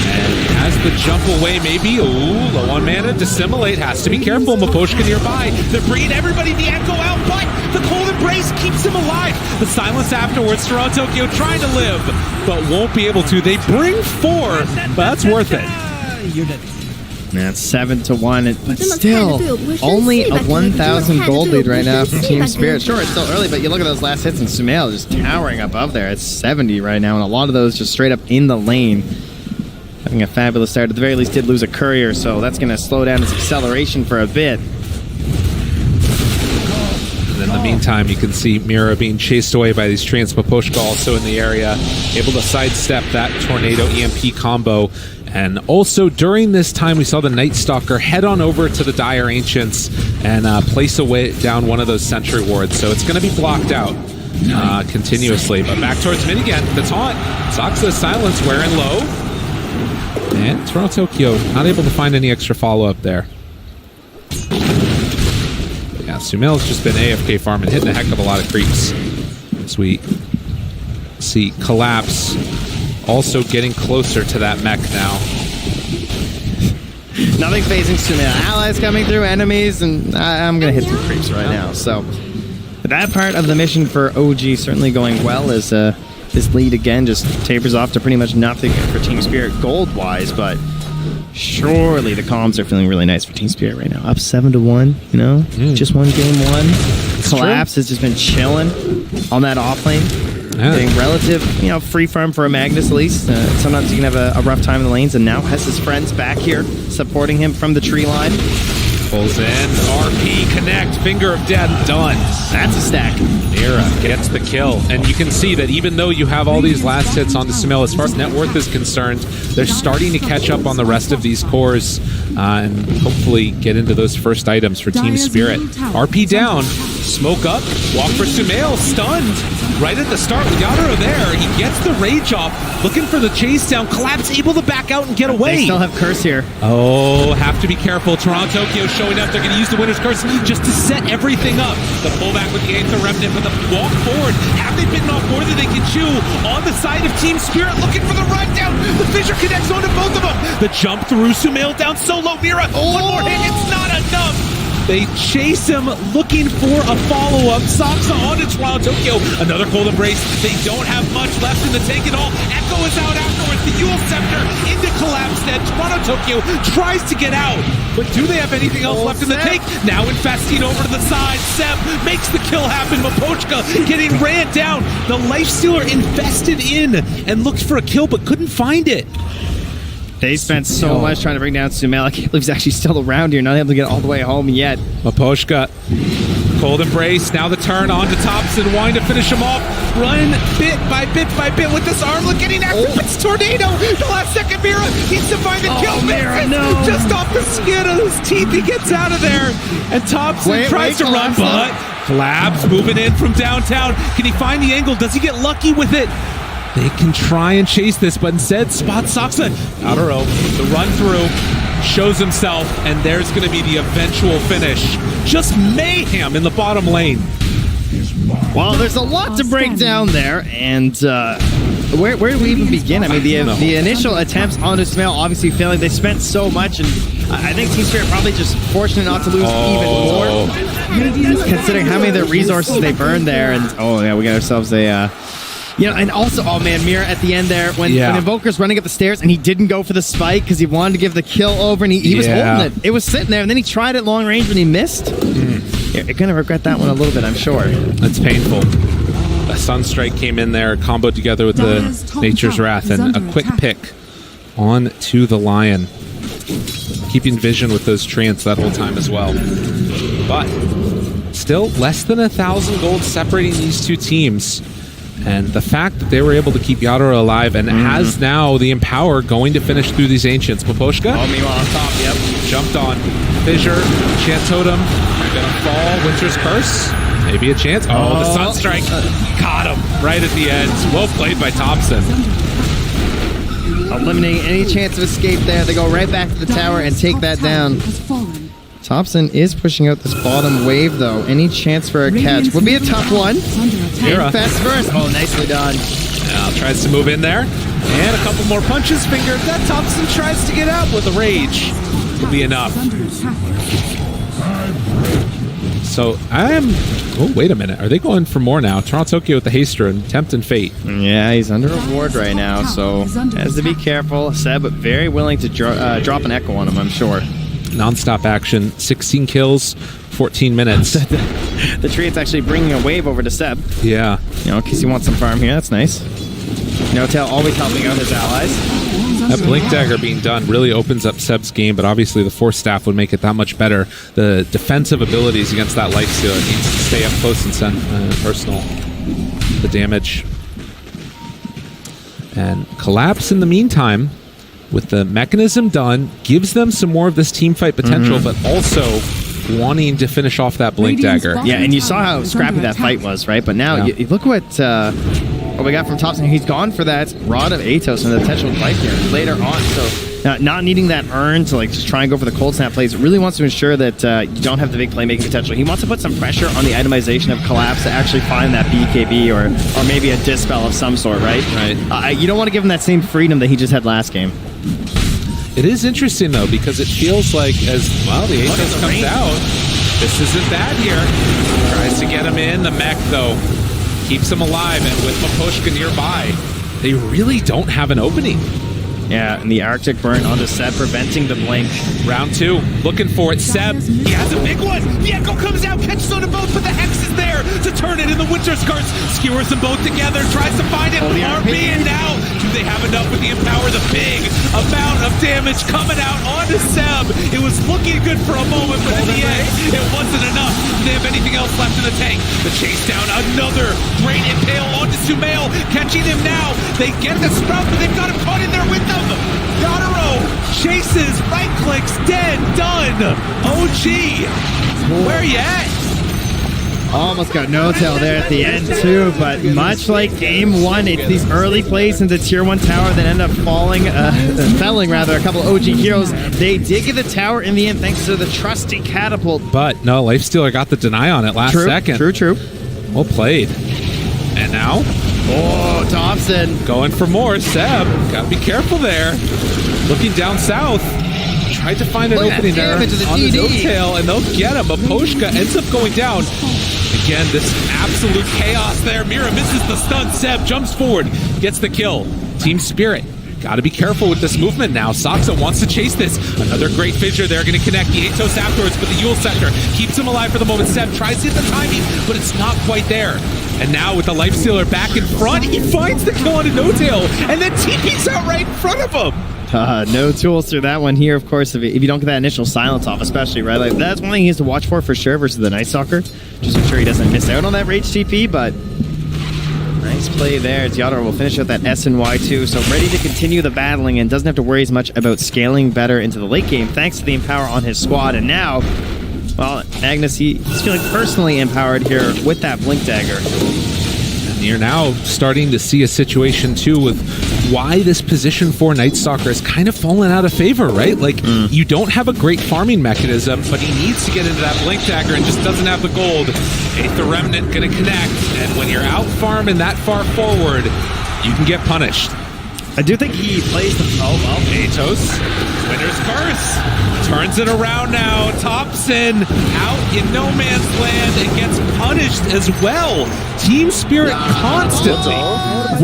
And has the jump away, maybe. Ooh, low on mana. Dissimilate. Has to be careful. Maposhka nearby. They're bringing everybody the echo out, but the cold embrace keeps him alive. The silence afterwards. Toronto Tokyo trying to live, but won't be able to. They bring 4, but that's worth it. That's 7-1, but still only a 1,000 gold lead right now for Team Spirit. Sure, it's still early, but you look at those last hits, and Sumail just towering above there. It's 70 right now, and a lot of those just straight up in the lane. Having a fabulous start. At the very least, did lose a courier, so that's going to slow down his acceleration for a bit. And in the meantime, you can see Mira being chased away by these Trans. Maposhka also in the area, able to sidestep that Tornado EMP combo. And also during this time, we saw the Night Stalker head on over to the Dire Ancients and place down one of those sentry wards. So it's going to be blocked out continuously. But back towards mid again. The taunt. Soxa silence wearing low. And Toronto Tokyo not able to find any extra follow-up there. Yeah, Sumail's just been AFK farming, hitting a heck of a lot of creeps. As we see Collapse also getting closer to that mech now. Nothing phasing Sumail. Allies coming through, enemies, and I'm going to hit some creeps right now. So that part of the mission for OG certainly going well as this lead again just tapers off to pretty much nothing for Team Spirit gold-wise, but surely the comms are feeling really nice for Team Spirit right now. Up 7-1, you know? Just won game 1. Collapse has just been chilling on that off lane. Being relative, free farm for a Magnus at least. Sometimes you can have a rough time in the lanes, and now has his friends back here supporting him from the tree line. Pulls in, RP, connect, Finger of Death, done. That's a stack. Mira gets the kill. And you can see that even though you have all these last hits on the Sumail, as far as net worth is concerned, they're starting to catch up on the rest of these cores and hopefully get into those first items for Team Spirit. RP down, smoke up, walk for Sumail, stunned. Right at the start with Yadaro there, he gets the rage off, looking for the chase down. Collapse able to back out and get away. They still have Curse here. Oh, have to be careful. Toronto Tokyo showing up. They're going to use the Winner's Curse just to set everything up. The pullback with the Aether Remnant, but the walk forward. Have they bitten off more than they can chew? On the side of Team Spirit, looking for the rundown. The fissure connects onto both of them. The jump through Sumail down solo. Mira, one more hit. It's not enough. They chase him, looking for a follow-up. Soxa onto Toronto Tokyo. Another cold embrace. They don't have much left in the tank at all. Echo is out afterwards. The Yule Scepter into Collapse then. Toronto Tokyo tries to get out. But do they have anything else left in the tank? Now infesting over to the side. Seb makes the kill happen. Mapochka getting ran down. The Lifestealer invested in and looked for a kill but couldn't find it. They spent so much trying to bring down Sumail. I can't believe he's actually still around here, not able to get all the way home yet. Mapochka, cold embrace, now the turn onto Thompson, wanting to finish him off. Run bit by bit with this armlet getting active. It's Tornado, the last second Mira needs to find the kill. Mira, no. Just off the skin of his teeth, he gets out of there. And Thompson tries to run, but Collapse moving in from downtown. Can he find the angle? Does he get lucky with it? They can try and chase this, but instead spot Soxa. Outer row, the run through, shows himself, and there's going to be the eventual finish. Just mayhem in the bottom lane. Well, there's a lot to break down there, and where do we even begin? I mean, the initial attempts onto Sumail obviously failing. They spent so much, and I think Team Spirit probably just fortunate not to lose even more, considering how many of their resources they burned there. And we got ourselves a... and also, Mira at the end there, when Invoker's running up the stairs and he didn't go for the spike because he wanted to give the kill over, and he was holding it. It was sitting there, and then he tried it long range when he missed. You're going to regret that one a little bit, I'm sure. That's painful. A Sunstrike came in there, comboed together with the Nature's Wrath, and a quick pick on to the Lion. Keeping vision with those Trance that whole time as well. But still less than 1,000 gold separating these two teams. And the fact that they were able to keep Yadoro alive and has now the Empower going to finish through these Ancients. Poposhka? Oh, meanwhile on top, yep. Jumped on Fissure, Chant Totem, gonna fall, Winter's Curse. Maybe a chance. Oh, the Sunstrike caught him right at the end. Well played by Thompson. Eliminating any chance of escape there. They go right back to the tower and take that down. Thompson is pushing out this bottom wave, though. Any chance for a catch? Would be a tough one. Fast first. Oh, nicely done. Now tries to move in there. And a couple more punches fingered. That Thompson tries to get out with a rage. Will be enough. So oh, wait a minute. Are they going for more now? Toronto Tokyo with the Haster and Tempt and Fate. Yeah, he's under a ward right now, so has to be careful. Seb very willing to drop an Echo on him, I'm sure. Non-stop action, 16 kills, 14 minutes. The Treant's actually bringing a wave over to Seb. Yeah. You know, in case he wants some farm here, that's nice. No-Tail always helping out his allies. That Blink Dagger being done really opens up Seb's game, but obviously the Force Staff would make it that much better. The defensive abilities against that Life Stealer needs to stay up close and personal. The damage. And Collapse in the meantime, with the mechanism done, gives them some more of this team fight potential, but also wanting to finish off that Blink Dagger. Yeah, and you saw how scrappy that fight was, right? But now, you look what we got from Thompson. He's gone for that Rod of Atos and the potential life here later on. So not needing that urn to just try and go for the cold snap plays, really wants to ensure that you don't have the big playmaking potential. He wants to put some pressure on the itemization of Collapse to actually find that BKB or maybe a Dispel of some sort, right? Right. You don't want to give him that same freedom that he just had last game. It is interesting, though, because it feels like as, well, the Atos comes out, this isn't bad here. Tries to get him in. The mech, though, keeps him alive, and with Maposhka nearby, they really don't have an opening. Yeah, and the Arctic Burn onto Seb, preventing the blink. Round 2, looking for it. Seb, he has a big one. The Echo comes out, catches on to both, but the Hex is there to turn it in the Winter's Curse. Skewers them both together, tries to find it. RP, and now, do they have enough with the Empower? The big amount of damage coming out onto Seb. It was looking good for a moment, but in the end, it wasn't enough. Do they have anything else left in the tank? The chase down, another great impale onto Sumail, catching him now. They get the Sprout, but they've got him caught in there with them. Yadoro chases, right clicks, dead, done. OG, where you at? Almost got No-Tail there at the end too, but much like game 1, it's these early plays into tier 1 tower that end up felling a couple OG heroes. They did get the tower in the end thanks to the trusty catapult. But no, Lifestealer got the deny on it last second. True. Well played. And now? Oh, Thompson. Going for more. Seb, gotta be careful there. Looking down south. Tried to find an opening there on the No-Tail, and they'll get him. But Poshka ends up going down. Again, this absolute chaos there. Mira misses the stun. Seb jumps forward, gets the kill. Team Spirit. Gotta be careful with this movement now. Saxa wants to chase this. Another great fissure there. Going to connect the Atos afterwards, but the Yule Scepter keeps him alive for the moment. Seb tries to hit the timing, but it's not quite there. And now with the Lifestealer back in front, he finds the kill on a No-Tail, and then TP's out right in front of him. No tools through that one here, of course, if you don't get that initial silence off, especially, right? Like, that's one thing he has to watch for sure versus the Night Stalker. Just make sure he doesn't miss out on that rage TP, but nice play there. Yadoro will finish out that SNY2, so ready to continue the battling and doesn't have to worry as much about scaling better into the late game thanks to the Empower on his squad. And now, well, Agnes, he's feeling personally empowered here with that Blink Dagger. And you're now starting to see a situation, too, with why this position for Night Stalker has kind of fallen out of favor, right? Like, you don't have a great farming mechanism, but he needs to get into that Blink Dagger and just doesn't have the gold. Aether Remnant gonna connect, and when you're out farming that far forward, you can get punished. I do think he plays the... Oh, well. Atos, Winter's Curse, turns it around now. Thompson out in no man's land and gets punished as well. Team Spirit constantly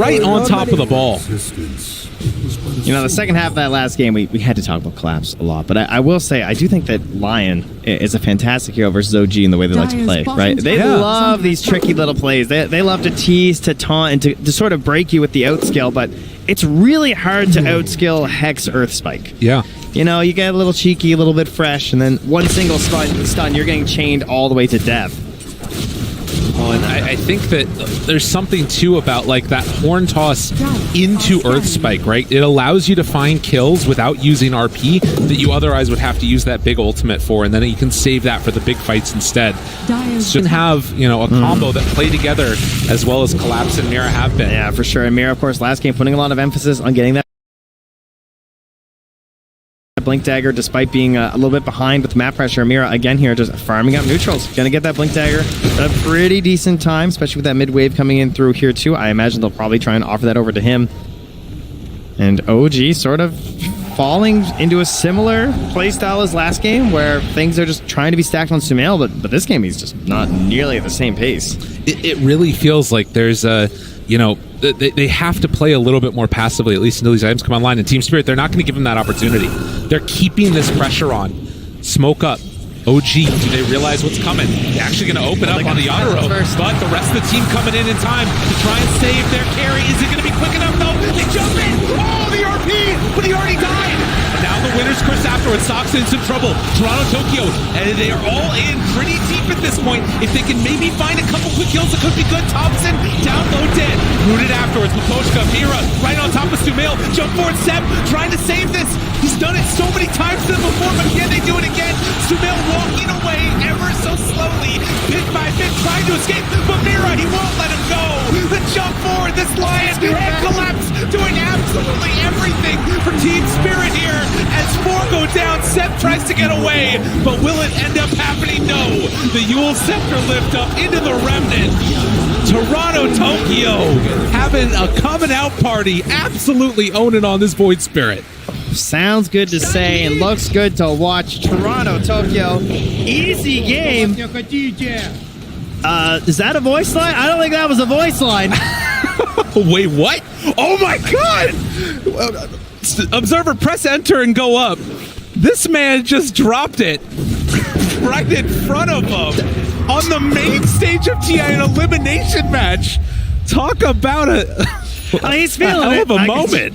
right on top of the ball. You know, the second half of that last game, we had to talk about Collapse a lot, but I will say, I do think that Lion is a fantastic hero versus OG in the way they like to play, right? They love these tricky little plays. They love to tease, to taunt, and to sort of break you with the outskill, but it's really hard to outskill Hex Earth Spike. Yeah. You know, you get a little cheeky, a little bit fresh, and then one single stun, you're getting chained all the way to death. and I think that there's something too about like that horn toss into Earth Spike, right? It allows you to find kills without using RP that you otherwise would have to use that big ultimate for, and then you can save that for the big fights instead. So you can have, you know, a combo that play together as well as Collapse and Mira have been. Yeah, for sure. And Mira, of course, last game putting a lot of emphasis on getting that Blink Dagger, despite being a little bit behind with map pressure. Mira, again here, just farming up neutrals. Gonna get that Blink Dagger at a pretty decent time, especially with that mid wave coming in through here too. I imagine they'll probably try and offer that over to him. And OG sort of falling into a similar playstyle as last game, where things are just trying to be stacked on Sumail, but this game he's just not nearly at the same pace. It really feels like there's a, you know, they have to play a little bit more passively, at least until these items come online. And Team Spirit, they're not going to give them that opportunity. They're keeping this pressure on. Smoke up. OG, do they realize what's coming? They're actually going to open up on the Yatoro, but the rest of the team coming in time to try and save their carry. Is it going to be quick enough, though? They jump in! Oh, the RP! But he already died! And now the winner's curse afterwards. Sox in some trouble. Toronto, Tokyo, and they are all in pretty deep at this point. If they can maybe find a couple quick kills, it could be good. Thompson down low dead. Rooted afterwards. Matoshka, Mira, right on top of Sumail. Jump forward, Seb, trying to save this. He's done it so many times before, but can they do it again? Sumail walking away ever so slowly, bit by bit, trying to escape, but Mira, he won't let him go. The jump forward, this Lion, and Collapse doing absolutely everything for Team Spirit here. As 4 go down, Seb tries to get away, but will it end up happening? No. The Yule Scepter lift up into the Remnant. Toronto, Tokyo having a coming out party, absolutely owning on this Void Spirit. Sounds good to say and looks good to watch. Toronto, Tokyo, easy game. Is that a voice line? I don't think that was a voice line. Wait, what? Oh my god! Observer, press enter and go up. This man just dropped it right in front of him on the main stage of TI, an elimination match. Talk about he's feeling it. Hell of a moment.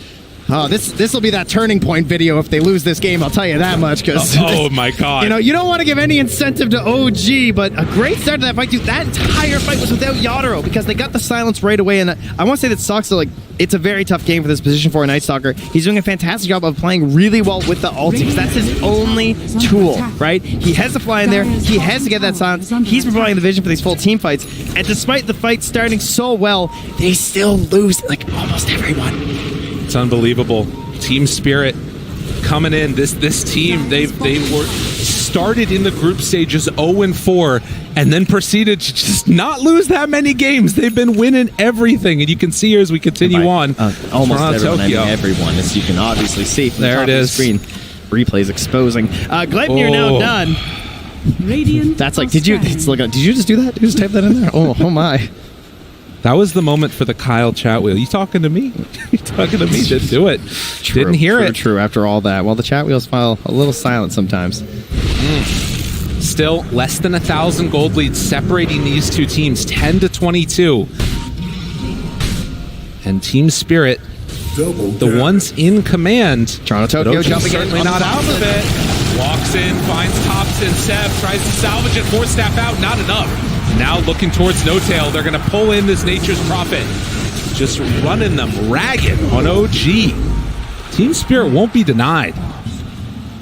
Oh, this will be that turning point video if they lose this game, I'll tell you that much. Because oh my god. You know, you don't want to give any incentive to OG, but a great start to that fight, dude. That entire fight was without Yatoro because they got the silence right away. And I want to say that Sox, like, it's a very tough game for this position for a Night Stalker. He's doing a fantastic job of playing really well with the ulti because that's his only tool, right? He has to fly in there. He has to get that silence. He's providing the vision for these full team fights. And despite the fight starting so well, they still lose, like, almost everyone. It's unbelievable. Team Spirit coming in. This team, they were started in the group stages 0-4 and then proceeded to just not lose that many games. They've been winning everything, and you can see here as we continue on. Almost everyone, as you can obviously see from there the top it is. Of the screen. Replays exposing. Gleipnir now done. Radiant. That's like, did you just do that? Did you just type that in there? Oh my. That was the moment for the Kyle chat wheel. You talking to me? You talking to me? Didn't do it. True, Didn't hear it. True, after all that. Well, the chat wheels file a little silent sometimes. Still, less than 1,000 gold leads separating these two teams, 10-22. And Team Spirit, the ones in command. Toronto, Tokyo jumping certainly not out of it. Walks in, finds Thompson, Seb, tries to salvage it, 4 staff out, not enough. Now looking towards No Tail, they're going to pull in this Nature's Prophet. Just running them ragged on OG. Team Spirit won't be denied.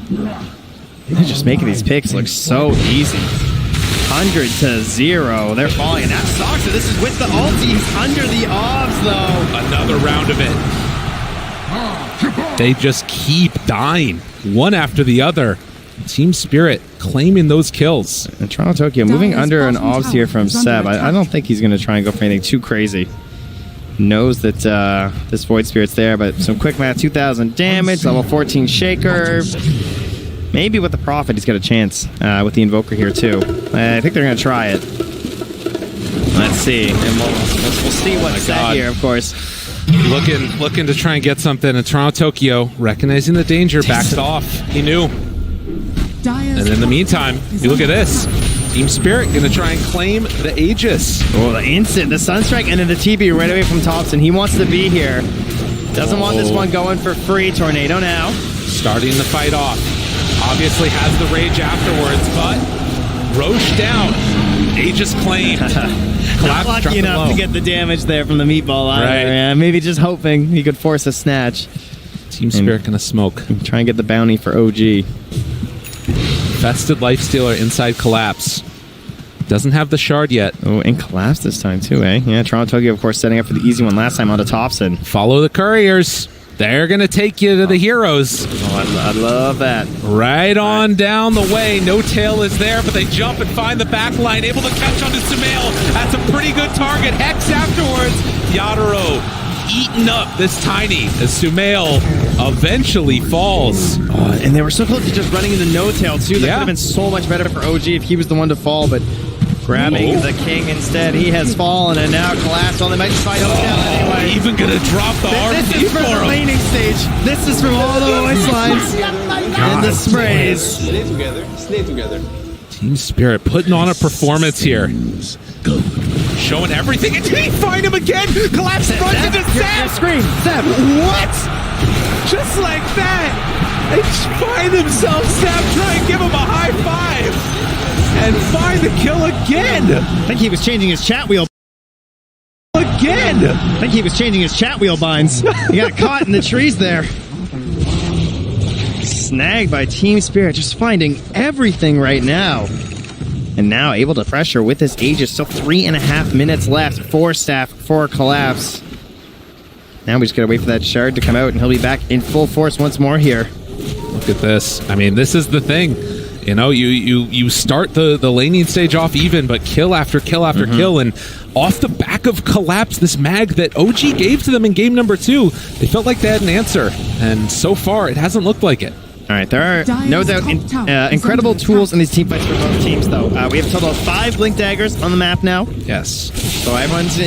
They're just making these picks look so easy. 100-0. They're falling, and that sucks. So this is with the ulti. He's under the obs, though. Another round of it. They just keep dying, one after the other. Team Spirit claiming those kills. And Toronto, Tokyo moving under an obs here from Seb. I don't think he's going to try and go for anything too crazy. Knows that this Void Spirit's there, but some quick math, 2,000 damage, level 14 Shaker. Maybe with the Prophet, he's got a chance with the Invoker here, too. I think they're going to try it. Let's see. And we'll see what's said here, of course. Looking to try and get something. And Toronto, Tokyo, recognizing the danger, backs off. He knew. And in the meantime, you look at this. Team Spirit going to try and claim the Aegis. Oh, the instant, the Sunstrike, and then the TB right away from Thompson. He wants to be here. Doesn't want this one going for free. Tornado now. Starting the fight off. Obviously has the rage afterwards, but Roche down. Aegis claimed. Not lucky enough to get the damage there from the meatball either. Right. Yeah, maybe just hoping he could force a snatch. Team Spirit gonna smoke. Try and get the bounty for OG. Vested Lifestealer inside Collapse. Doesn't have the shard yet. Oh, and Collapse this time too, eh? Yeah, Toronto Tokyo, of course, setting up for the easy one last time onto Thompson. Follow the couriers. They're going to take you to the heroes. Oh, I love that. Right on down the way. No Tail is there, but they jump and find the back line. Able to catch onto Sumail. That's a pretty good target. Hex afterwards. Yadaro eaten up this Tiny as Sumail eventually falls. Oh, and they were so close to just running into No Tail, too. That could have been so much better for OG if he was the one to fall, but grabbing the king instead. He has fallen, and now Collapse. Well, they might just fight No Tail anyway. Even gonna drop the This RP is for the laning stage. This is from all the voice lines and the sprays. Stay together. Team Spirit putting on a performance here. Showing everything. And did he find him again? Collapse runs into Seb. Screen. Seb. What? Just like that. They find themselves. Seb try and give him a high five. And find the kill again. I think he was changing his chat wheel. Again. I think he was changing his chat wheel binds. He got caught in the trees there. Snagged by Team Spirit, just finding everything right now. And now able to pressure with his Aegis. Still 3.5 minutes left for Staff, for Collapse. Now we just gotta wait for that shard to come out, and he'll be back in full force once more here. Look at this. I mean, this is the thing. You know, you start the laning stage off even, but kill after kill after kill, and off the back of Collapse, this mag that OG gave to them in game number 2, they felt like they had an answer, and so far it hasn't looked like it. All right, there are no doubt incredible tools in these team fights for both teams, though. We have a total of 5 Blink Daggers on the map now. Yes. So everyone's,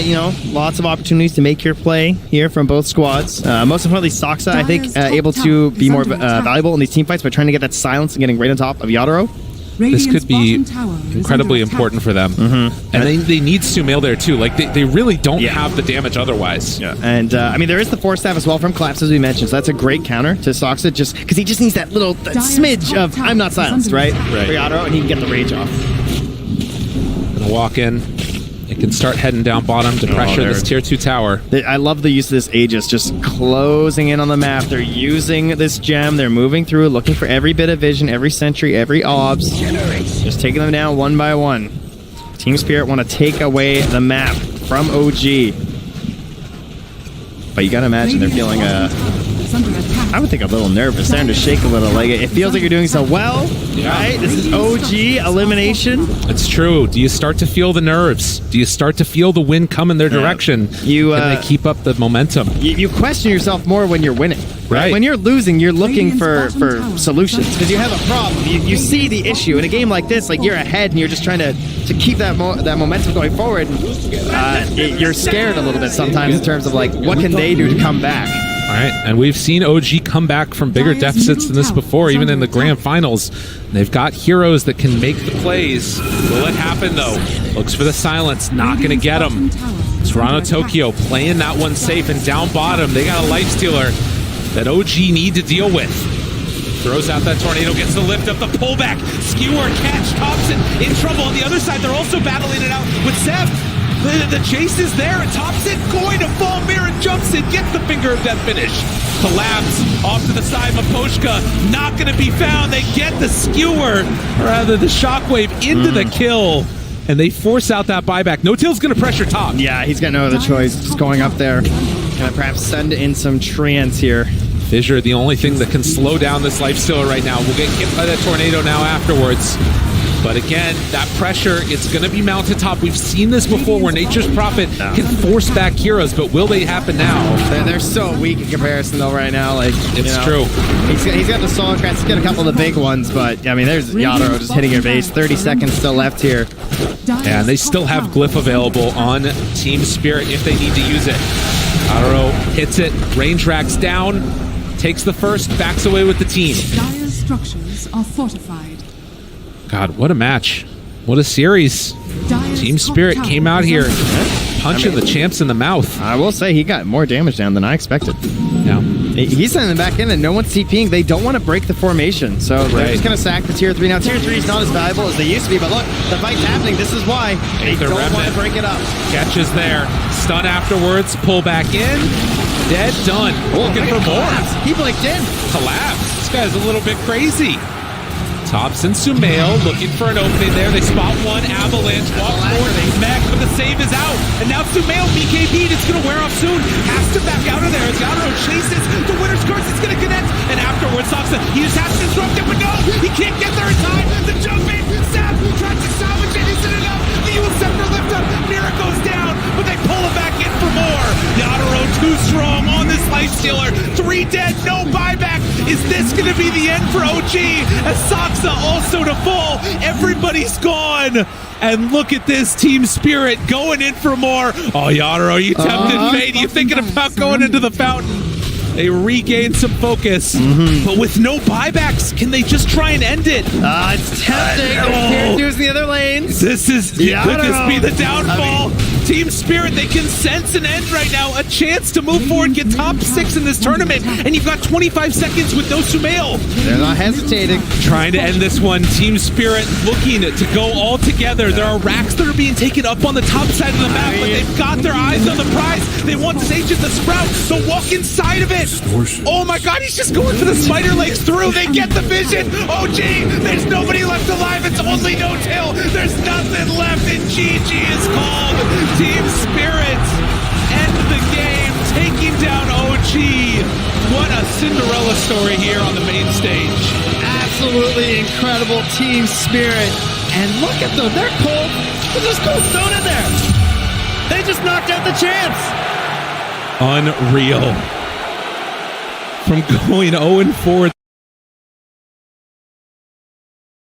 lots of opportunities to make your play here from both squads. Most importantly, Soxa, I think, able to be more valuable in these team fights by trying to get that silence and getting right on top of Yadaro. This could be incredibly important for them. And they need Sumail there, too. Like, they really don't have the damage otherwise. Yeah. And, there is the Force Staff as well from Collapse, as we mentioned. So that's a great counter to Soxa, just because he just needs that little smidge of I'm not silenced, right? For Yadaro, and he can get the rage off. Gonna walk in. It can start heading down bottom to pressure this tier 2 tower. I love the use of this Aegis, just closing in on the map. They're using this gem. They're moving through, looking for every bit of vision, every sentry, every obs. Just taking them down one by one. Team Spirit want to take away the map from OG. But you gotta imagine they're feeling I would think a little nervous. Starting to shake a little. Like, it feels like you're doing so well, right? This is OG elimination. It's true. Do you start to feel the nerves? Do you start to feel the wind come in their direction? Can they keep up the momentum? You question yourself more when you're winning. Right. When you're losing, you're looking for solutions because you have a problem. You see the issue in a game like this. Like, you're ahead and you're just trying to keep that momentum going forward. You're scared a little bit sometimes in terms of like, what can they do to come back? All right, and we've seen OG come back from bigger deficits than this before, even in the grand finals. They've got heroes that can make the plays. Will it happen, though? Looks for the silence, not going to get him. Toronto Tokyo playing that one safe, and down bottom, they got a lifestealer that OG need to deal with. Throws out that tornado, gets the lift up, the pullback. Skewer, catch, Thompson in trouble. On the other side, they're also battling it out with Seth. The chase is there, and Thompson going to fall. Mirror jumps in, gets the finger of death finish. Collapse off to the side. Maposhka not going to be found. They get the skewer, or rather the shockwave into the kill, and they force out that buyback. No Tail's going to pressure top. Yeah, he's got no other choice. Just going up there. Gonna perhaps send in some treants here. Fissure, the only thing that can slow down this lifestealer right now. We'll get hit by that tornado now afterwards. But again, that pressure, it's going to be mounted top. We've seen this before where Nature's Prophet can force back heroes, but will they happen now? They're so weak in comparison, though, right now. Like, it's true. He's got the Soul Crest, he's got a couple of the big ones, but, I mean, there's Yadaro just hitting your base. 30 seconds still left here. And they still have Glyph available on Team Spirit if they need to use it. Yadaro hits it, range racks down, takes the first, backs away with the team. Dire's structures are fortified. God, what a match. What a series. Team Spirit came out here punching the champs in the mouth. I will say he got more damage down than I expected. Yeah. He's sending them back in, and no one's TPing. They don't want to break the formation, so they're just going to sack the tier 3. Now, tier 3 is not as valuable as they used to be, but look, the fight's happening. This is why they don't want to break it up. Catches there. Stun afterwards. Pull back in. Dead. Done. Looking for more. He blinked in. Collapse. This guy's a little bit crazy. Tops and Sumail looking for an opening there. They spot one. Avalanche walk forward. Mech, but the save is out. And now Sumail BKB'd. It's going to wear off soon. Has to back out of there as Yadro chases the winner's curse. It's going to connect. And afterwards, Soxa, he just has to disrupt it, but no, he can't get there in time. The jump in. Sab tries to salvage it. Isn't enough. The U.S. Scepter lift up. Mira goes down, but they pull him back in for more. Yadro too strong on this Lifestealer. 3 dead, no buyback. Is this going to be the end for OG? As Soxa also to fall. Everybody's gone. And look at this Team Spirit going in for more. Oh, Yadro, you tempted fate. You thinking about going into the fountain? They regain some focus, but with no buybacks, can they just try and end it? It's tempting. Here's the other lanes. Could this be the downfall? Team Spirit, they can sense an end right now. A chance to move forward, get top 6 in this tournament, and you've got 25 seconds with no Sumail. They're not hesitating. Trying to end this one. Team Spirit looking to go all together. There are racks that are being taken up on the top side of the map, but they've got their eyes on the prize. They want to stage the Sprout, so walk inside of it. Oh my god, he's just going for the spider legs through. They get the vision. Oh gee, there's nobody left alive. It's only no-till. There's nothing left, and GG is called. Team Spirit end the game, taking down OG. What a Cinderella story here on the main stage. Absolutely incredible Team Spirit. And look at them, they're cold. There's just cold stone in there. They just knocked out the chance. Unreal. From going 0-4